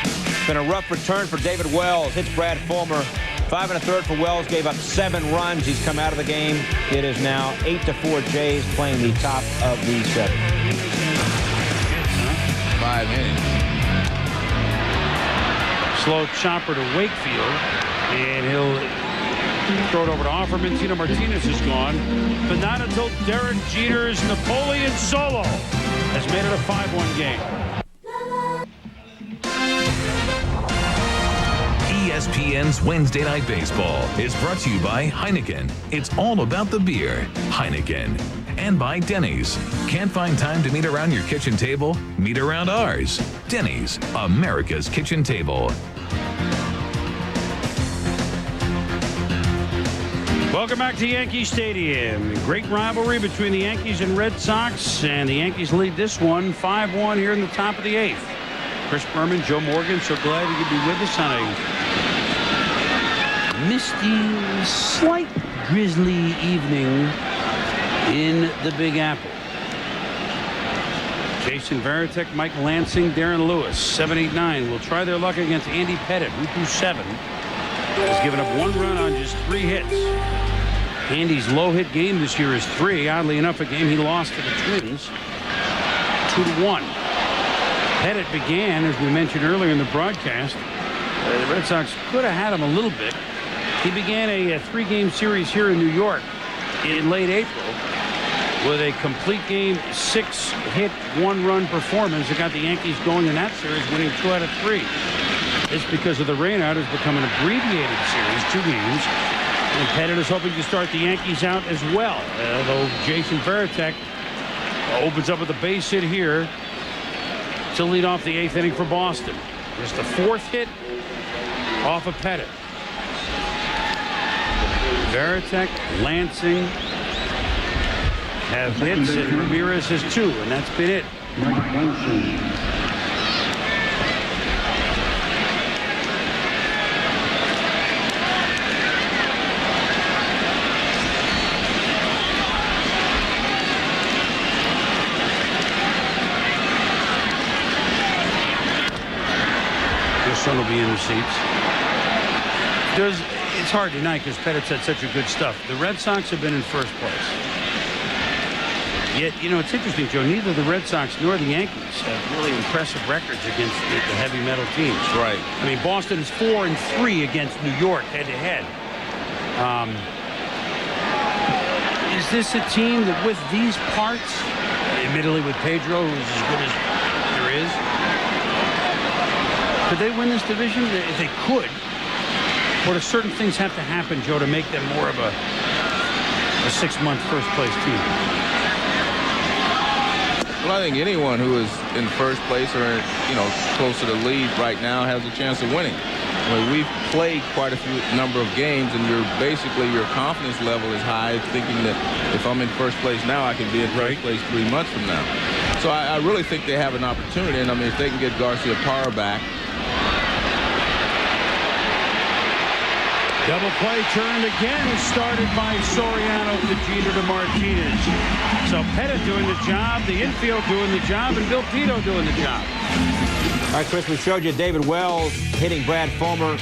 It's been a rough return for David Wells. Hits Brad Fulmer. 5 1/3 for Wells. Gave up 7 runs. He's come out of the game. It is now 8-4 Jays playing the top of the 7. 5 innings. Slow chopper to Wakefield, and he'll throw it over to Offerman. Tino Martinez is gone, but not until Derek Jeter's Napoleon solo has made it a 5-1 game. ESPN's Wednesday Night Baseball is brought to you by Heineken. It's all about the beer. Heineken. And by Denny's. Can't find time to meet around your kitchen table? Meet around ours. Denny's, America's kitchen table. Welcome back to Yankee Stadium. Great rivalry between the Yankees and Red Sox, and the Yankees lead this one 5-1 here in the top of the 8th. Chris Berman, Joe Morgan, so glad you could be with us on a misty, slight drizzly evening in the Big Apple. Jason Varitek, Mike Lansing, Darren Lewis, 7-8-9 will try their luck against Andy Pettit, who threw 7. Has given up 1 run on just 3 hits. Andy's low hit game this year is 3. Oddly enough, a game he lost to the Twins, 2-1. Pettit began, as we mentioned earlier in the broadcast, the Red Sox could have had him a little bit. He began a 3-game series here in New York in late April with a complete game 6-hit 1-run performance that got the Yankees going in that series, winning 2 out of 3. This, because of the rainout, has become an abbreviated series, 2 games. And Pettit is hoping to start the Yankees out as well. Although Jason Varitek opens up with a base hit here to lead off the 8th inning for Boston. Just the 4th hit off of Pettit. Varitek, Lansing have hits, and Ramirez has 2, and that's been it. be in the seats. It's hard to deny because Pettit's had such a good stuff. The Red Sox have been in first place. Yet, you know, it's interesting, Joe, neither the Red Sox nor the Yankees have really impressive records against the heavy metal teams. Right. I mean, Boston is 4-3 against New York head-to-head. Is this a team that with these parts, admittedly with Pedro, who's as good as there is, could they win this division? If they could, or do certain things have to happen, Joe, to make them more of a 6-month first-place team? Well, I think anyone who is in first place or, you know, close to the lead right now has a chance of winning. I mean, we've played quite a few number of games, and your confidence level is high, thinking that if I'm in first place now, I can be in first place 3 months from now. So I really think they have an opportunity, and I mean, if they can get Garcia Parra back. Double play turned again, started by Soriano to Jeter to Martinez. So Pettit doing the job, the infield doing the job, and Bill Pito doing the job. All right, Chris, we showed you David Wells hitting Brad Fulmer.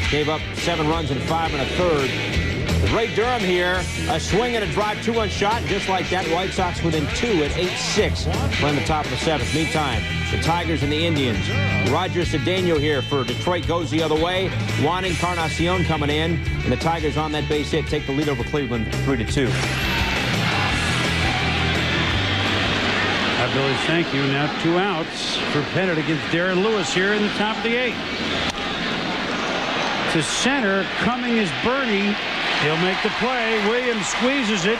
Gave up 7 runs in 5 1/3. With Ray Durham here, a swing and a drive 2-run shot. Just like that, White Sox within 2 at 8-6. Playing the top of the 7th. Meantime, the Tigers and the Indians. Roger Cedeno here for Detroit goes the other way. Juan Encarnacion coming in. And the Tigers on that base hit take the lead over Cleveland 3-2. Billy, thank you. Now 2 outs for Pettit against Darren Lewis here in the top of the 8th. To center, coming is Bernie. He'll make the play. Williams squeezes it.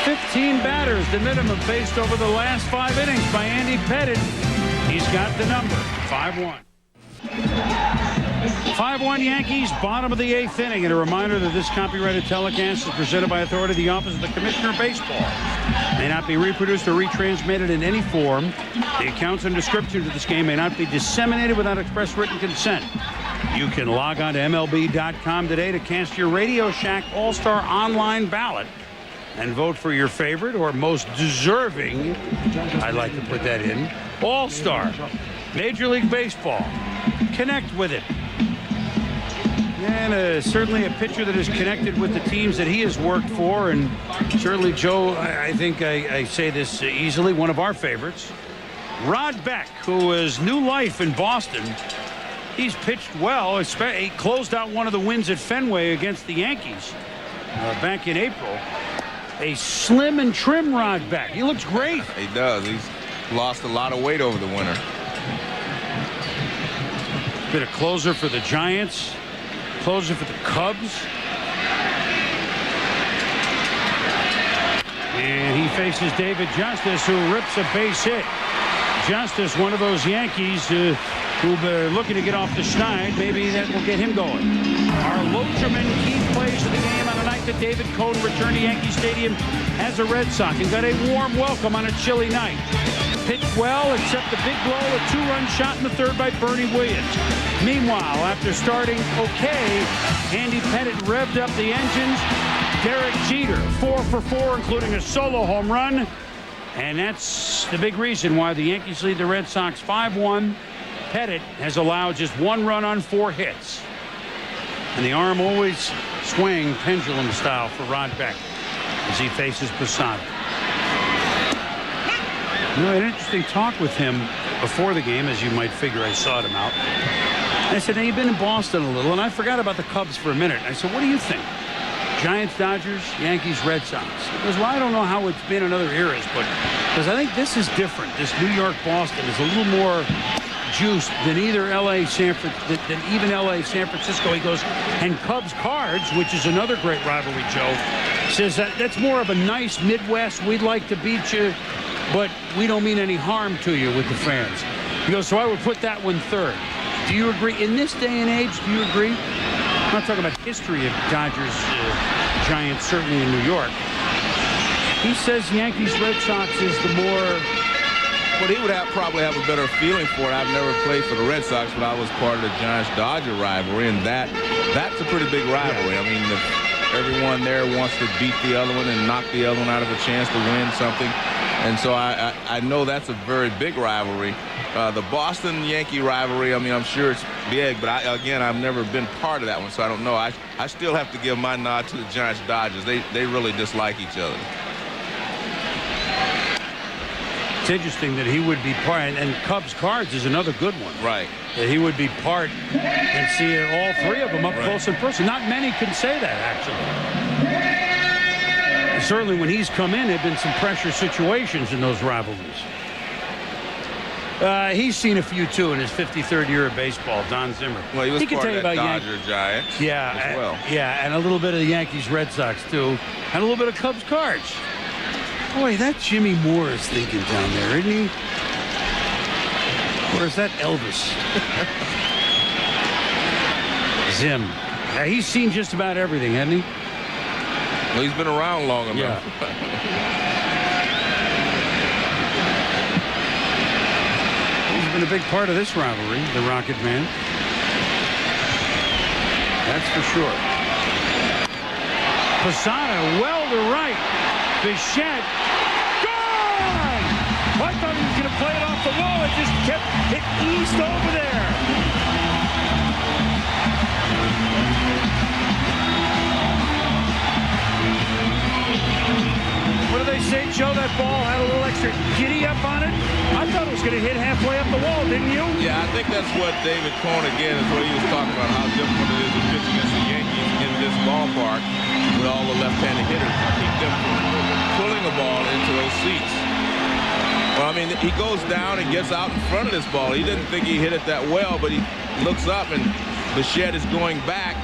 15 batters, the minimum faced over the last 5 innings by Andy Pettit. He's got the number, 5-1. 5-1 Yankees, bottom of the 8th inning. And a reminder that this copyrighted telecast is presented by authority of the Office of the Commissioner of Baseball. May not be reproduced or retransmitted in any form. The accounts and descriptions of this game may not be disseminated without express written consent. You can log on to MLB.com today to cast your Radio Shack All-Star online ballot and vote for your favorite or most deserving, I'd like to put that in, All-Star. Major League Baseball. Connect with it. And certainly a pitcher that is connected with the teams that he has worked for. And certainly, Joe, I think I say this easily, one of our favorites. Rod Beck, who is new life in Boston. He's pitched well. He closed out one of the wins at Fenway against the Yankees back in April. A slim and trim Rod Beck. He looks great. He does. He's lost a lot of weight over the winter. Been a closer for the Giants. Closer for the Cubs. And he faces David Justice, who rips a base hit. Justice, one of those Yankees who are looking to get off the schneid. Maybe that will get him going. Our Locherman key plays of the game on the night that David Cohn returned to Yankee Stadium as a Red Sox and got a warm welcome on a chilly night. Pitched well, except the big blow, a 2-run shot in the 3rd by Bernie Williams. Meanwhile, after starting okay, Andy Pettit revved up the engines. Derek Jeter, 4 for 4, including a solo home run. And that's the big reason why the Yankees lead the Red Sox 5-1. Pettit has allowed just 1 run on 4 hits. And the arm always swing pendulum style for Rod Beck as he faces Posada. You know, I had an interesting talk with him before the game, as you might figure. I sought him out. I said, now you've been in Boston a little, and I forgot about the Cubs for a minute. I said, what do you think? Giants, Dodgers, Yankees, Red Sox. He goes, well, I don't know how it's been in other eras, but because I think this is different. This New York, Boston is a little more juiced than either L.A., San Francisco. He goes, and Cubs, Cards, which is another great rivalry, Joe, says that's more of a nice Midwest. We'd like to beat you, but we don't mean any harm to you with the fans. He goes, so I would put that one 3rd. Do you agree? In this day and age, do you agree? I'm not talking about history of Dodgers, Giants, certainly in New York. He says Yankees, Red Sox is the more... Well, he would probably have a better feeling for it. I've never played for the Red Sox, but I was part of the Giants-Dodger rivalry, and that's a pretty big rivalry. I mean, everyone there wants to beat the other one and knock the other one out of a chance to win something. And so I know that's a very big rivalry. The Boston Yankee rivalry, I mean, I'm sure it's big, but again, I've never been part of that one, so I don't know. I still have to give my nod to the Giants-Dodgers. They really dislike each other. It's interesting that he would be part, and Cubs-Cards is another good one. Right. That he would be part and see all three of them up close and personal. Not many can say that, actually. Certainly when he's come in, there have been some pressure situations in those rivalries. He's seen a few, too, in his 53rd year of baseball, Don Zimmer. Well, he was can part tell you of that about Dodger-Giants as well. Yeah, and a little bit of the Yankees-Red Sox, too, and a little bit of Cubs-Cards. Boy, that Jimmy Moore is thinking down there, isn't he? Or is that Elvis? Zim. He's seen just about everything, hasn't he? Well, he's been around long enough. Yeah. He's been a big part of this rivalry, the Rocket Man. That's for sure. Posada well to right. Bichette. Gone! I thought he was going to play it off the wall. It just kept it eased over there. What do they say, Joe? That ball had a little extra giddy up on it. I thought it was going to hit halfway up the wall, didn't you? Yeah, I think that's what David Cohn, again, is what he was talking about, how difficult it is to pitch against the Yankees in this ballpark with all the left-handed hitters to keep them from pulling the ball into those seats. Well, I mean, he goes down and gets out in front of this ball. He didn't think he hit it that well, but he looks up and Bichette is going back,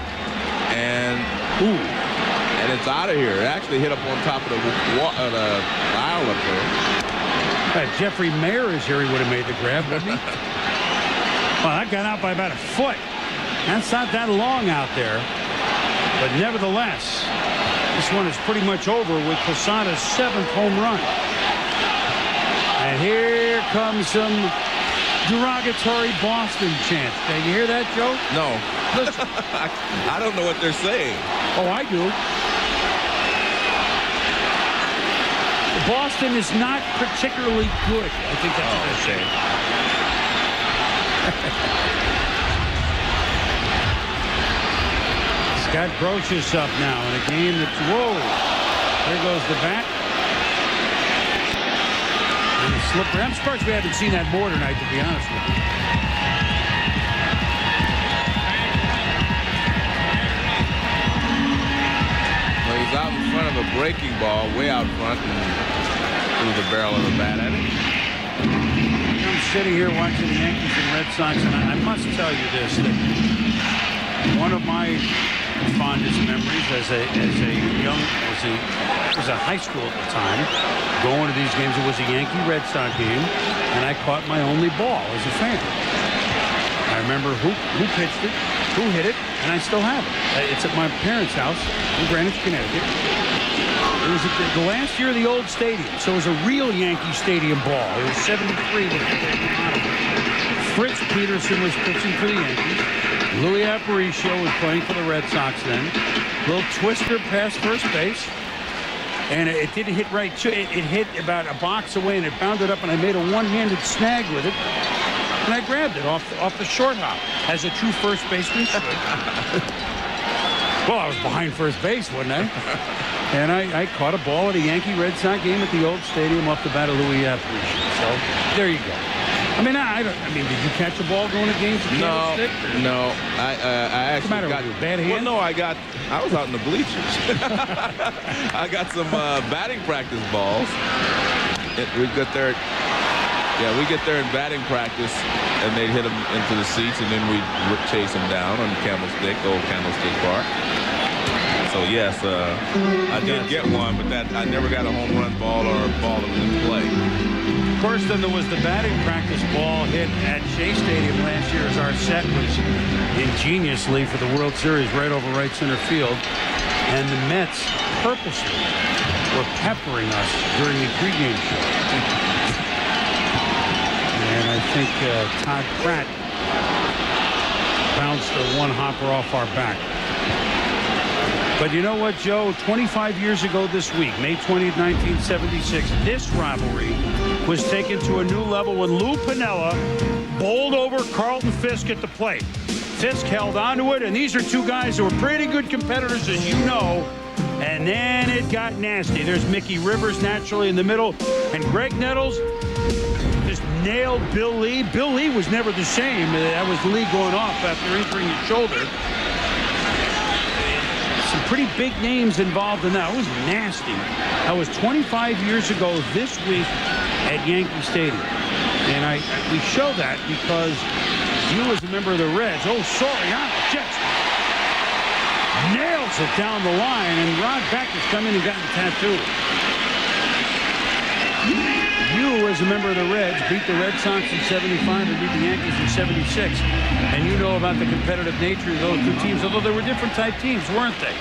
and and it's out of here. It actually hit up on top of the aisle up there. Jeffrey Mayer is here. He would have made the grab, wouldn't he? Well, that got out by about a foot. That's not that long out there. But nevertheless, this one is pretty much over with Posada's 7th home run. And here comes some derogatory Boston chants. Did you hear that, Joe? No. Listen. I don't know what they're saying. Oh, I do. Boston is not particularly good. I think that's what they're saying. Scott Brocious up now in a game that's, whoa, there goes the bat. And the slipper. I'm surprised we haven't seen that more tonight, to be honest with you. Well, he's out in front of a breaking ball, way out front, and threw the barrel of the bat at it. I'm sitting here watching the Yankees and Red Sox, and I must tell you this, that one of my fondest memories as a high school at the time, going to these games, it was a Yankee-Red Sox game, and I caught my only ball as a fan. I remember who pitched it, who hit it, and I still have it. It's at my parents' house in Greenwich, Connecticut. It was at the last year of the old stadium, so it was a real Yankee Stadium ball. It was 73 when it came out of it. Fritz Peterson was pitching for the Yankees. Louis Aparicio was playing for the Red Sox then. Little twister past first base. And it didn't hit right. It hit about a box away, and it bounded up, and I made a one-handed snag with it. And I grabbed it off the short hop, as a true first baseman should. Well, I was behind first base, wasn't I? And I caught a ball at a Yankee-Red Sox game at the old stadium off the bat of Louis Aparicio. So there you go. I mean, did you catch a ball going to games? No. I actually got bad hand. Well, no, I was out in the bleachers. I got some batting practice balls. We get there in batting practice, and they'd hit them into the seats, and then we'd chase them down on Candlestick, old Candlestick Park. So yes, I did get one, but I never got a home run ball or a ball that was in play. Of course, then there was the batting practice ball hit at Shea Stadium last year as our set was ingeniously for the World Series right over right center field. And the Mets purposely were peppering us during the pregame show. And I think Todd Pratt bounced one hopper off our back. But you know what, Joe? 25 years ago this week, May 20th, 1976, this rivalry was taken to a new level when Lou Piniella bowled over Carlton Fisk at the plate. Fisk held onto it, and these are two guys who were pretty good competitors, as you know. And then it got nasty. There's Mickey Rivers naturally in the middle, and Greg Nettles just nailed Bill Lee. Bill Lee was never the same. That was Lee going off after injuring his shoulder. Some pretty big names involved in that. It was nasty. That was 25 years ago this week at Yankee Stadium. And we show that because you, as a member of the Reds, Soriano just nails it down the line, and Rod Beck has come in and gotten tattooed. You, as a member of the Reds, beat the Red Sox in 75 and beat the Yankees in 76. And you know about the competitive nature of those two teams, although they were different type teams, weren't they?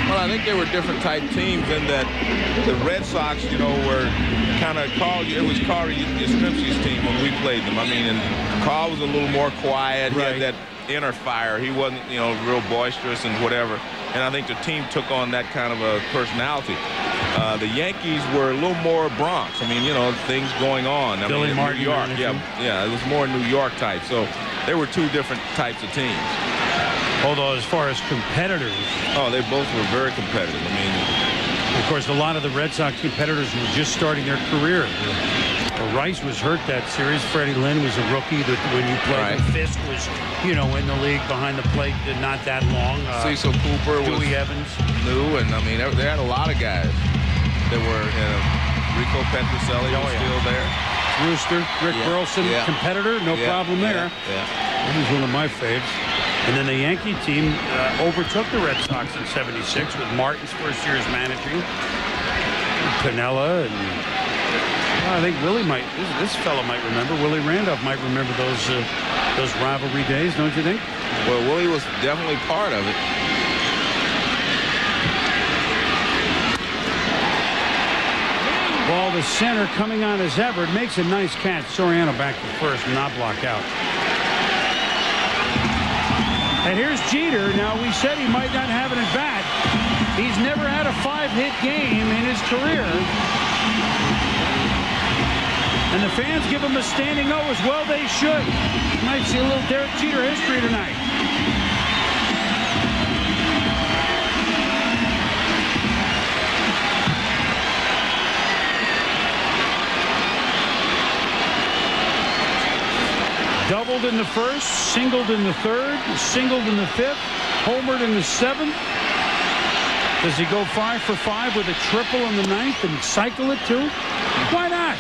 Well, I think they were different type teams in that the Red Sox, were kind of it was Carl Yastrzemski's team when we played them. I mean, and Carl was a little more quiet. Right. He had that inner fire. He wasn't, real boisterous and whatever. And I think the team took on that kind of a personality. The Yankees were a little more Bronx. I mean, things going on. Billy Martin, New York. Yeah, it was more New York type. So there were two different types of teams. Although as far as competitors. Oh, they both were very competitive. I mean, of course, a lot of the Red Sox competitors were just starting their career. Rice was hurt that series. Freddie Lynn was a rookie that when you played. Right. Fisk was, in the league behind the plate not that long. Cecil Cooper was Dewey Evans. New, and I mean, they had a lot of guys that were Rico Petrocelli was still there. Rooster, Rick Burleson, competitor, no problem there. Yeah. He was one of my faves. And then the Yankee team overtook the Red Sox in 76 with Martin's first year as managing. Piniella and I think Willie this fellow might remember. Willie Randolph might remember those rivalry days, don't you think? Well, Willie was definitely part of it. Ball to center, coming on as Everett, makes a nice catch. Soriano back to first, not block out. And here's Jeter. Now, we said he might not have it at bat. He's never had a 5-hit game in his career. And the fans give him a standing O as well. They should. You might see a little Derek Jeter history tonight. Doubled in the first, singled in the third, singled in the fifth, homered in the seventh. Does he go 5 for 5 with a triple in the ninth and cycle it too? Why not?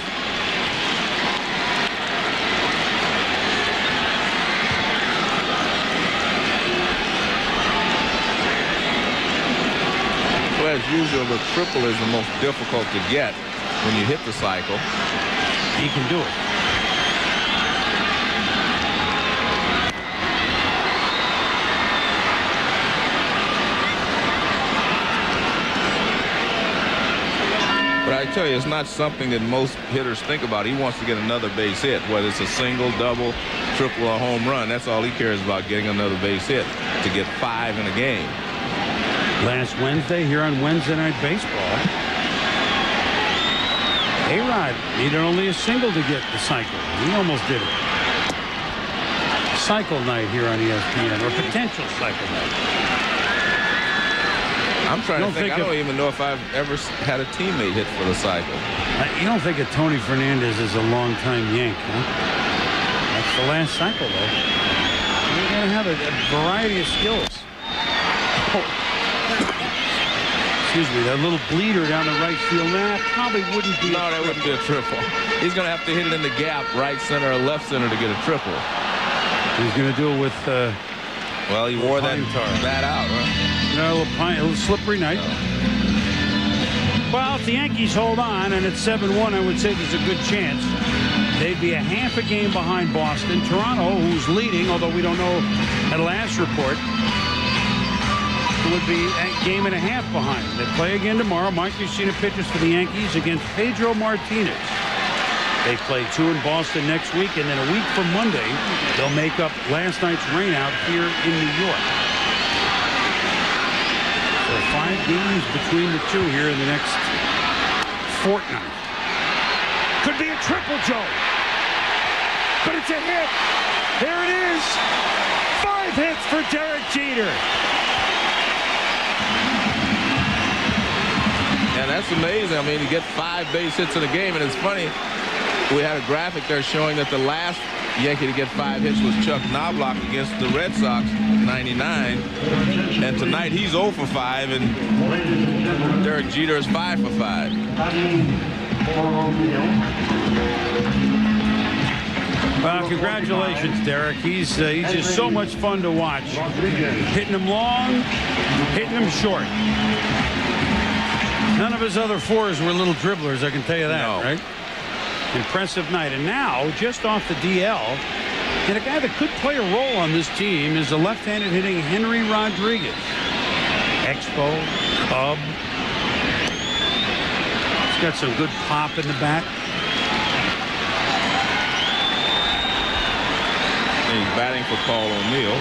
As usual, the triple is the most difficult to get when you hit the cycle. He can do it. But I tell you, it's not something that most hitters think about. He wants to get another base hit, whether it's a single, double, triple, or home run. That's all he cares about, getting another base hit to get 5 in a game. Last Wednesday here on Wednesday Night Baseball, A-Rod needed only a single to get the cycle. He almost did it. Cycle night here on ESPN, or potential cycle night. I'm trying to think. I don't even know if I've ever had a teammate hit for the cycle. You don't think that Tony Fernandez is a long-time Yank, huh? That's the last cycle, though. You're going to have a variety of skills. Excuse me, that little bleeder down the right field, that probably wouldn't be No, that wouldn't be a triple. He's going to have to hit it in the gap, right center or left center, to get a triple. He's going to do it with... well, he wore that out, huh? A little slippery night. Well, if the Yankees hold on, and it's 7-1, I would say there's a good chance. They'd be a half a game behind Boston. Toronto, who's leading, although we don't know at last report, would be a game and a half behind. They play again tomorrow. Mike Mussina pitches for the Yankees against Pedro Martinez. They play 2 in Boston next week, and then a week from Monday, they'll make up last night's rainout here in New York. So are 5 games between the two here in the next fortnight. Could be a triple, Joe. But it's a hit. There it is. 5 hits for Derek Jeter. And that's amazing. I mean, you get 5 base hits in a game, and it's funny. We had a graphic there showing that the last Yankee to get 5 hits was Chuck Knobloch against the Red Sox, 99. And tonight he's 0 for 5, and Derek Jeter is 5 for 5. Well, congratulations, Derek. He's just so much fun to watch. Hitting them long, hitting them short. None of his other 4s were little dribblers, I can tell you that, no. Right? Impressive night. And now, just off the DL, and a guy that could play a role on this team is the left-handed hitting Henry Rodriguez. Expo, Cub. He's got some good pop in the bat. And he's batting for Paul O'Neill.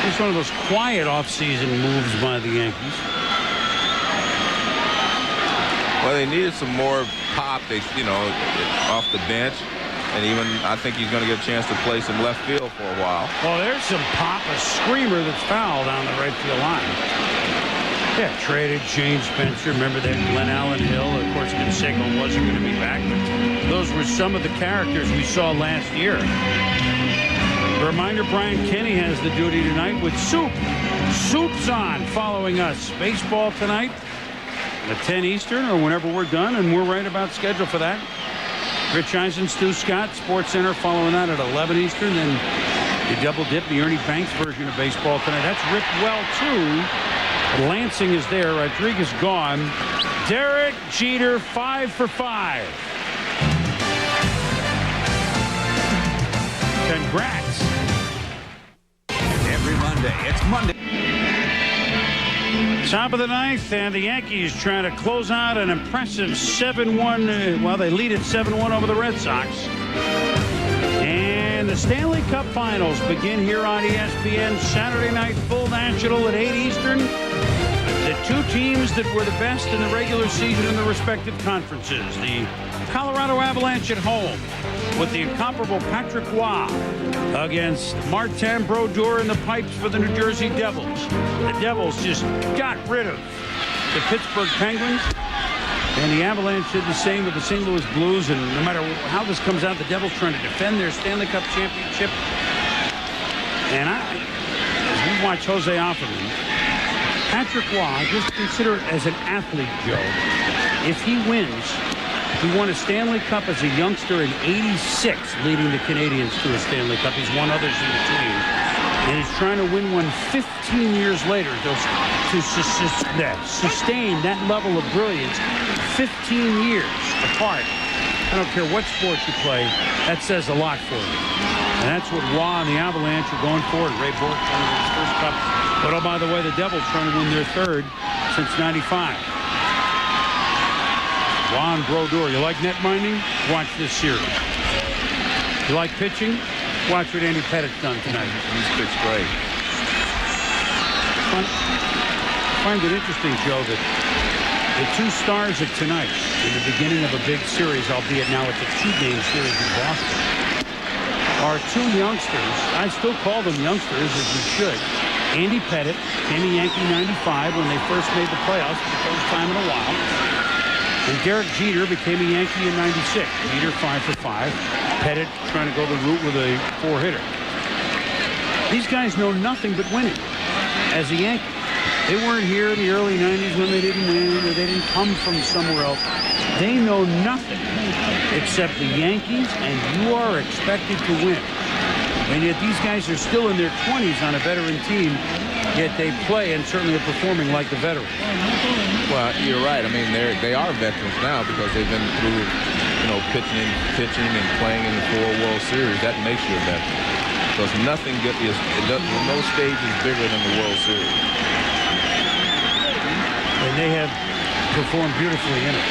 It's one of those quiet off-season moves by the Yankees. Well, they needed some more pop, off the bench. And even, I think he's going to get a chance to play some left field for a while. Well, there's some pop, a screamer that's foul down the right field line. Yeah, traded Shane Spencer. Remember that Glenn Allen Hill. Of course, Canseco wasn't going to be back. But those were some of the characters we saw last year. A reminder, Brian Kenny has the duty tonight with Soup. Soup's on following us. Baseball tonight at 10 Eastern or whenever we're done, and we're right about schedule for that. Rich Eisen, Stu Scott, Sports Center following that at 11 Eastern. Then you double dip the Ernie Banks version of baseball tonight. That's ripped well, too. Lansing is there. Rodriguez gone. Derek Jeter, 5 for 5. Congrats. Every Monday, it's Monday. Top of the ninth, and the Yankees trying to close out an impressive 7-1. Well, they lead at 7-1 over the Red Sox. And the Stanley Cup Finals begin here on ESPN Saturday night, full national at 8 Eastern. The 2 teams that were the best in the regular season in their respective conferences. The Colorado Avalanche at home with the incomparable Patrick Roy against Martin Brodeur in the pipes for the New Jersey Devils. The Devils just got rid of the Pittsburgh Penguins, and the Avalanche did the same with the St. Louis Blues. And no matter how this comes out, the Devils trying to defend their Stanley Cup championship. And as we watch Jose Offerman, Patrick Roy, just consider it as an athlete, Joe. If he wins, he won a Stanley Cup as a youngster in '86, leading the Canadiens to a Stanley Cup. He's won others in between. And he's trying to win one 15 years later to sustain that level of brilliance 15 years apart. I don't care what sport you play. That says a lot for you. And that's what Roy and the Avalanche are going for. And Ray Bork trying to win his first cup. But, oh, by the way, the Devils trying to win their 3rd since '95. Ron Brodeur, you like net minding? Watch this series. You like pitching? Watch what Andy Pettit's done tonight. He's pitched great. I find it interesting, Joe, that the 2 stars of tonight in the beginning of a big series, albeit now it's a 2-game series in Boston, are 2 youngsters. I still call them youngsters, as we should. Andy Pettitte came to Yankee '95 when they first made the playoffs for the first time in a while. And Derek Jeter became a Yankee in '96. Jeter 5 for 5. Pettitte trying to go the route with a 4-hitter. These guys know nothing but winning as a Yankee. They weren't here in the early '90s when they didn't win, or they didn't come from somewhere else. They know nothing except the Yankees, and you are expected to win. And yet these guys are still in their 20s on a veteran team, yet they play and certainly are performing like the veterans. Well, you're right. I mean, they are veterans now because they've been through, pitching and playing in the 4 World Series. That makes you a veteran. Because nothing no stage is bigger than the World Series. And they have performed beautifully in it.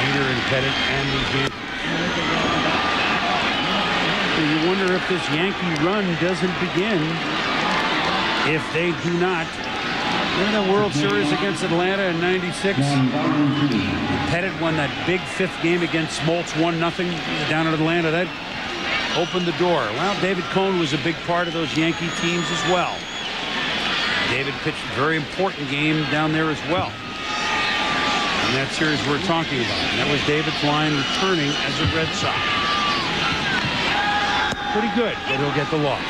Jeter and Pettit and these Yankees. You wonder if this Yankee run doesn't begin if they do not. Remember the World Series against Atlanta in '96? Pettit won that big 5th game against Smoltz, 1-0 down in Atlanta. That opened the door. Well, David Cone was a big part of those Yankee teams as well. David pitched a very important game down there as well. In that series we're talking about. And that was David's line returning as a Red Sox. Pretty good, but he'll get the loss.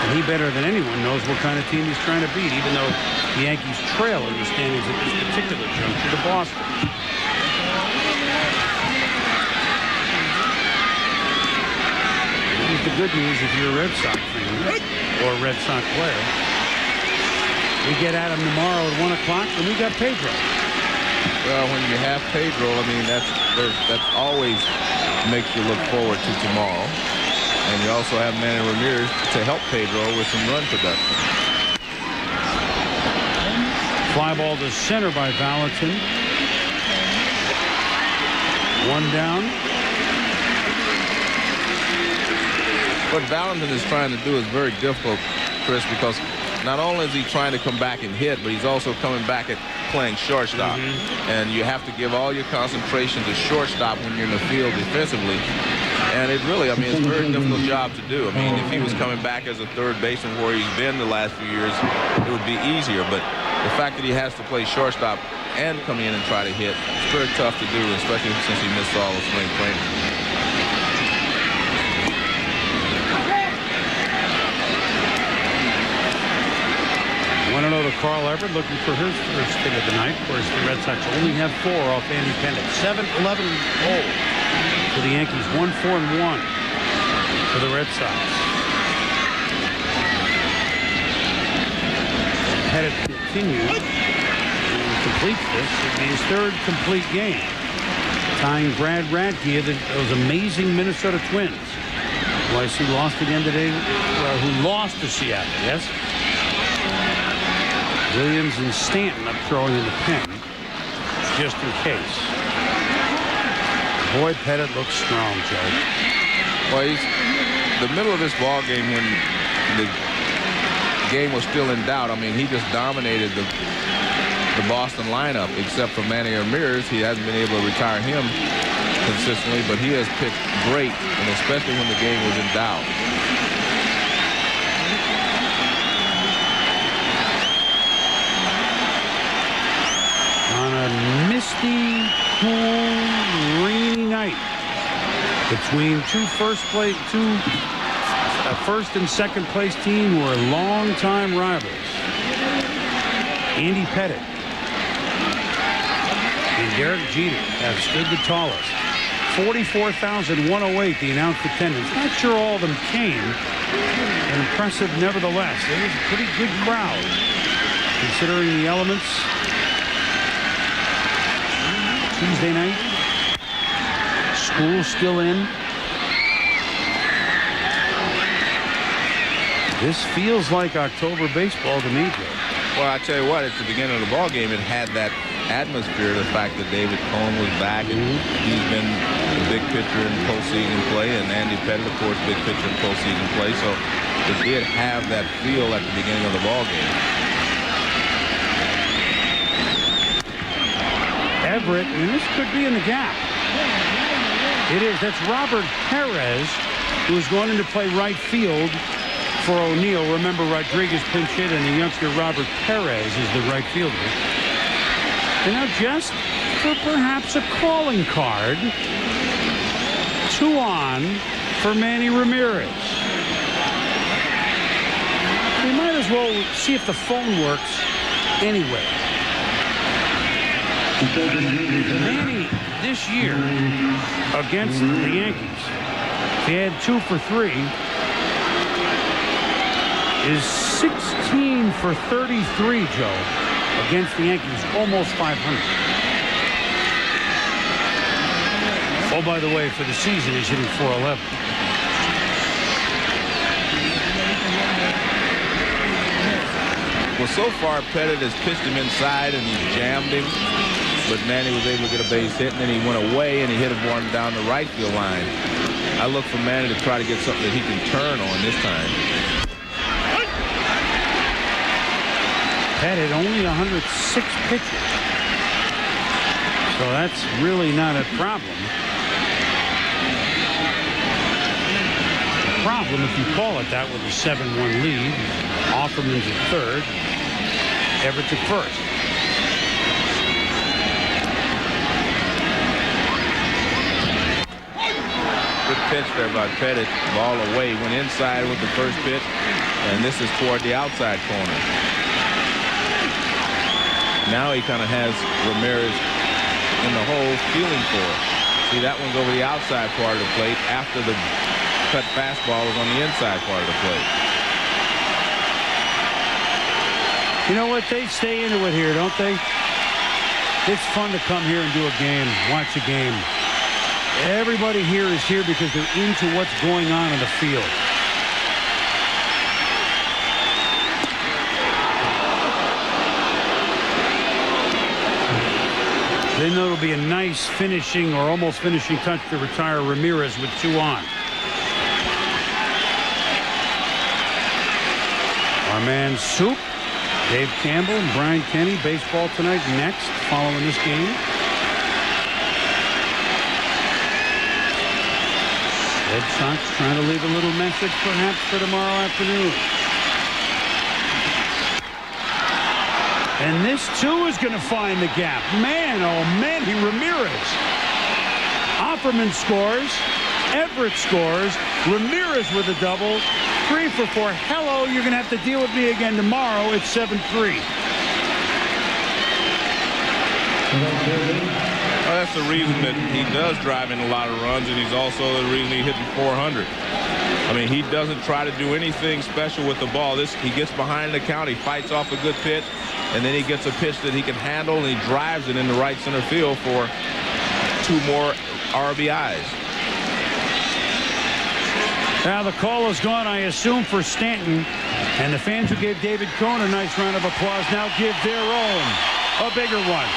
And he better than anyone knows what kind of team he's trying to beat, even though the Yankees trail in the standings at this particular juncture to Boston. Here's the good news if you're a Red Sox fan or a Red Sox player. We get at him tomorrow at 1 o'clock, and we got Pedro. Well, when you have Pedro, I mean, that always makes you look forward to tomorrow. And you also have Manny Ramirez to help Pedro with some run production. Fly ball to center by Valentin. 1 down. What Valentin is trying to do is very difficult, Chris, because not only is he trying to come back and hit, but he's also coming back at playing shortstop. And you have to give all your concentration to shortstop when you're in the field defensively. And it really, I mean, it's a very difficult job to do. I mean, if he was coming back as a third baseman where he's been the last few years, it would be easier. But the fact that he has to play shortstop and come in and try to hit, it's very tough to do, especially since he missed all the spring training. 1-0 to Carl Everett, looking for his first hit of the night. Of course, the Red Sox only have 4 off Andy Pettit. 7-11-0 for the Yankees. 1-4-1 for the Red Sox. Pettit continues and completes this. It'll be his 3rd complete game, tying Brad Radke of those amazing Minnesota Twins. Who I see lost again today, who lost to Seattle, yes? Williams and Stanton up throwing in the pen, just in case. Boy, Pettit looks strong, Joe. Well, he's the middle of this ball game when the game was still in doubt. I mean, he just dominated the Boston lineup, except for Manny Ramirez. He hasn't been able to retire him consistently, but he has pitched great, and especially when the game was in doubt. On a misty, cool, rainy night between first and second place team who are longtime rivals. Andy Pettit and Derek Jeter have stood the tallest. 44,108 the announced attendance. Not sure all of them came. Impressive nevertheless. It was a pretty good crowd considering the elements. Tuesday night. School still in. This feels like October baseball to me, Joe. Well, I tell you what, at the beginning of the ball game, it had that atmosphere, the fact that David Cone was back, and he's been a big pitcher in postseason play, and Andy Pettit, of course, big pitcher in postseason play, so it did have that feel at the beginning of the ball game. Everett, and this could be in the gap. It is. That's Robert Perez, who is going in to play right field for O'Neill. Remember, Rodriguez pinch hit, and the youngster Robert Perez is the right fielder. And now just for perhaps a calling card, 2 on for Manny Ramirez. We might as well see if the phone works anyway. Manny this year against the Yankees, he had 2 for 3, is 16 for 33, Joe, against the Yankees, almost 500. Oh, by the way, for the season, he's hitting .411. Well, so far, Pettit has pitched him inside and he jammed him, but Manny was able to get a base hit, and then he went away and he hit one down the right field line. I look for Manny to try to get something that he can turn on this time. Pettit only 106 pitches, so that's really not a problem. The problem, if you call it that, with a 7-1 lead, Offerman's at third, Everett's at first. Good pitch there by Pettit. Ball away. Went inside with the first pitch, and this is toward the outside corner. Now he kind of has Ramirez in the hole feeling for it. See, that one's over the outside part of the plate after the cut fastball was on the inside part of the plate. You know what? They stay into it here, don't they? It's fun to come here and do a game, watch a game. Everybody here is here because they're into what's going on in the field. They know it'll be a nice finishing or almost finishing touch to retire Ramirez with 2 on. Our man Soup, Dave Campbell, and Brian Kenny. Baseball tonight next, following this game. Red Sox trying to leave a little message perhaps for tomorrow afternoon. And this too is going to find the gap. Man, oh man, Ramirez. Offerman scores. Everett scores. Ramirez with a double. 3 for 4. Hello, you're going to have to deal with me again tomorrow. It's 7-3. Well, that's the reason that he does drive in a lot of runs, and he's also the reason he's hitting 400. I mean, he doesn't try to do anything special with the ball. He gets behind the count, he fights off a good pitch, and then he gets a pitch that he can handle, and he drives it into right center field for 2 more RBIs. Now the call is gone, I assume, for Stanton, and the fans who gave David Cohn a nice round of applause now give their own a bigger one.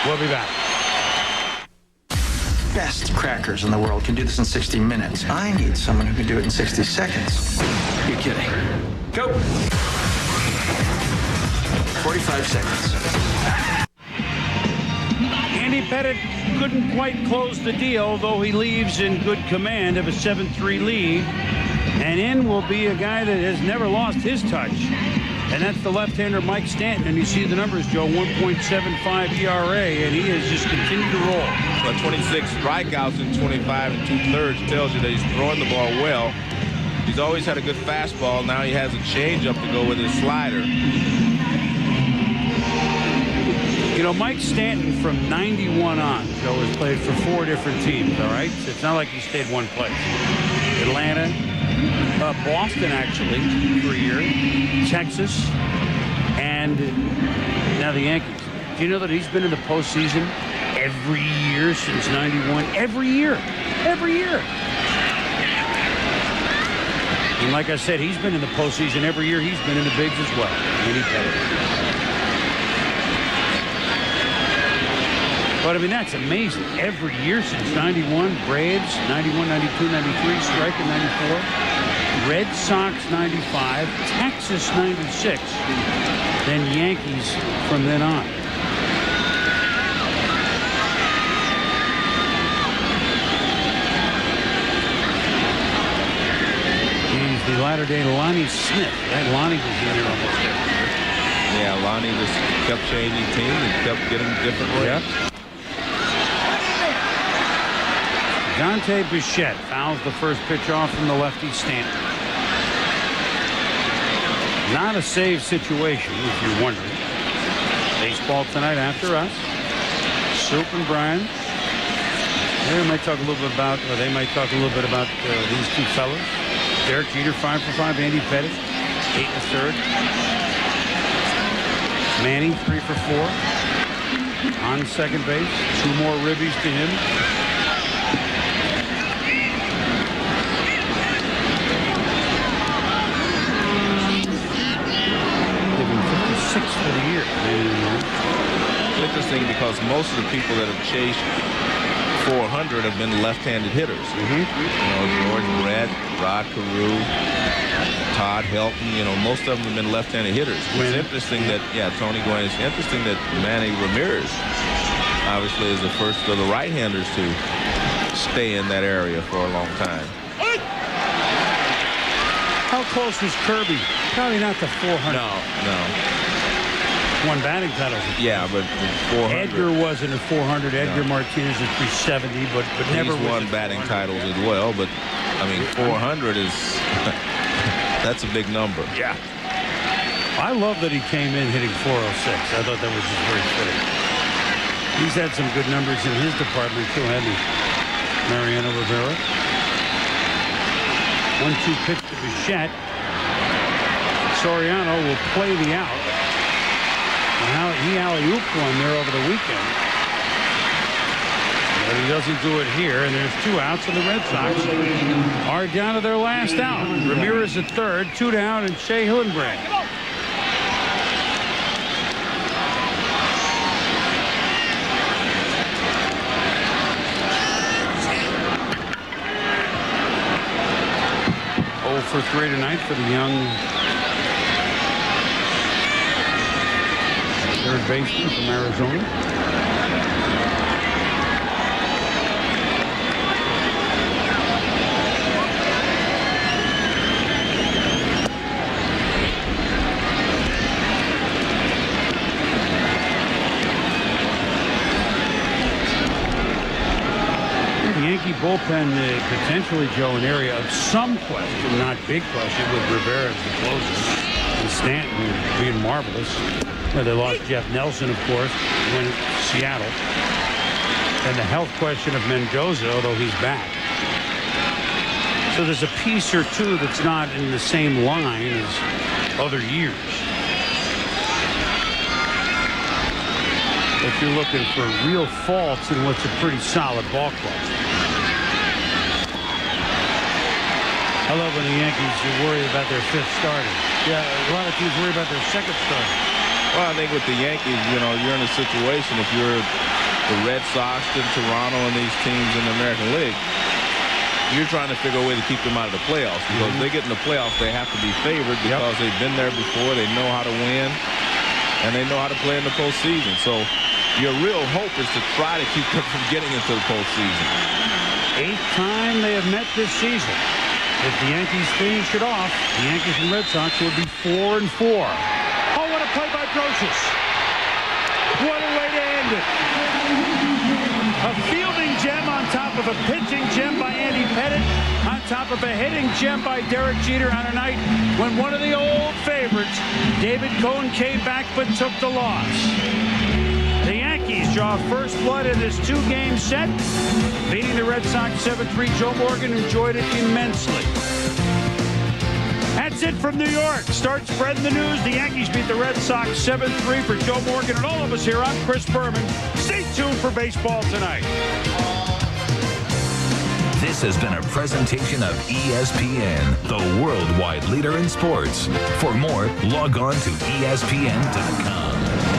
We'll be back. Best crackers in the world can do this in 60 minutes. I need someone who can do it in 60 seconds. You're kidding. Go. 45 seconds. Andy Pettit couldn't quite close the deal, though he leaves in good command of a 7-3 lead. And in will be a guy that has never lost his touch. And that's the left-hander Mike Stanton. And you see the numbers, Joe, 1.75 ERA, and he has just continued to roll. But 26 strikeouts in 25 2/3 tells you that he's throwing the ball well. He's always had a good fastball. Now he has a changeup to go with his slider. You know, Mike Stanton from 91 on, Joe, has played for 4 different teams, all right? So it's not like he stayed one place. Atlanta, Boston, actually, for a year, Texas, and now the Yankees. Do you know that he's been in the postseason every year since 91? Every year. Every year. And like I said, he's been in the postseason every year. He's been in the bigs as well. Andy Pettit. But, I mean, that's amazing. Every year since 91, Braves, 91, 92, 93, Striker, 94, Red Sox, 95, Texas, 96, then Yankees from then on. He's the latter-day Lonnie Smith. Right? Lonnie was in there almost every year. Yeah, Lonnie just kept changing teams and kept getting different looks. Yep. Dante Bichette fouls the first pitch off from the lefty Stanton. Not a save situation, if you're wondering. Baseball tonight after us. Soup and Brian. They might talk a little bit about, these two fellas. Derek Jeter, 5 for 5. Andy Pettit, 8 1/3. Manny, 3 for 4. On second base. 2 more ribbies to him. because most of the people that have chased 400 have been left-handed hitters. You know, George Brett, Rod Carew, Todd Helton, you know, most of them have been left-handed hitters. It's interesting that, Tony Gwynn, it's interesting that Manny Ramirez obviously is the first of the right-handers to stay in that area for a long time. How close was Kirby? Probably not to 400. No. Won batting titles. Yeah, but 400. Edgar wasn't at 400. Edgar Martinez at 370, but never won batting titles as well. But I mean, 400 is that's a big number. Yeah. I love that he came in hitting 406. I thought that was just very fitting. He's had some good numbers in his department too, hasn't he? Mariano Rivera. 1-2 pitch to Bichette. Soriano will play the out. He alley-ooped one there over the weekend. But he doesn't do it here, and there's 2 outs, and the Red Sox are down to their last out. Ramirez at third, 2 down, and Shea Hillenbrand. For 3 tonight for the young third baseman from Arizona. Yankee bullpen potentially, Joe, an area of some question, not big question, with Rivera as the closer and Stanton being marvelous. Well, they lost Jeff Nelson, of course, went to Seattle. And the health question of Mendoza, although he's back. So there's a piece or two that's not in the same line as other years. If you're looking for real faults in what's a pretty solid ball club. I love when the Yankees worry about their 5th starter. Yeah, a lot of teams worry about their 2nd starter. Well, I think with the Yankees, you know, you're in a situation, if you're the Red Sox and Toronto and these teams in the American League, you're trying to figure a way to keep them out of the playoffs. Because if they get in the playoffs, they have to be favored because they've been there before. They know how to win, and they know how to play in the postseason. So your real hope is to try to keep them from getting into the postseason. 8th time they have met this season. If the Yankees finish it off, the Yankees and Red Sox would be 4-4. Oh, what a play by Brocious. What a way to end it. A fielding gem on top of a pitching gem by Andy Pettitte, on top of a hitting gem by Derek Jeter on a night when one of the old favorites, David Cohn, came back but took the loss. The Yankees draw first blood in this 2-game set, beating the Red Sox 7-3. Joe Morgan enjoyed it immensely. That's it from New York. Start spreading the news. The Yankees beat the Red Sox 7-3. For Joe Morgan and all of us here, I'm Chris Berman. Stay tuned for Baseball Tonight. This has been a presentation of ESPN, the worldwide leader in sports. For more, log on to ESPN.com.